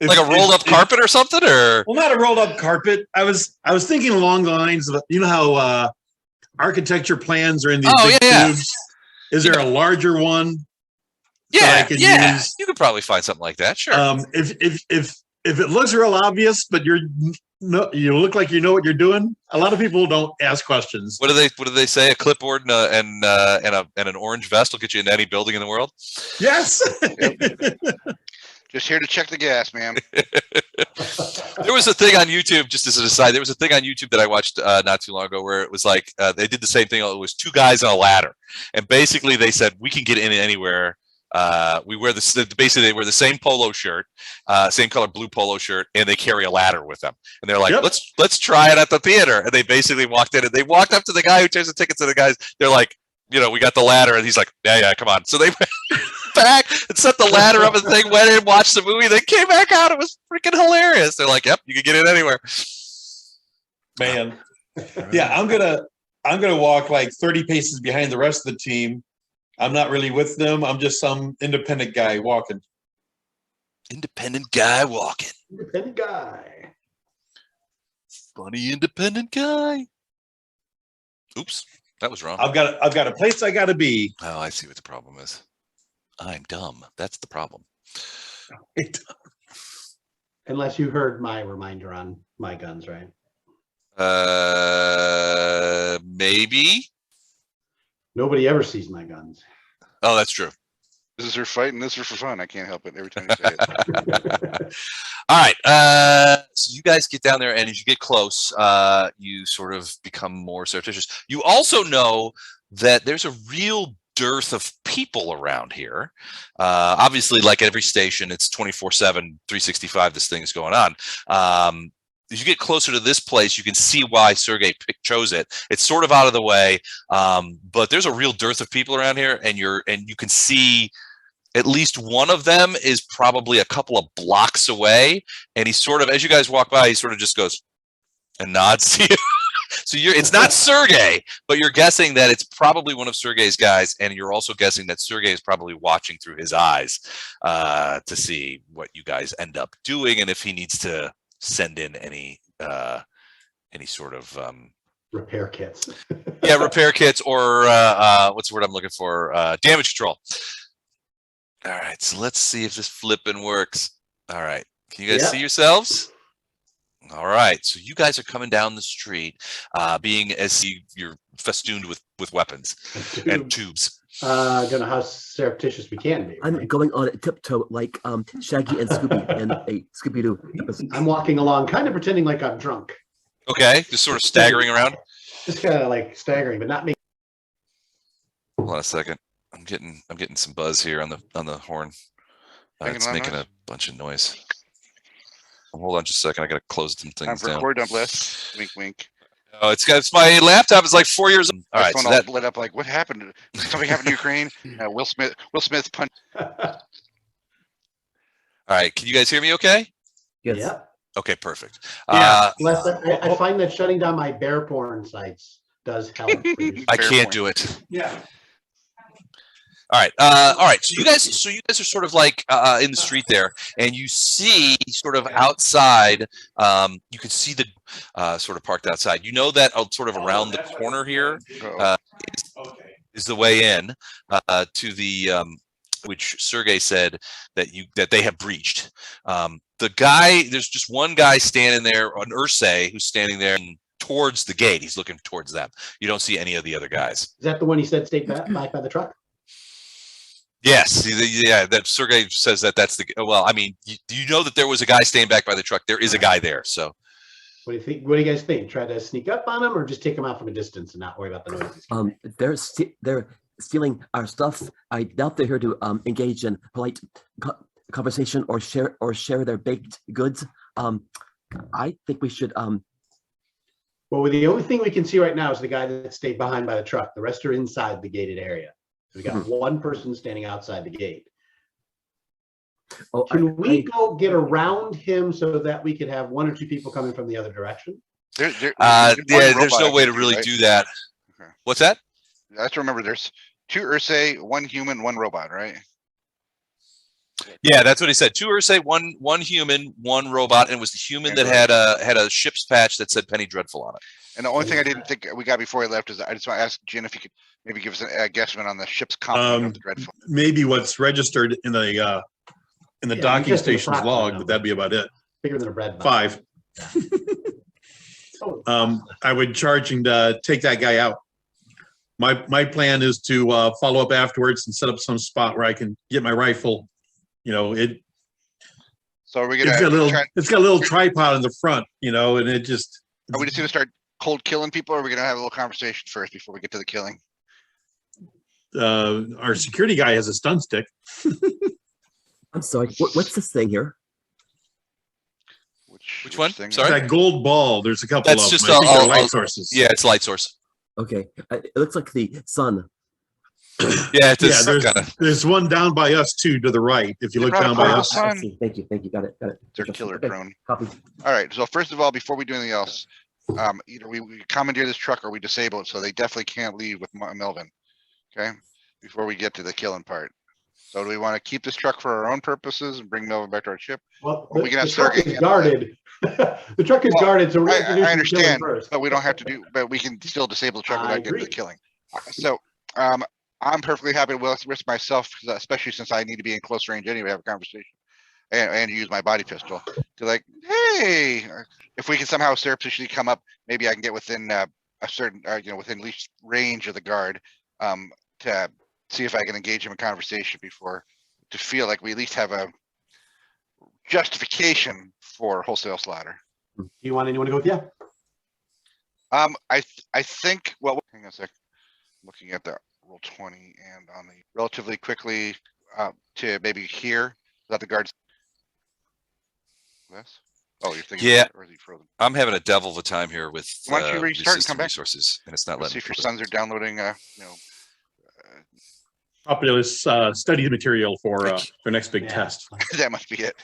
like a rolled up carpet or something, or well, not a rolled up carpet. I was thinking along the lines of, you know how architecture plans are in these big tubes. Is there a larger one? Yeah, I could use? You could probably find something like that. Sure. If it looks real obvious, but you look like you know what you're doing, a lot of people don't ask questions. What do they say? A clipboard and an orange vest will get you into any building in the world. Yes. Just here to check the gas, ma'am. There was a thing on YouTube, just as an aside, there was a thing on YouTube that I watched not too long ago where it was like they did the same thing. It was two guys on a ladder, and basically they said we can get in anywhere. We wear basically they wear the same polo shirt, same color blue polo shirt, and they carry a ladder with them. And they're like, let's try it at the theater. And they basically walked in and they walked up to the guy who turns the tickets to the guys. They're like, you know, we got the ladder, and he's like, yeah, come on. So they went back and set the ladder up and thing, went in, watched the movie, then came back out. It was freaking hilarious. They're like, yep, you can get in anywhere. Man. Yeah, I'm gonna walk like 30 paces behind the rest of the team. I'm not really with them. I'm just some independent guy walking. Independent guy walking. Independent guy. Funny independent guy. Oops, that was wrong. I've got a place I gotta be. Oh, I see what the problem is. I'm dumb. That's the problem. Unless you heard my reminder on my guns, right? Maybe. Nobody ever sees my guns. Oh, that's true. This is her fighting. This is for fun. I can't help it every time you say it. All right. So you guys get down there, and as you get close, you sort of become more surreptitious. You also know that there's a real dearth of people around here. Obviously, like every station, it's 24/7, 365. This thing is going on. As you get closer to this place, you can see why Sergey chose it. It's sort of out of the way, but there's a real dearth of people around here, and you can see at least one of them is probably a couple of blocks away, and he sort of, as you guys walk by, he sort of just goes and nods to you. So it's not Sergey, but you're guessing that it's probably one of Sergey's guys, and you're also guessing that Sergey is probably watching through his eyes to see what you guys end up doing, and if he needs to send in any sort of repair kits. Yeah, repair kits, or what's the word I'm looking for? Damage control. All right, so let's see if this flipping works. All right, can you guys see yourselves? All right, so you guys are coming down the street, being as you're festooned with weapons and tubes. Gonna how surreptitious we can be. I'm going on a tiptoe like Shaggy and Scooby and a Scooby-Doo episode. I'm walking along, kind of pretending like I'm drunk. Okay, just sort of staggering around. Just kind of like staggering, but not me. Hold on a second. I'm getting some buzz here on the horn. It's making a bunch of noise. Hold on just a second. I gotta close some things down. Record dump list. Wink, wink. Oh, it's my laptop is like 4 years old. All right, phone so all that lit up like, what happened? Something happened to Ukraine. Will Smith punched. all right. Can you guys hear me? Okay. Yes. Yeah. Okay, perfect. Unless I find that shutting down my bear porn sites does help. I can't do it. Yeah. All right. All right. So you guys are sort of like in the street there, and you see sort of outside. You can see the sort of parked outside. You know that sort of around the corner here is the way in to the which Sergey said that they have breached. The guy, there's just one guy standing there, an Ursay, who's standing there towards the gate. He's looking towards them. You don't see any of the other guys. Is that the one he said stayed back by the truck? Yes, yeah. That Sergey says that's the. Well, I mean, do you know that there was a guy staying back by the truck? There is a guy there. So, What do you think? What do you guys think? Try to sneak up on him, or just take him out from a distance and not worry about the noise? They're stealing our stuff. I doubt they're here to engage in polite conversation or share their baked goods. I think we should. Well, the only thing we can see right now is the guy that stayed behind by the truck. The rest are inside the gated area. So we got one person standing outside the gate. Oh, Can we go get around him so that we could have one or two people coming from the other direction? There's there's no way to really do that. Okay. What's that? I have to remember there's 2 Ursay, 1 human, 1 robot, right? Yeah, that's what he said. 2 Ursay, one human, 1 robot, and it was the human that had a ship's patch that said Penny Dreadful on it. And the only thing I didn't think we got before he left is I just want to ask Djinn if he could maybe give us a guesstimate on the ship's complement of the Dreadful. Maybe what's registered in the docking just in the station's front log, now. but that'd be about it. Bigger than a bread box. 5. I would charge and take that guy out. My plan is to follow up afterwards and set up some spot where I can get my rifle. You know, So are we it's gonna got a little tripod in the front, you know, and it just. are we just gonna start cold killing people, or are we gonna have a little conversation first before we get to the killing? Our security guy has a stun stick. I'm sorry. What's this thing here? Which one? thing? Sorry? That gold ball. There's a couple That's of just them. I think they're all- light sources. Yeah, it's light source. Okay, it looks like the sun. Yeah, it's Yeah, kind of. there's one down by us too, to the right. If you They're look not down a by part of us. the sun. I see. Thank you. Got it. They're killer Okay, prone. Copy. All right. So first of all, before we do anything else, either we commandeer this truck or we disable it, so they definitely can't leave with Melvin. Okay. Before we get to the killing part. So do we want to keep this truck for our own purposes and bring Melvin back to our ship? Well, Or we can the have truck Sergey is handle that. guarded. The truck is Well, guarded, so we're I introducing the killing understand, first. but we don't have to do. But we can still disable the truck I without getting to the agree. killing. So I'm perfectly happy to risk myself, especially since I need to be in close range anyway, have a conversation, and use my body pistol to like, hey, if we can somehow surreptitiously come up, maybe I can get within a certain, within least range of the guard, to see if I can engage him in conversation before, to feel like we at least have a justification for wholesale slaughter. Do you want anyone to go with you? I think, well, hang on a sec. Looking at the roll 20 and on the relatively quickly to maybe here, let the guards. This? Oh, you're thinking, Yeah. or is he frozen? I'm having a devil of a time here with Why don't you restart and system come back? resources, and it's not Let's see letting if your me. sons are downloading, Populous study material for Thank you. their next big Yeah. test. that must be it.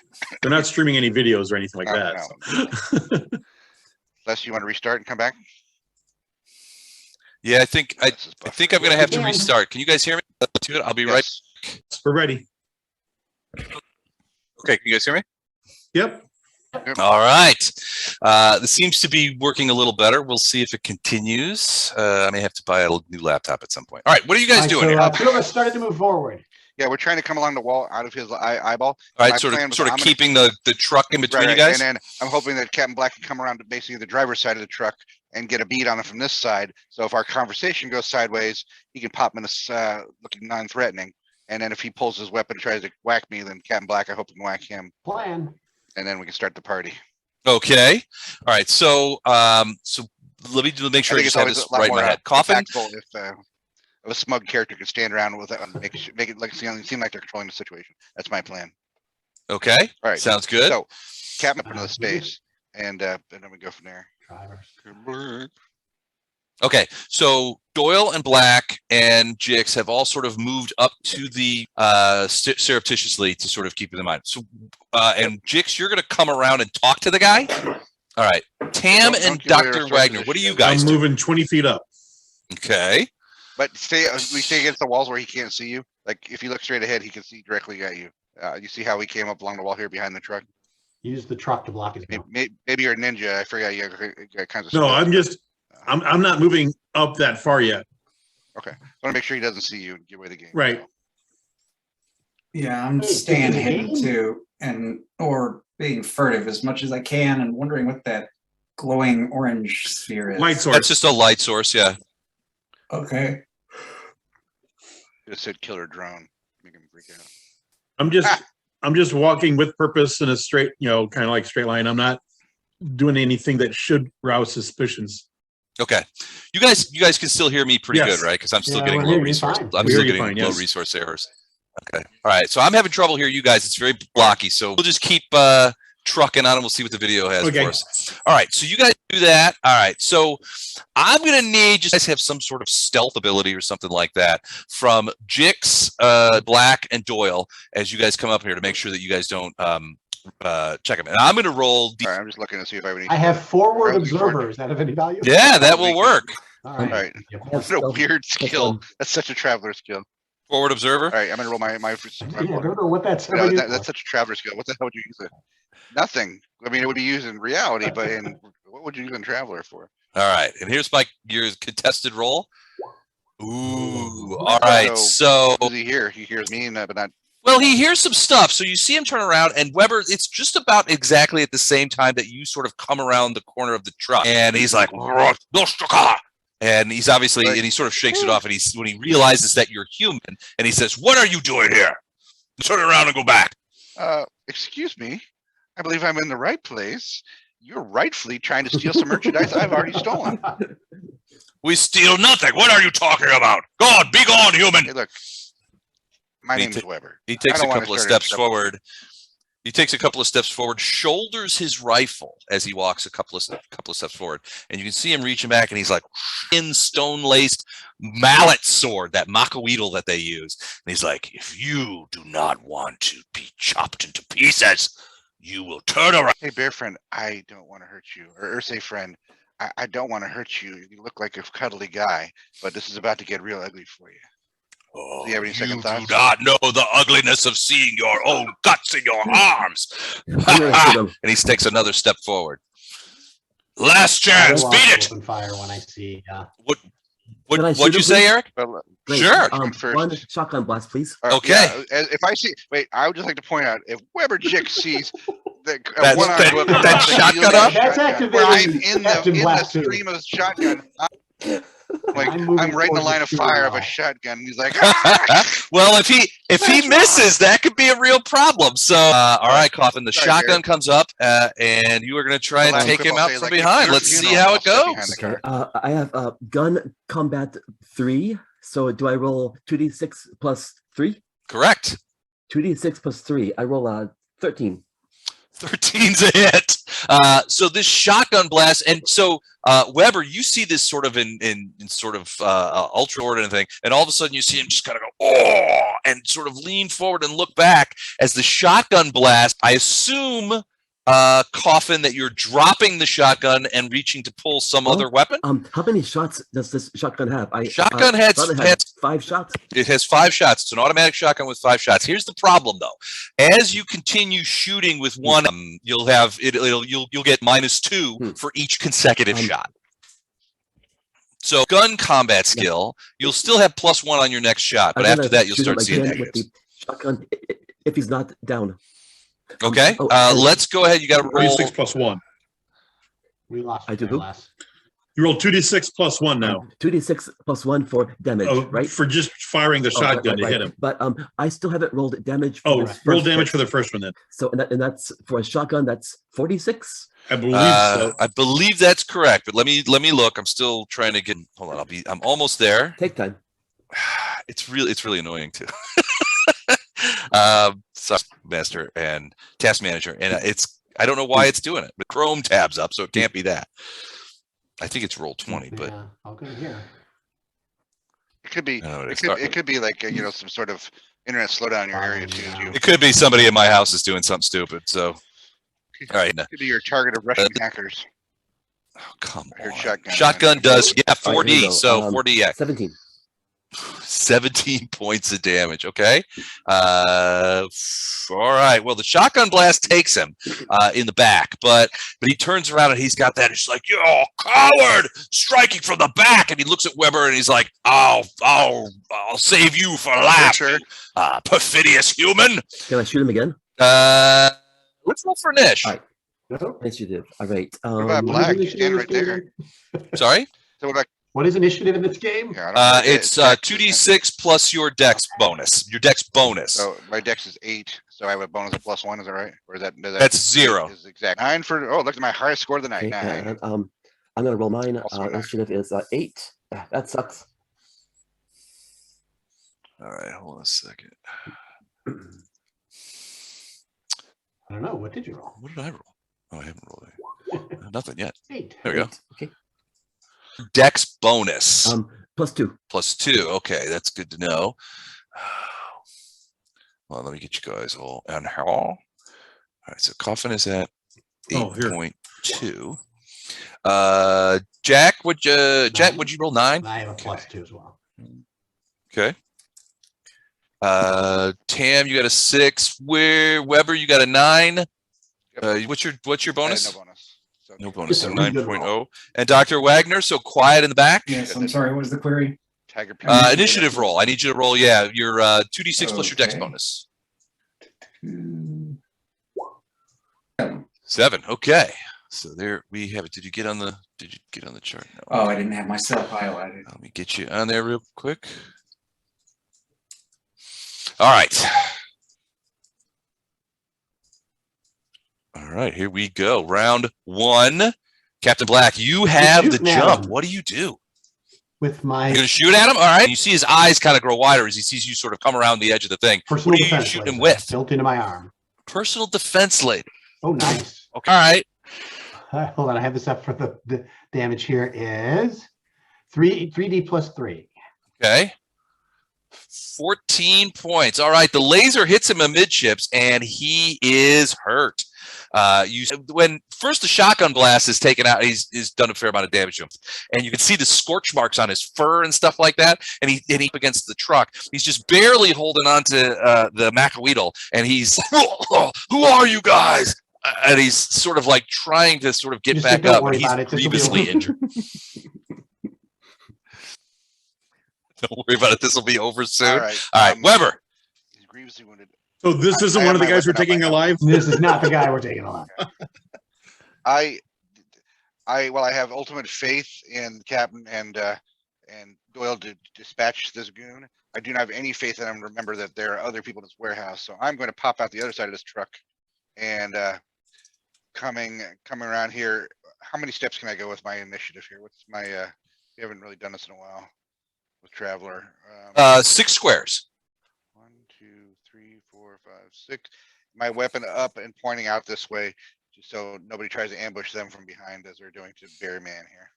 They're not streaming any videos or anything like No, that. so. Unless you want to restart and come back. Yeah, I think This is I think I'm gonna buffering. have to Yeah. restart. Can you guys hear me? I'll be right. Yes. We're ready. Okay, can you guys hear me? Yep. All right. This seems to be working a little better. We'll see if it continues. I may have to buy a new laptop at some point. All right, what are you guys doing here? Two of us started to move forward. Yeah, we're trying to come along the wall out of his eyeball. All my right, plan was sort I'm of gonna- keeping the truck in between Right, you guys. and then I'm hoping that Captain Black can come around to basically the driver's side of the truck and get a beat on him from this side. So if our conversation goes sideways, he can pop him in this looking non-threatening. And then if he pulls his weapon and tries to whack me, then Captain Black, I hope can whack him, Plan. and then we can start the party. Okay. All right. So so let me make sure I just have always this a lot right in more my head. Coffin. impactful if a smug character can stand around with it and make it like seem like they're controlling the situation. That's my plan. Okay. All right. Sounds good. So Captain up into the space, and then we go from there. Drivers. Okay, so Doyle and Black and Jix have all sort of moved up to the surreptitiously to sort of keep it in mind. So, and Jix, you're going to come around and talk to the guy. All right, Tam Don't and give away our Dr. source Wagner, what are position you yet. guys I'm doing? moving 20 feet up. Okay, But we stay against the walls where he can't see you. Like if you look straight ahead, he can see directly at you. You see how he came up along the wall here behind the truck? Use the truck to block his Maybe, view. maybe you're a ninja. I forgot you got kinds of. No, skills. I'm not moving up that far yet. Okay. I want to make sure he doesn't see you and give away the game. Right. Yeah, I'm Hey, staying is it a hidden game? too, and or being furtive as much as I can, and wondering what that glowing orange sphere is. Light source. That's just a light source. Yeah. Okay. Just said killer drone. Make him freak out. I'm just walking with purpose in a straight, kind of like straight line. I'm not doing anything that should rouse suspicions. Okay. You guys can still hear me pretty Yes. good, right? Because I'm still Yeah, getting we're low hearing you resource. fine. I'm We still hear you getting fine, low yes. resource errors. Okay. All right. So I'm having trouble here, you guys. It's very blocky. So we'll just keep trucking on and we'll see what the video has Okay. for us. All right. So you guys do that. All right. So I'm gonna need you guys to have some sort of stealth ability or something like that from Jix, Black, and Doyle as you guys come up here to make sure that you guys don't check them. And I'm gonna roll. All right, I'm just looking to see if I have any. I have forward Probably forward. observer. Is that of any value? Yeah, that will work. All All right. right. Thank you. I have What a stealth weird plus skill. one. That's such a traveler skill. Forward observer. All right, I'm gonna roll my Yeah, I don't know what that's. No, that's such a traveler skill. What the hell would you use it? Nothing. I mean, it would be used in reality, but what would you use in traveler for? All right. And here's your contested roll. Ooh. All right. So What does he hear? He hears me, but not. well, he hears some stuff. So you see him turn around, and Weber, it's just about exactly at the same time that you sort of come around the corner of the truck. And he's like, and he's obviously, Right. and he sort of shakes it off. And when he realizes that you're human, and he says, "What are you doing here?" Turn around and go back. Excuse me. I believe I'm in the right place. You're rightfully trying to steal some merchandise I've already stolen. We steal nothing. What are you talking about? God, be gone, human. Hey, look. My He name's Weber. He takes I a don't wanna couple of start steps forward. He takes a couple of steps forward, shoulders his rifle as he walks a couple of steps forward, and you can see him reaching back, and he's like in stone-laced mallet sword, that macaweedle that they use, and he's like, "If you do not want to be chopped into pieces, you will turn around." Hey, bear friend, I don't want to hurt you. Or say friend, I don't want to hurt you. You look like a cuddly guy, but this is about to get real ugly for you. Oh, Do you have any second do thoughts? not know the ugliness of seeing your own guts in your arms. I'm gonna shoot him. And he takes another step forward. Last chance, I'll beat it. Open fire when I see. Can I What'd shoot you him, say, please? Eric? But, Great. Sure. First. One shotgun blast, please. Okay. yeah, if I see, wait, I would just like to point out if Weber Jick sees the That's- one-armed that- weapon, that the shotgun wielding up? That's shotgun, where I'm activating in Captain the Blast too. stream of the shotgun. I'm moving I'm right in the towards line the of shooting fire of a wall. shotgun. He's like, ah! Well, if he misses, that could be a real problem. So, all right, Coffin, the Sorry, shotgun Barry. comes up, and you are going to try and last take clip him I'll out say, from like, if behind. you're Let's see funeral, how I'll it step behind goes. the car. I have gun combat 3. So do I roll 2d6 plus 3? Correct. 2d6 plus 3. I roll 13. 13's a hit. So this shotgun blast, and so Weber, you see this sort of in sort of ultra order and thing, and all of a sudden you see him just kind of go, oh, and sort of lean forward and look back as the shotgun blast. I assume, Coffin, that you're dropping the shotgun and reaching to pull some Oh. other weapon. How many shots does this shotgun have? Shotgun has- thought it had has- 5 shots. It has 5 shots. It's an automatic shotgun with 5 shots. Here's the problem, though. As you continue shooting with one, you'll have you'll get -2 for each consecutive shot. So gun combat skill, you'll still have +1 on your next shot, but I'm after gonna that you'll shoot him start seeing again with negatives. the shotgun if he's not down. Okay. Oh, and- Let's go ahead. You got to roll. 36 plus 1. We lost. I do very who? last. You roll 2d6 plus 1 now. 2d6 plus 1 for damage, right? For just firing the Oh, shotgun to right. hit him. But I still haven't rolled damage. For Oh, this roll first damage hit. for the first one then. So and that's for a shotgun. That's 46. I believe so. I believe that's correct, but let me look. I'm still trying to get. Hold on. I'm almost there. Take time. It's really annoying too. Sorry, master and task manager, and I don't know why it's doing it. But Chrome tabs up, so it can't be that. I think it's roll 20, but Yeah, I'll go here. It could be. I don't know what It it's could. talking It could be like some sort of internet slowdown in your area too. Yeah. it could be somebody in my house is doing something stupid. So, all right, Could be your target of Russian hackers. oh, come I heard on. shotgun. Shotgun does 4D, All right, here we go. so 4D. Yeah. 17. 17 points of damage. Okay. All right. Well, the shotgun blast takes him in the back, but he turns around and he's got that. He's like, "You coward!" Striking from the back, and he looks at Weber and he's like, "I'll save you for last, Sure. perfidious human." Can I shoot him again? Let's roll for Nish. All right. Initiative. All right. What about What is Black? You initiative stand in right this there. game? Sorry. So what about? What is initiative in this game? Yeah, I don't know what it It's is. Dex, 2d6 plus your dex bonus. Your dex bonus. So my dex is 8, so I have a bonus of +1. Is that right? Or is that That's 0. Is exact 9 for? Oh, look at my highest score of the night. Okay, 9. and, I'm gonna roll mine. Also nine. Initiative is 8. That sucks. All right. Hold on a second. I don't know. What did you roll? What did I roll? Oh, I haven't rolled it. Nothing yet. 8. There we go. 8. Okay. Dex bonus. +2. +2. Okay, that's good to know. Well, let me get you guys all on how. All right, so Coffin is at Oh, here. 8.2. Jack, would you roll 9? I have a +2 as well. Okay. Tam, you got a 6. Weber, you got a 9. What's your I had bonus? no bonus. So No bonus, It's a so really good 9.0. And Dr. Wagner, so quiet in the back. Yes, I'm sorry. What was the query? Tiger. Initiative roll. I need you to roll, your 2d6 plus your dex Okay. bonus. 7. 7. Okay. So there we have it. Did you get on the chart? No. Oh, I didn't have myself highlighted. Let me get you on there real quick. All right. All right, here we go. Round 1. Captain Black, you have the shooting at jump. him. What do you do? With my You're gonna shoot at him? All right. You see his eyes kind of grow wider as he sees you sort of come around the edge of the thing. personal What are you defense shooting him laser with? built into my arm. Personal defense lady. Oh, nice. Okay. All right. Hold on. I have this up for the damage here is 3D plus 3. Okay. 14 points. All right. The laser hits him amidships and he is hurt. When first the shotgun blast is taken out, he's done a fair amount of damage to him, and you can see the scorch marks on his fur and stuff like that. And he up against the truck. He's just barely holding on to the macaweedle, and he's, "Who are you guys?" And he's sort of like trying to sort of get Just back don't up, but worry he's about it. This'll be grievously over. injured. Don't worry about it. This will be over soon. All right. All right, Weber. He's grievously wounded. So this isn't I one have of the my guys we're weapon up, taking I know. alive? This is not the guy we're taking alive. I have ultimate faith in the captain and Doyle to dispatch this goon. I do not have any faith in him. Remember that there are other people in this warehouse, so I'm going to pop out the other side of this truck and coming around here. How many steps can I go with my initiative here? What's my? We haven't really done this in a while with Traveler. 6 squares. 1, 2, 3, 4, 5, 6. My weapon up and pointing out this way, just so nobody tries to ambush them from behind as they're doing to Barry Man here.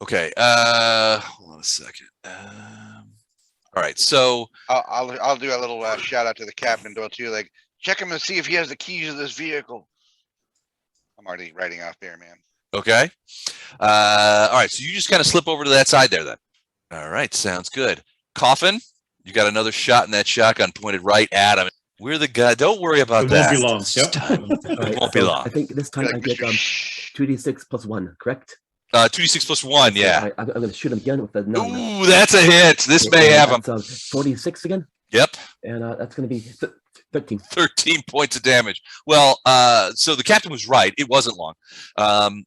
Okay. Hold on a second. All right. So I'll do a little shout out to the captain Doyle too. Like, check him and see if he has the keys to this vehicle. I'm already writing off Barry Man. okay. All right. So you just kind of slip over to that side there then. All right. Sounds good. Coffin, you got another shot in that shotgun pointed right at him. We're the guy. Don't worry about It won't that. be long. This Yep. time. All right, It won't be so long. I think this time You're I like, get Mr. Shh. 2d6 plus 1, correct? 2d6 plus 1. So Yeah. I'm going to shoot him again with a 9. Ooh, that's a hit. This may have him. That's 46 again, Yep. and that's going to be 13. 13 points of damage. Well, so the captain was right. It wasn't long.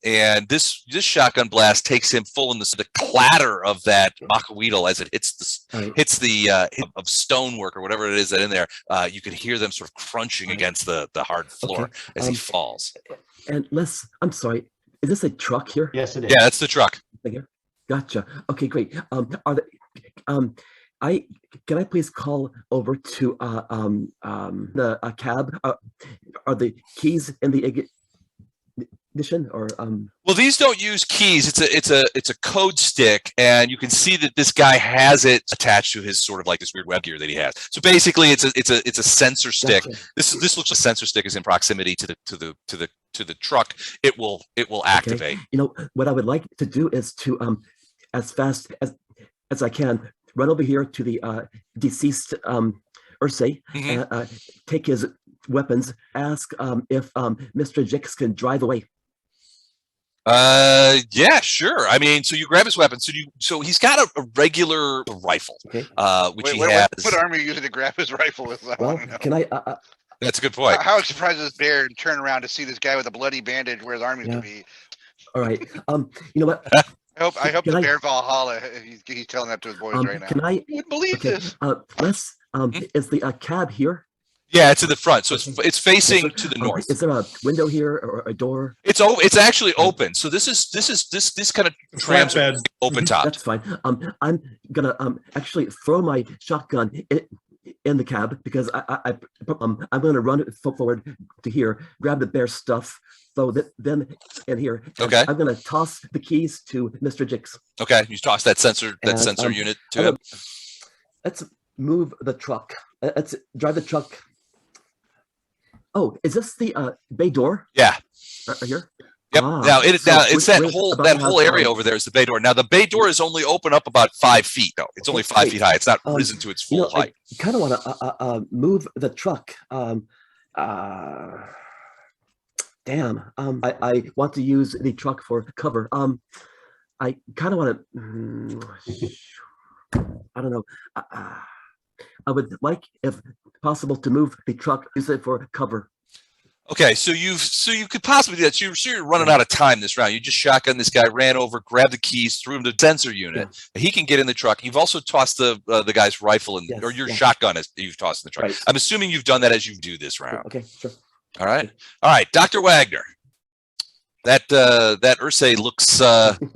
And this shotgun blast takes him full in the clatter of that macaweedle as it hits All right. the of stonework or whatever it is that in there. You can hear them sort of crunching against the hard floor Okay, as he falls. And I'm sorry, is this a truck here? Yes, it is. Yeah, that's the truck. Here? Gotcha. Okay, great. Can I please call over to the cab? Are the keys in the ignition or Well, these don't use keys. It's a code stick, and you can see that this guy has it attached to his sort of like this weird web gear that he has. So basically, it's a sensor stick. Gotcha. This looks like a sensor stick is in proximity to the truck. It will activate. You know what I would like to do is to as fast as I can run over here to the deceased Ursay, Mhm. and take his weapons, ask if Mr. Jix can drive away. Yeah, sure. I mean, so you grab his weapon. So he's got a regular rifle, Okay. which Wait, he what, has. what arm are you using to grab his rifle with? I Well, wanna know. can I? That's a good point. How surprised is Bear and turn around to see this guy with a bloody bandage where his arm used Yeah. to be? All right. You know what? I hope Can the I- Bear Valhalla. He's telling that to his boys right now. Can I? You wouldn't believe Okay. this. Les, is the cab here? Yeah, it's in the front, so Okay. it's facing to the north. Is there a window here or a door? It's actually open. So this kind of trams Flatbed. open top. That's fine. I'm gonna actually throw my shotgun in the cab because I'm gonna run it forward to here, grab the bear stuff, throw them in here. and Okay. I'm gonna toss the keys to Mr. Jix. Okay, you toss that sensor And, unit to him. Let's move the truck. Let's drive the truck. Oh, is this the bay door? Yeah. Right here? Yep. Ah, Now so it's that we're whole about to have, area over there is the bay door. Now the bay door is only open up about 5 feet though. It's only 5 Wait, feet high. It's not um, risen to its You full know, I height. kind of want to move the truck. Damn. I want to use the truck for cover. I kind of want to. I don't know. I would like, if possible, to move the truck, use it for cover. Okay, so you could possibly do that. So you're running out of time this round. You just shotgun this guy, ran over, grabbed the keys, threw him to the sensor unit. He can get in the truck. You've also tossed the guy's rifle in, Yes, or your yeah. shotgun is you've tossed in the truck. Right. I'm assuming you've done that as you do this round. Okay, sure. All right, Dr. Wagner. That Ursay looks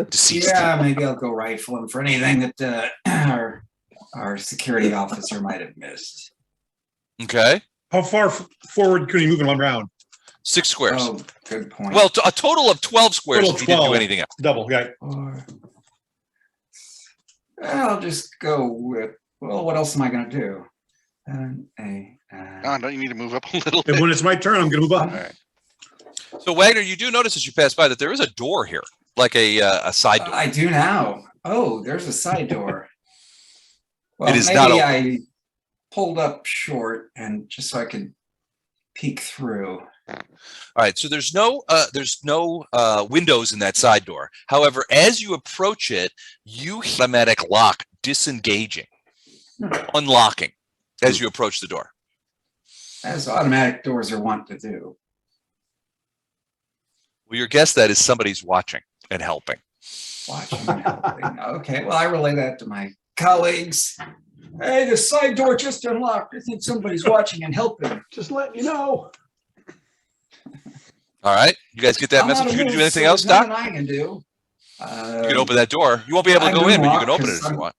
deceased. Yeah, maybe I'll go rifle him for anything that our security officer might have missed. Okay, How far forward can you move in one round? 6 squares. Oh, good point. Well, a total of 12 squares Total if you didn't do 12. anything else. Double, yeah. Or- I'll just go with, well, what else am I going to do? Don, don't you need to move up a little And bit? when it's my turn, I'm gonna move All up. right. So Wagner, you do notice as you pass by that there is a door here, like a side door. I do now. Oh, there's a side door. Well, It is maybe not open. I pulled up short and just so I could peek through. All right, so there's no windows in that side door. However, as you approach it, you hear automatic lock disengaging, unlocking as you approach the door. As automatic doors are wont to do. Well, your guess that is somebody's watching and helping. Watching and helping. Okay, well, I relay that to my colleagues. Hey, the side door just unlocked. I think somebody's watching and helping. Just letting you know. All right, you guys get that I'm message? on a You gonna do move, anything so else, there's Doc? nothing I can do. You can open that door. You won't be able to I go do in, but you walk can open it 'cause if you want.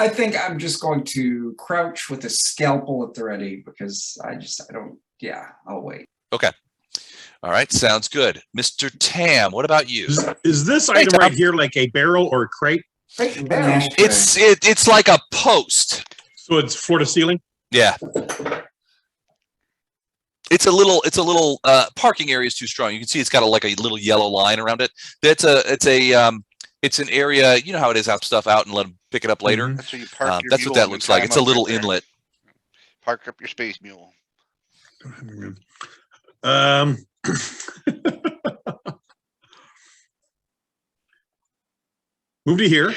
I think I'm just going to crouch with a scalpel at the ready because I'll wait. All right, sounds good. Mr. Tam, what about you? Is this Hey, item Tom. right here like a barrel or a crate? Crate and An barrel. ashtray. It's like a post. So it's floor to ceiling? Yeah. It's a little parking area is too strong. You can see it's got a little yellow line around it. It's an area, you know how it is, have stuff out and let them pick it up later. Mhm. That's where you park your That's what mule that and looks tie like. him It's a up little right there. inlet. Park up your space mule. Move to here.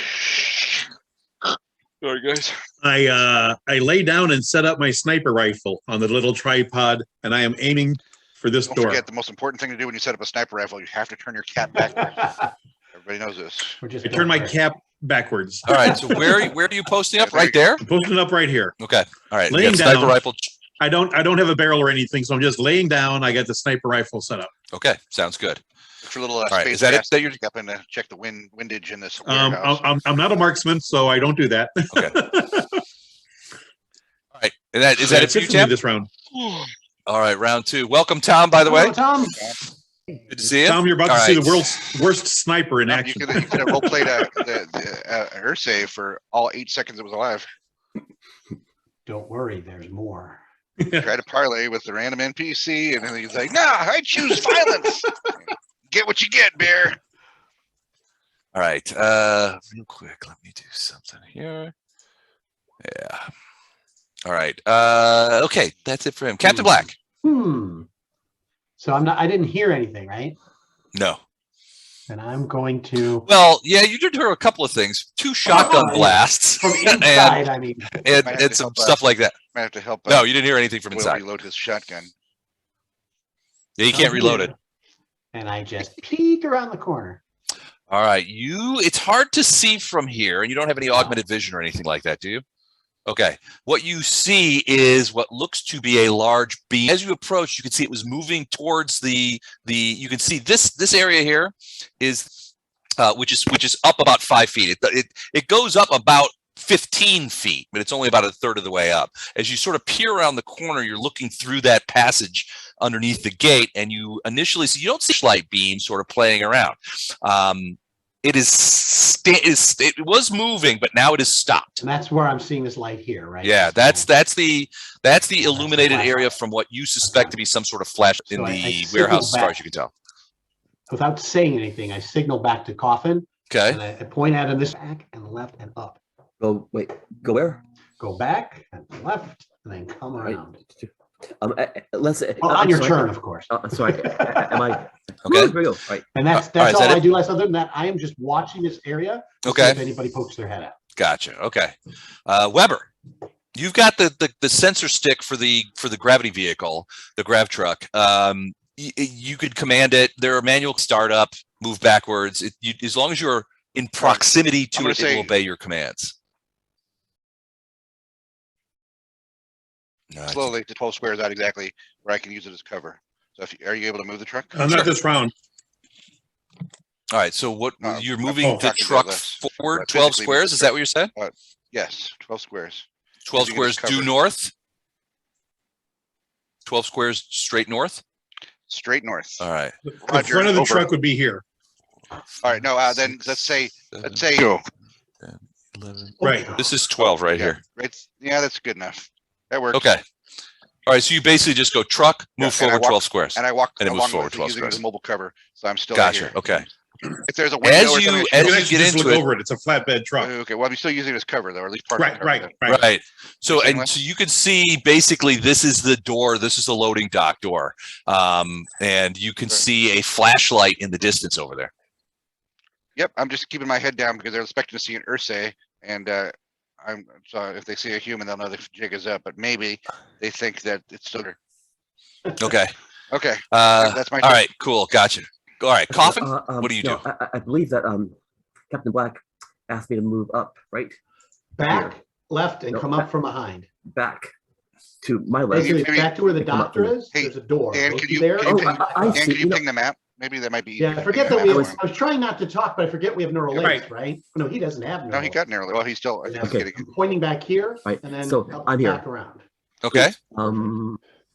Sorry, guys. I lay down and set up my sniper rifle on the little tripod, and I am aiming for this Don't door. forget the most important thing to do when you set up a sniper rifle. You have to turn your cap back. Everybody knows this. I turn my cap backwards. All right, so where are you posting up? Right there? I'm posting up right here. Okay. All right. Laying You got sniper down. rifle. I don't have a barrel or anything, so I'm just laying down. I got the sniper rifle set up. Okay, sounds good. For a little right, space is that it gas that you're- to up and check the windage in this warehouse. I'm not a marksman, so I don't do that. Okay. All right. And is that it That's for you, for me Tam? this round? All right, round 2. Welcome, Tom, by the way. Hello, Tom. Good to see you. Tom, you're about All to see right. the world's worst sniper in You action. could have role played the Ursay for all 8 seconds it was alive. Don't worry, there's more. Try to parlay with the random NPC, and then he's like, "Nah, I choose violence. Get what you get, bear." All right. Real quick, let me do something here. Yeah. All right. Okay, that's it for him. Captain Black. So I didn't hear anything, right? No. And I'm going to. Well, yeah, you did hear a couple of things. 2 shotgun blasts From inside, I mean. and some stuff like that. Might have to help. No, you didn't hear anything from Will inside. reload his shotgun. Yeah, you can't reload it. And I just peek around the corner. All right, it's hard to see from here, and you don't have any augmented vision or anything like that, do you? Okay, what you see is what looks to be a large beam. As you approach, you can see it was moving towards you can see this area here is which is up about 5 feet. It goes up about 15 feet, but it's only about a third of the way up. As you sort of peer around the corner, you're looking through that passage underneath the gate, and you initially see, you don't see light beam sort of playing around. It was moving, but now it has stopped. And that's where I'm seeing this light here, right? Yeah, that's the illuminated area from what you suspect to be some sort of flash in the warehouse, as far as you can tell. Without saying anything, I signal back to Coffin. Okay. And I point at him this back and left and up. Go go where? Go back and left and then come around. Let's On your turn, of course. Sorry. Am I? Okay. Here we go. Right. And that's right, all I do. Other than that, I am just watching this area. To see Okay. if anybody pokes their head out. Gotcha. Okay. Weber, you've got the sensor stick for the gravity vehicle, the grav truck. You could command it. There are manual startup, move backwards. As long as you're in proximity to it, it will obey your commands. No, Slowly to 12 squares out exactly where I can use it as cover. So are you able to move the truck? Not this round. All right. So what you're moving the talking truck about this. forward 12 Physically squares? move Is the that what you said? Yes, 12 squares. 12 Using it as squares due cover. north. 12 squares straight north. Straight north. All right. The Roger, front of the over. truck would be here. All right. No, then let's say Go. 11. Right. This is 12 right yeah, here. yeah, that's good enough. That works. Okay. All right. So you basically just go truck, move Yeah, and I forward walk- 12 squares. And I walk And it moves along forward with it 12 using it as squares. a mobile cover, so I'm still Gotcha. here. Okay. If there's a window As or you- something, as You you can actually get just into look it- over it. It's a flatbed truck. okay, well, I'm still using it as cover though, or at least part of Right, the right, cover. right. Right. So Same and way? so you can see basically this is the door. This is the loading dock door, and you can see a flashlight in the distance over there. Yep, I'm just keeping my head down because they're expecting to see an Ursay, and so if they see a human, they'll know the jig is up. But maybe they think that it's still there. Okay. Okay, That's my all turn. right. Cool. Gotcha. All right. Coffin. What do you do? I believe that Captain Black asked me to move up, right? Back, left, and No, come up from behind. Back to my left. Basically, maybe- back to where the come up doctor from- is. Hey, There's a door. Dan, Look could you- there. could you Oh, I Dan, see. could you You know- ping the map? Maybe that might be easier. Yeah, I to forget ping that the we map have, for I was trying not to talk, but I forget we have neural links, right? No, he doesn't have him. neural No, he got nearly. Well, he's still. I think he's Okay. getting. I'm pointing back here, Right, and then so up, I'm here. back around. Okay.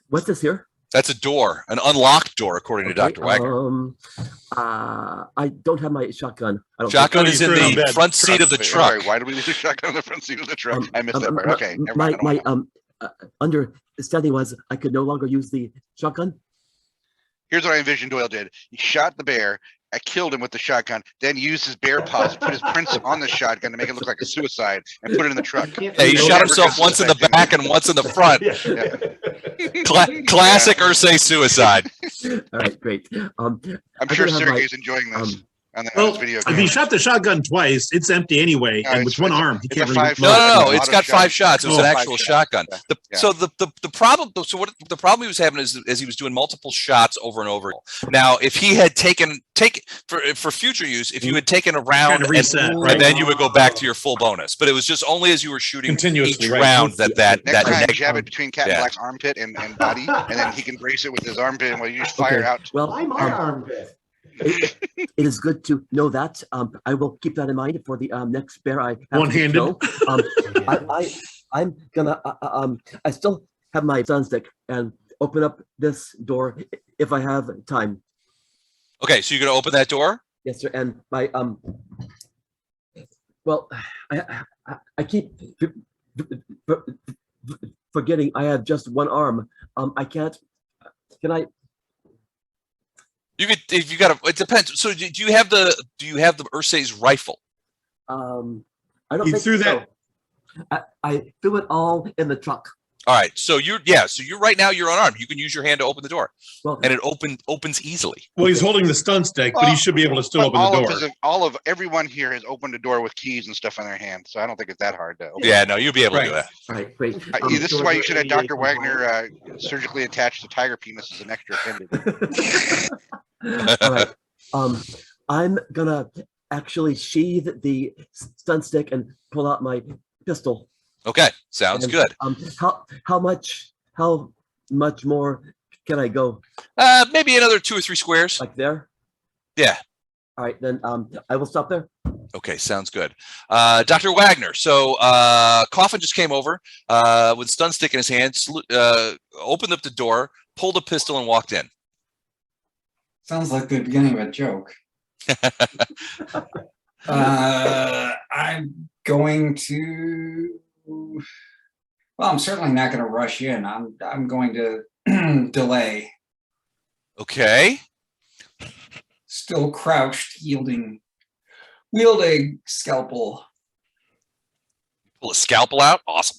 What's this here? That's a door, an unlocked door, according to Dr. Wagner. I don't have my shotgun. I don't Shotgun think- is in Threw it on the bed. front seat of the Wait, truck. sorry, why did we leave the shotgun in the front seat of the truck? think. I missed that part. Okay, never My mind. I don't know. understanding was I could no longer use the shotgun. Here's what I envisioned Doyle did. He shot the bear. I killed him with the shotgun, then used his bear paws to put his prints on the shotgun to make it look like a suicide and put it in the truck. You can't Yeah, he see shot over- himself once in the back and once in the front. Yeah. Classic Ursay suicide. All right, great. I'm I sure don't have my- Sergey's enjoying this on the Well, video if he game. shot the shotgun twice, it's empty anyway, No, and it's- with one it's a- arm, he it's can't a really. five No, shot. no, no. It's It's an got auto 5 shots. It was Oh, an 5 actual shots. shotgun. Yeah, The, yeah. So the problem. So what the problem he was having is he was doing multiple shots over and over. Now, if he had taken for future use, if you had taken a round Kind of reset, and right? then you would go back to your full bonus. But it was just only as you were shooting Continuously, each right. round that Next time, neg- jab it between Captain Yeah. Black's armpit and body, and then he can brace it with his armpit, and you just fire Okay, out. Well, Why my armpit? it is good to know that. I will keep that in mind for the next bear I have to One-handed. kill. I'm gonna. I still have my sunstick and open up this door if I have time. Okay, so you're gonna open that door. Yes, sir. And my well, I keep forgetting I have just one arm. I can't. Can I? You could, if you got a, it depends. So do you have the Ursay's rifle? I don't He think threw so. that. I threw it all in the truck. All right. So you're right now you're unarmed. You can use your hand to open the door, Well, and it opens easily. Well, he's holding the stun stick, but he should be able to still But open the door. all of everyone here has opened the door with keys and stuff in their hand, so I don't think it's that hard to open. Yeah, no, you'll be able to Right. do that. all right, great. This is why you should have Georgia Dr. 88 Wagner surgically attached the tiger penis as an extra appendage. All right. I'm gonna actually sheathe the stun stick and pull out my pistol. Okay, sounds And, good. How much more can I go? Maybe another 2 or 3 squares. Like there? Yeah. All right, then I will stop there. Okay, sounds good. Dr. Wagner. So Coffin just came over with stun stick in his hand, opened up the door, pulled a pistol, and walked in. Sounds like the beginning of a joke. I'm going to. Well, I'm certainly not going to rush in. I'm going to delay. Okay. Still crouched, wielding scalpel. Pull a scalpel out. Awesome.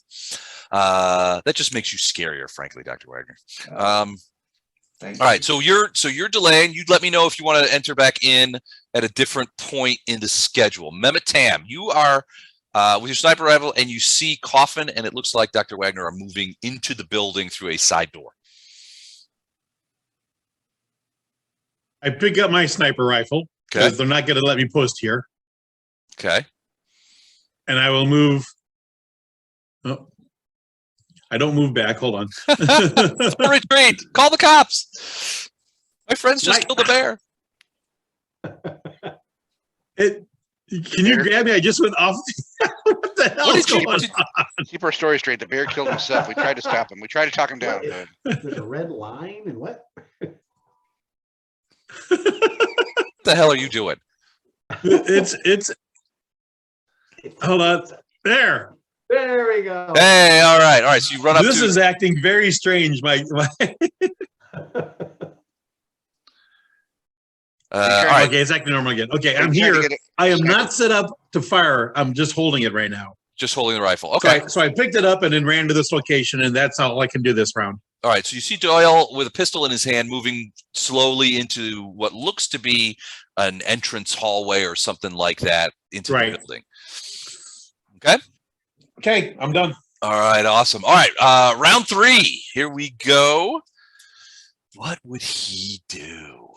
That just makes you scarier, frankly, Dr. Wagner. Thank All right, you. so you're delaying. You'd let me know if you want to enter back in at a different point in the schedule. Mehmet Tam, you are with your sniper rifle, and you see Coffin, and it looks like Dr. Wagner are moving into the building through a side door. I pick up my sniper rifle because Okay. they're not going to let me post here, Okay. and I will move. Oh, I don't move back. Hold on. Retreat. Call the cops. My friends just Right. killed a bear. Can you grab me? I just went off. What the hell is did you- going did- on? Keep our story straight. The bear killed himself. We tried to stop him. We tried to talk him down. But There's a red line and what? What the hell are you doing? It's. Hold on. There. There we go. Hey, all right. So you run up This to. is acting very strange. My All right. Okay, it's acting normal again. Okay, I'm I'm trying to here. get it- I am not set up to fire. I'm just holding it right now. Just holding the rifle. Okay. So I picked it up and then ran to this location, and that's all I can do this round. All right. So you see Doyle with a pistol in his hand, moving slowly into what looks to be an entrance hallway or something like that into Right. the building. Okay. Okay, I'm done. All right. Awesome. All right. Round 3. Here we go. What would he do?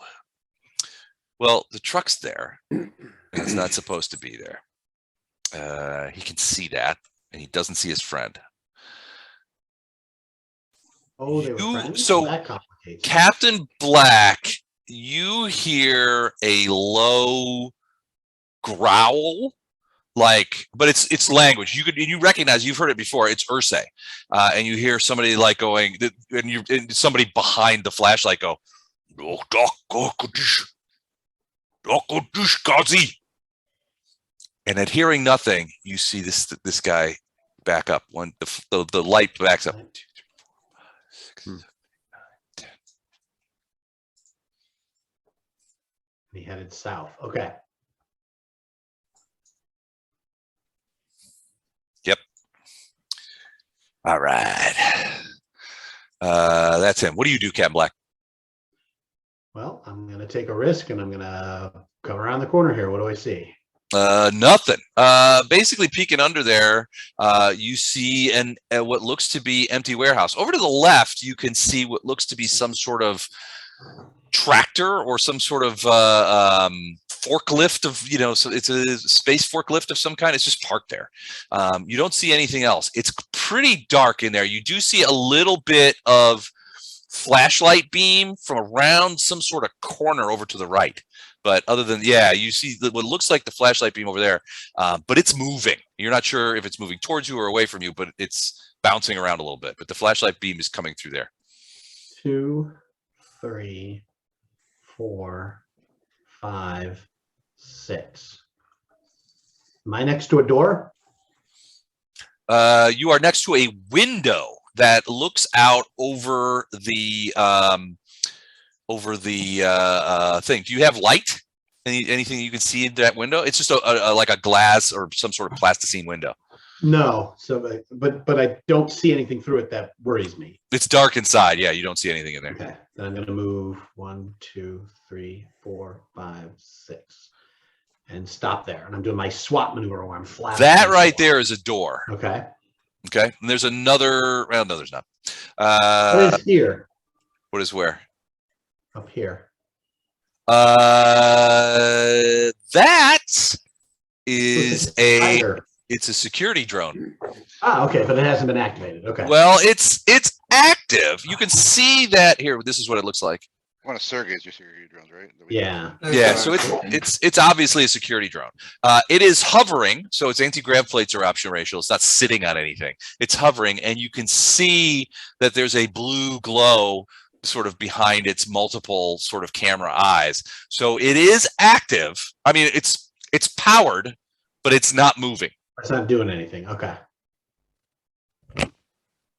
Well, the truck's there. And it's not supposed to be there. He can see that, and he doesn't see his friend. Oh, they were You- friends? so That complicates it. Captain Black, you hear a low growl, but it's language. You recognize, you've heard it before. It's Ursay, and you hear somebody like going, and somebody behind the flashlight go, and at hearing nothing, you see this guy back up. The light backs up. 1, 2, 3, 4, 5, 6, 7, 8, 9, 10. He headed south. Okay. All right. That's him. What do you do, Captain Black? Well, I'm going to take a risk and I'm going to come around the corner here. What do I see? Nothing. Basically peeking under there, you see what looks to be empty warehouse. Over to the left, you can see what looks to be some sort of tractor or some sort of forklift of, so it's a space forklift of some kind. It's just parked there. You don't see anything else. It's pretty dark in there. You do see a little bit of flashlight beam from around some sort of corner over to the right. But other than, you see what looks like the flashlight beam over there, but it's moving. You're not sure if it's moving towards you or away from you, but it's bouncing around a little bit. But the flashlight beam is coming through there. 2, 3, 4, 5, 6. Am I next to a door? You are next to a window that looks out over the over the thing. Do you have light? Anything you can see in that window? It's just like a glass or some sort of plasticine window. No, so but I don't see anything through it that worries me. It's dark inside. Yeah, you don't see anything in there. Okay, then I'm gonna move 1, 2, 3, 4, 5, 6, and stop there. And I'm doing my SWAT maneuver where I'm flat. That right there is a door. Okay. Okay, and there's another. Well, no, there's not. What is here? What is where? Up here. That is Spider. it's a security drone. Ah, okay, but it hasn't been activated. Okay. Well, it's active. You can see that here. This is what it looks like. One of Sergey's your security drones, right? Yeah. Yeah, so it's obviously a security drone. It is hovering, so its anti-grav plates are option-racial. It's not sitting on anything. It's hovering, and you can see that there's a blue glow sort of behind its multiple sort of camera eyes. So it is active. I mean, it's powered, but it's not moving. It's not doing anything. Okay.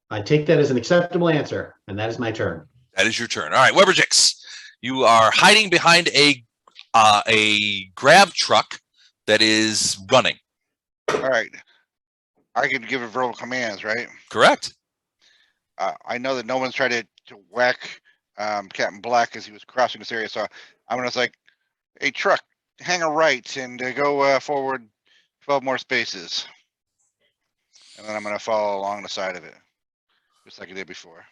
I take that as an acceptable answer, and that is my turn. That is your turn. All right, Weberjix, you are hiding behind a grab truck that is running. All right. I can give it verbal commands, right? Correct. I know that no one's tried to whack Captain Black as he was crossing this area, so I'm gonna like, hey truck, hang a right and go forward 12 more spaces, and then I'm gonna follow along the side of it, just like I did before.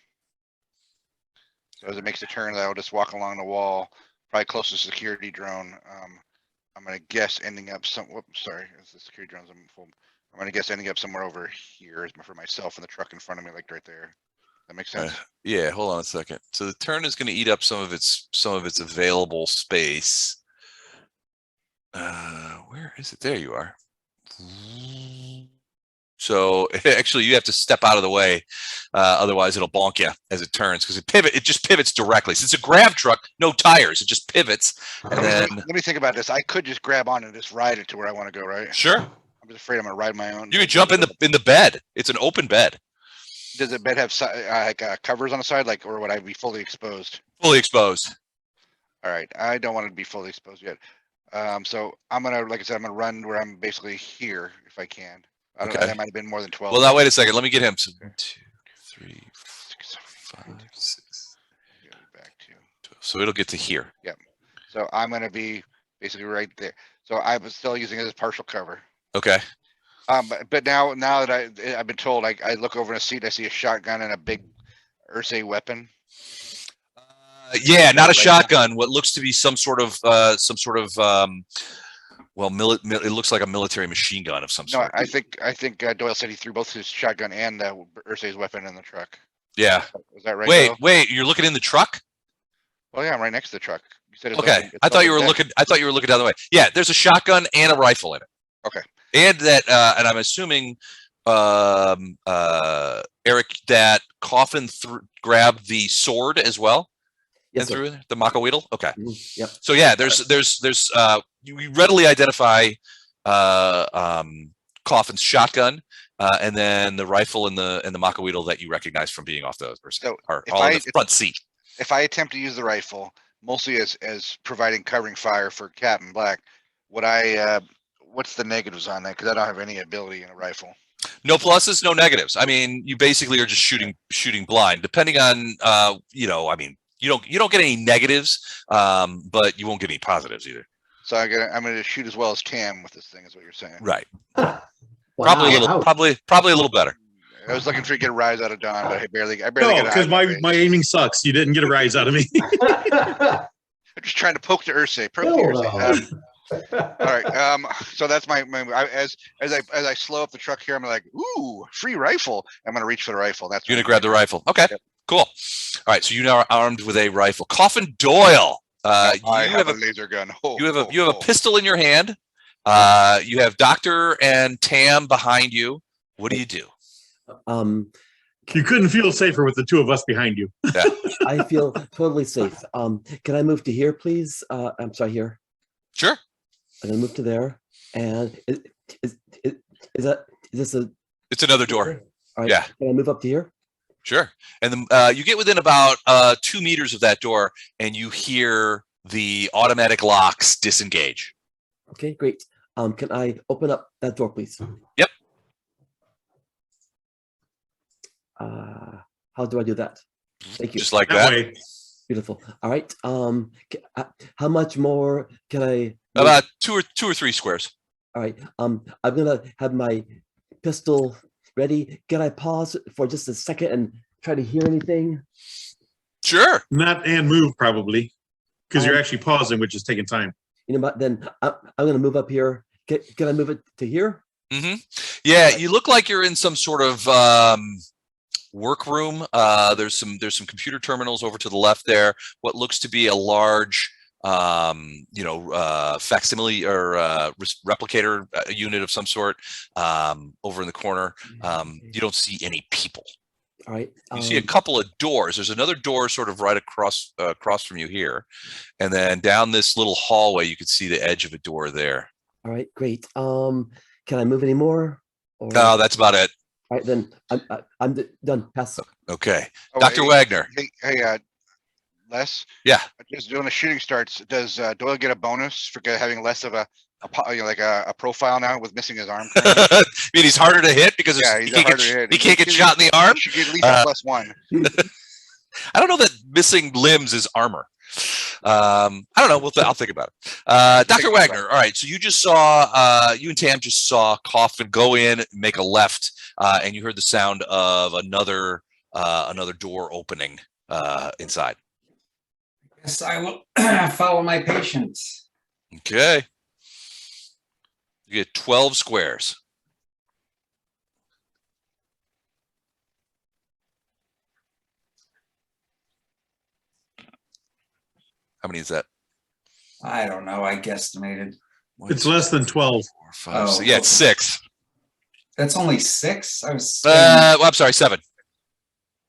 So as it makes a turn, I'll just walk along the wall, probably closest to the security drone. I'm gonna guess ending up sorry, it's the security drones. I'm gonna guess ending up somewhere over here for myself and the truck in front of me, like right there. That makes sense. Yeah, hold on a second. So the turn is going to eat up some of its available space. Where is it? There you are. So actually, you have to step out of the way, otherwise it'll bonk you as it turns because it just pivots directly. Since it's a grab truck, no tires, it just pivots. And then let me think about this. I could just grab on and just ride it to where I want to go, right? Sure. I'm just afraid I'm gonna ride my own. You can jump in the bed. It's an open bed. Does the bed have like covers on the side, like, or would I be fully exposed? Fully exposed. All right, I don't want to be fully exposed yet. So I'm gonna, like I said, I'm gonna run where I'm basically here if I can. I don't know, that might have been more than 12. Well, now wait a second. Let me get him. So 1, 2, 3, 4, 5, 6. Back to. 12. So it'll get to here. Yep. So I'm gonna be basically right there. So I was still using it as partial cover. Okay. But now that I've been told, I look over in a seat, I see a shotgun and a big Ursay weapon. Yeah, not a shotgun. What looks to be some sort of well, it looks like a military machine gun of some sort. No, I think Doyle said he threw both his shotgun and Ursay's weapon in the truck. Yeah. Was that right? Wait, you're looking in the truck? Well, yeah, I'm right next to the truck. You said it's okay. I thought you were looking down the way. Yeah, there's a shotgun and a rifle in it. Okay. And that, and I'm assuming, Eric, that Coffin grabbed the sword as well. Yes, and through the Makaweedle. Okay. Yep. So yeah, there's you readily identify Coffin's shotgun, and then the rifle and the Makaweedle that you recognize from being off the person, or all in the front seat. If I attempt to use the rifle, mostly as providing covering fire for Captain Black, would I? What's the negatives on that? Because I don't have any ability in a rifle. No pluses, no negatives. I mean, you basically are just shooting blind. Depending on, I mean, you don't get any negatives, but you won't get any positives either. So I'm gonna shoot as well as Cam with this thing, is what you're saying. Right. Wow. Probably a little better. I was looking for you to get a rise out of Don, but I barely No, get because my aiming sucks. You didn't get a rise out of me. I'm just trying to poke the Ursay. All right. So that's my as I slow up the truck here, I'm like, ooh, free rifle. I'm gonna reach for the rifle. That's you're gonna grab the rifle. Okay, cool. All right. So you now are armed with a rifle. Coffin Doyle. I have a laser gun. You have a pistol in your hand. You have Doctor and Tam behind you. What do you do? You couldn't feel safer with the two of us behind you. Yeah. I feel totally safe. Can I move to here, please? I'm sorry, here. Sure. I'm gonna move to there. And is this a? It's another door. All right. Yeah. Can I move up to here? Sure. And then you get within about 2 meters of that door, and you hear the automatic locks disengage. Okay, great. Can I open up that door, please? Yep. How do I do that? Thank you. Just like That that. way. Beautiful. All right. How much more can I? About two or three squares. All right. I'm gonna have my pistol ready. Can I pause for just a second and try to hear anything? Sure. Not and move probably, because you're actually pausing, which is taking time. You know what? Then I'm gonna move up here. Can I move it to here? Mm-hmm. Yeah, you look like you're in some sort of workroom. There's some computer terminals over to the left there. What looks to be a large, facsimile or replicator unit of some sort over in the corner. You don't see any people. All right. You see a couple of doors. There's another door sort of right across from you here, and then down this little hallway, you can see the edge of a door there. All right, great. Can I move any more? Or... No, that's about it. All right, then I'm done. Pass. Okay, Oh, Dr. hey, Wagner. Hey, Les. Yeah. Just when the shooting starts, does Doyle get a bonus for having less of a profile now with missing his arm? I mean, he's harder to hit because Yeah, he can't get shot in the arm. He should get at least a +1. I don't know that missing limbs is armor. I don't know. I'll think about it. Dr. Wagner. All right. So you just saw, you and Tam just saw Coffin go in, make a left, and you heard the sound of another door opening inside. Yes, I will follow my patients. Okay. You get 12 squares. How many is that? I don't know. I guesstimated. It's less than 12. 4, 5, 6. Yeah, it's 6. That's only 6. I was. Well, I'm sorry, 7.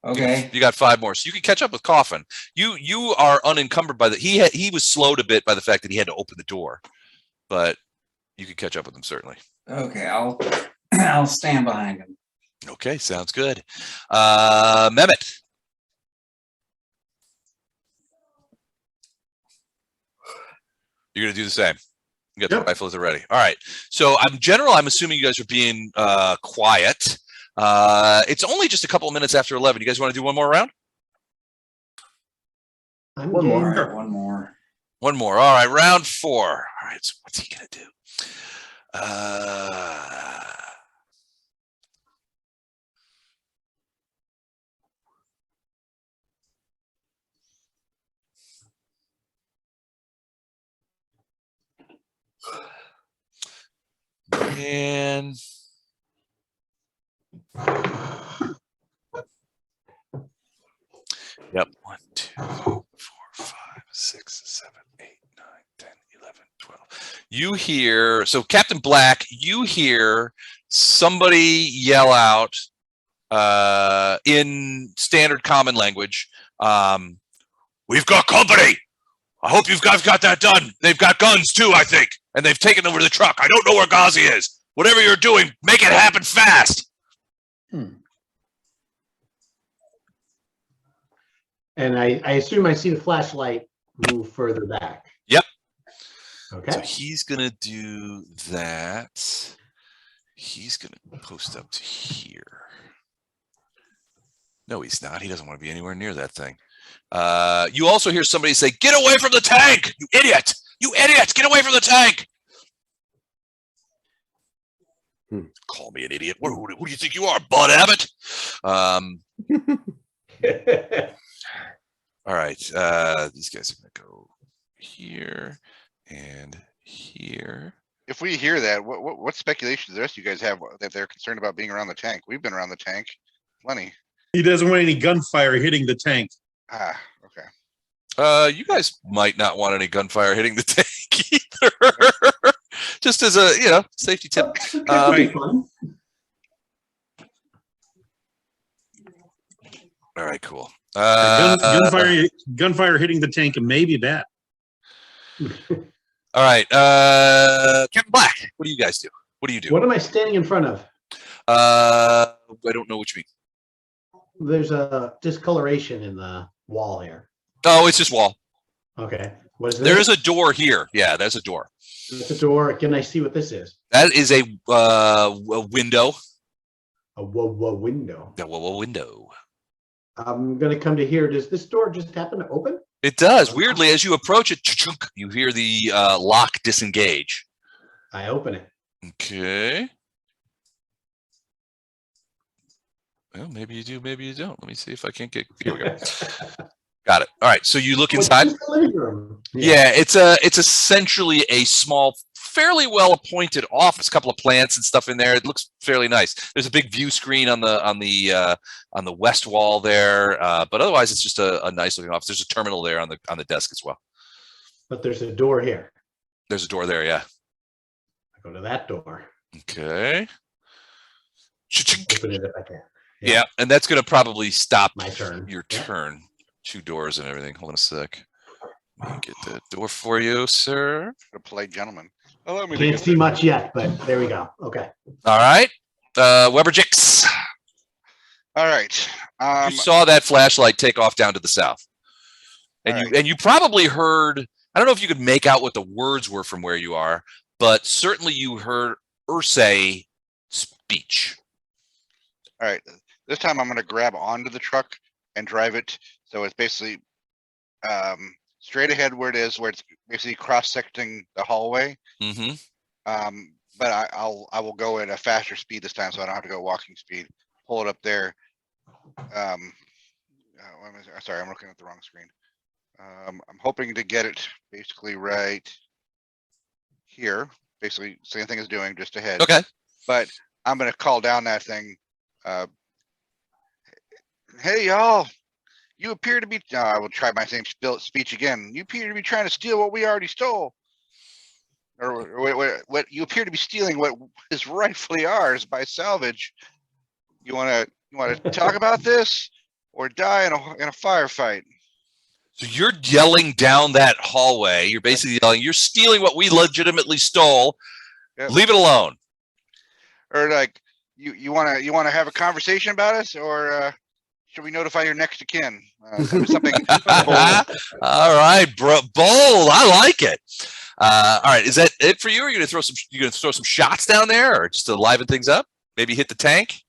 Okay. You got 5 more, so you can catch up with Coffin. You are unencumbered by the. He was slowed a bit by the fact that he had to open the door, but you can catch up with him certainly. Okay, I'll stand behind him. Okay, sounds good. Mehmet. You're gonna do the same. You got the rifle at the ready. All right. So I'm assuming you guys are being quiet. It's only just a couple of minutes after 11. You guys want to do one more round? One more. All right, one more. One more. All right, round 4. All right. So what's he gonna do? And yep. 1, 2, 3, 4, 5, 6, 7, 8, 9, 10, 11, 12. You hear, so Captain Black, you hear somebody yell out in standard common language, "We've got company. I hope you guys got that done. They've got guns too, I think. And they've taken over the truck. I don't know where Ghazi is. Whatever you're doing, make it happen fast." And I assume I see the flashlight move further back. Yep. Okay. So he's going to do that. He's going to post up to here. No, he's not. He doesn't want to be anywhere near that thing. You also hear somebody say, "Get away from the tank, you idiot! You idiot! Get away from the tank!" Call me an idiot. Who do you think you are, Bud Abbott? All right. These guys are going to go here and here. If we hear that, what speculations does the rest of you guys have that they're concerned about being around the tank? We've been around the tank plenty. He doesn't want any gunfire hitting the tank. Ah, okay. You guys might not want any gunfire hitting the tank either. Just as a safety tip. That'd be fun. All right, cool. Gunfire hitting the tank may be bad. All right, Captain Black, what do you guys do? What do you do? What am I standing in front of? I don't know what you mean. there's a discoloration in the wall here. Oh, it's just wall. Okay. What is this? There is a door here. Yeah, there's a door. It's a door. Can I see what this is? That is a window. A window. Yeah, a window. I'm gonna come to here. Does this door just happen to open? It does. Weirdly, as you approach it, you hear the lock disengage. I open it. Okay. Well, maybe you do, maybe you don't. Let me see if I can't get. Here we go. Got it. All right. So you look Oh, it's inside. just the living room. Yeah, it's essentially a small, fairly well appointed office. A couple of plants and stuff in there. It looks fairly nice. There's a big view screen on the west wall there, but otherwise it's just a nice looking office. There's a terminal there on the desk as well. But there's a door here. There's a door there. Yeah. I go to that door. Okay. Open it if I can. Yeah, and that's gonna probably stop My turn. your Yeah. turn. 2 doors and everything. Hold on a sec. Let me get the door for you, sir. A polite gentleman. Allow me to Can't get see much yet, but there we go. Okay. All right. Weber Jix. All right. You saw that flashlight take off down to the south. And All you probably heard, I don't know if you could make out what the words were from where you are, but certainly you heard Ursay speech. All right. This time I'm going to grab onto the truck and drive it. So it's basically straight ahead where it's basically cross-secting the hallway. Mm-hmm. But I will go at a faster speed this time, so I don't have to go walking speed. Pull it up there. Sorry, I'm looking at the wrong screen. I'm hoping to get it basically right here. Basically, same thing as doing, just ahead. Okay. But I'm gonna call down that thing. Hey y'all, you appear to be. I will try my same speech again. You appear to be trying to steal what we already stole, or what you appear to be stealing what is rightfully ours by salvage. You want to talk about this, or die in a firefight? So you're yelling down that hallway. You're basically yelling, you're stealing what we legitimately stole. Yep. Leave it alone. Or like you want to have a conversation about us, or should we notify your next of kin? Something bold. All right, bro. Bold. I like it. All right. Is that it for you? Or are you gonna throw some shots down there, or just to liven things up? Maybe hit the tank?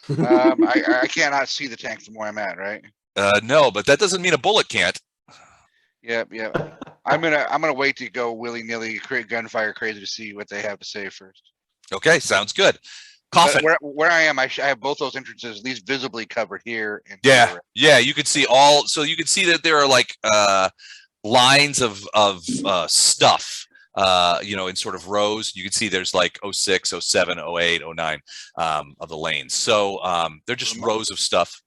I cannot see the tank from where I'm at, right? No, but that doesn't mean a bullet can't. Yep. I'm gonna wait to go willy-nilly gunfire crazy to see what they have to say first. Okay, sounds good. Coffin. Where I am, I have both those entrances at least visibly covered here. And Yeah, here. yeah. You could see all. So you can see that there are like lines of stuff. In sort of rows. You can see there's like 06, 07, 08, 09 of the lanes. So they're just rows of stuff.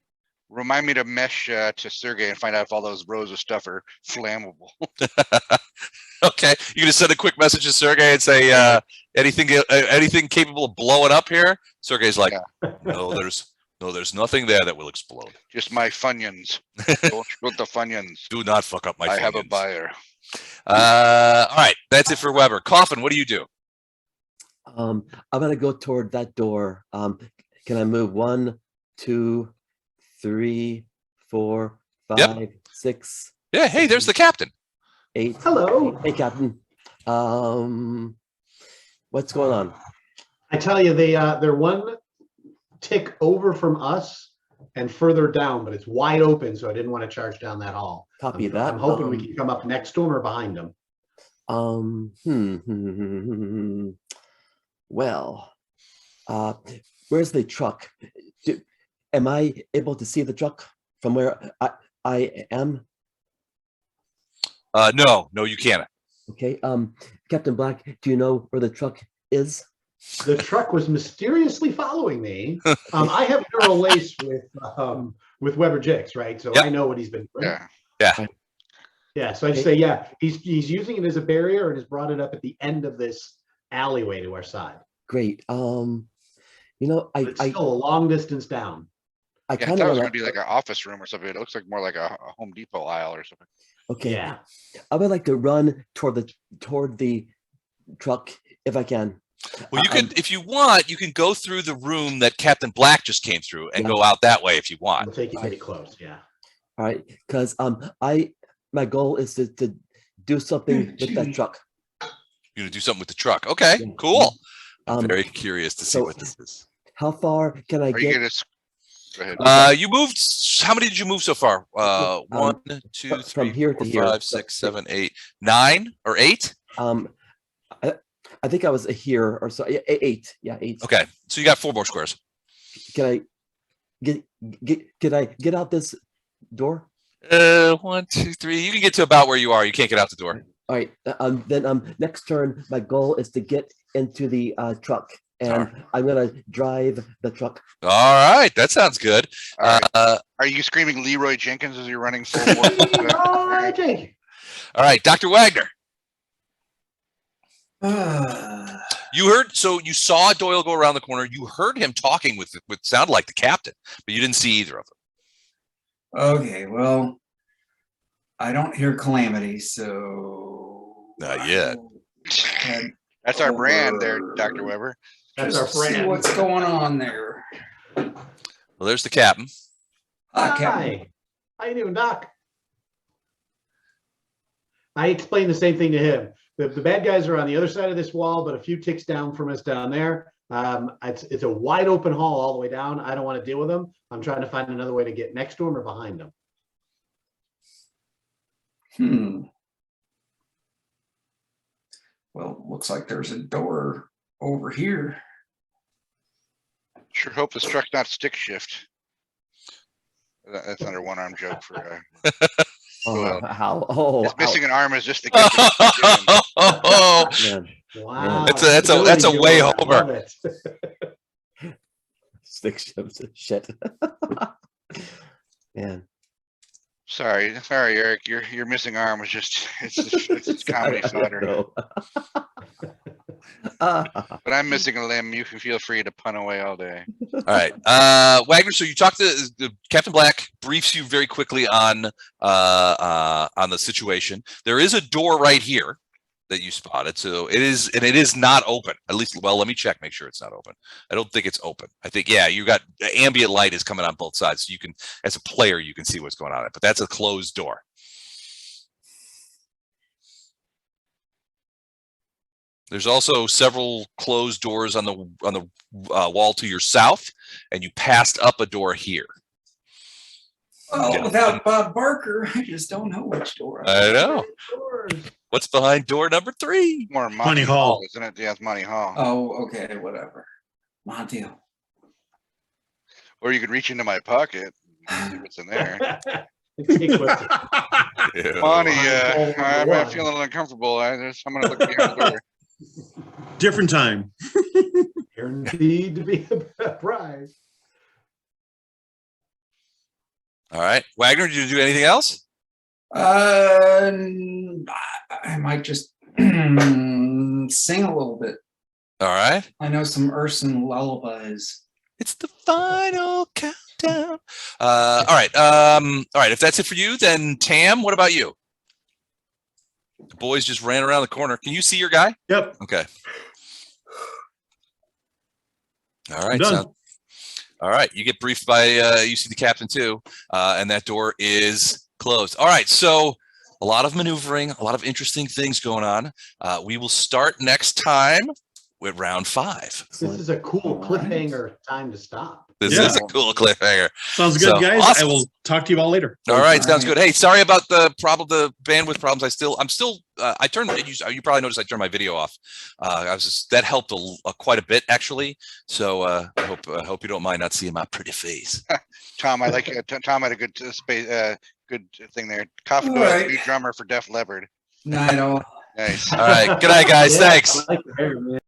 Remind me to mesh to Sergey and find out if all those rows of stuff are flammable. Okay, you can just send a quick message to Sergey and say anything capable of blowing up here. Sergey's like, no, there's nothing there that will explode. Just my Funyuns. Don't shoot the Funyuns. Do not fuck up my. I Funyuns. have a buyer. All right, that's it for Weber. Coffin, what do you do? I'm gonna go toward that door. Can I move 1, 2, 3, 4, 5, Yep. 6? Yeah, hey, there's the captain. 8. Hello. Hey, Captain. What's going on? I tell you, they're one tick over from us and further down, but it's wide open, so I didn't want to charge down that hall. Copy that. I'm hoping we can come up next to them or behind them. Well, where's the truck? Am I able to see the truck from where I am? No, you can't. Okay. Captain Black, do you know where the truck is? The truck was mysteriously following me. I have neural lace with Weber Jix, right? So Yep. I know what he's been doing. Yeah. Yeah. So I just say, yeah, he's using it as a barrier and has brought it up at the end of this alleyway to our side. Great. It's still a long distance down. I I kind thought it of was want gonna be like an office room or something. It looks like more like a Home Depot aisle or something. Okay. Yeah. I would like to run toward the truck if I can. Well, you can, if you want, you can go through the room that Captain Black just came through and go out that way if you want. We'll take you pretty close. Yeah. All right, because my goal is to do something with that truck. You're gonna do something with the truck. Okay, Yeah. cool. I'm Um, very curious to see so- what this is. How far can I Are you get? gonna? Go ahead. You moved. How many did you move so far? One, two, from three, here four, to here. 5, 6, 7, 8, 9, or 8. I think I was here or so. Yeah, 8. Yeah, 8. Okay, so you got 4 more squares. Can I get out this door? 1, 2, 3. You can get to about where you are. You can't get out the door. All right. Then next turn, my goal is to get into the truck, and I'm gonna drive the truck. All right, that sounds good. All right. Are you screaming Leroy Jenkins as you're running full force? All right, Jake. All right, Dr. Wagner. Uh, You heard, so you saw Doyle go around the corner. You heard him talking with sounded like the captain, but you didn't see either of them. okay, well, I don't hear Calamity, so Not yet. That's our brand there, Dr. Weber. That's our Just see friend. what's going on there. Well, there's the captain. Captain. Hi. How you doing, Doc? I explained the same thing to him. The bad guys are on the other side of this wall, but a few ticks down from us down there. It's a wide open hall all the way down. I don't want to deal with them. I'm trying to find another way to get next to them or behind them. Well, looks like there's a door over here. Sure hope this truck's not stick shift. That's another one-arm joke for. Oh, how? Oh, It's missing an arm is just the captain. Oh, man. Wow. that's a way Love over. it. Stick shifts and shit. Man. Sorry, Eric. Your missing arm was just it's comedy fodder. But I'm missing a limb. You can feel free to pun away all day. All right, Wagner. So you talked to Captain Black. Briefs you very quickly on the situation. There is a door right here that you spotted. So it is not open. At least, well, let me check. Make sure it's not open. I don't think it's open. I think you got ambient light is coming on both sides, so you can, as a player, you can see what's going on. But that's a closed door. There's also several closed doors on the wall to your south, and you passed up a door here. Well, without Bob Barker, I just don't know which door. I know. What's behind door number 3? More Monty Hall. isn't it? Yeah, it's Monty Hall. Oh, okay, whatever. Monty. Or you could reach into my pocket and see what's in there. Yeah. Monty, Hole I'm number feeling uncomfortable. I'm gonna look behind the door. Different time. Guaranteed to be a prize. All right, Wagner, did you do anything else? I might just sing a little bit. All right. I know some Urson lullabies. It's the final countdown. All right. All right. If that's it for you, then Tam, what about you? The boys just ran around the corner. Can you see your guy? Yep. Okay. All right. Done. All right. You get briefed by, you see the captain too, and that door is closed. All right. So a lot of maneuvering, a lot of interesting things going on. We will start next time with round 5. This is a cool cliffhanger time to stop. This Yeah. is a cool cliffhanger. Sounds good, So, guys. awesome. I will talk to you all later. All right, sounds All right. good. Hey, sorry about the bandwidth problems. I'm still. I turned. You probably noticed I turned my video off. That helped quite a bit actually. So I hope you don't mind not seeing my pretty face. Tom, I like Tom had a good good thing there. Coffin All Doyle, right. new drummer for Def Leppard. Night all. Nice. All right, good night, guys. Yeah, Thanks. I like the hair, man.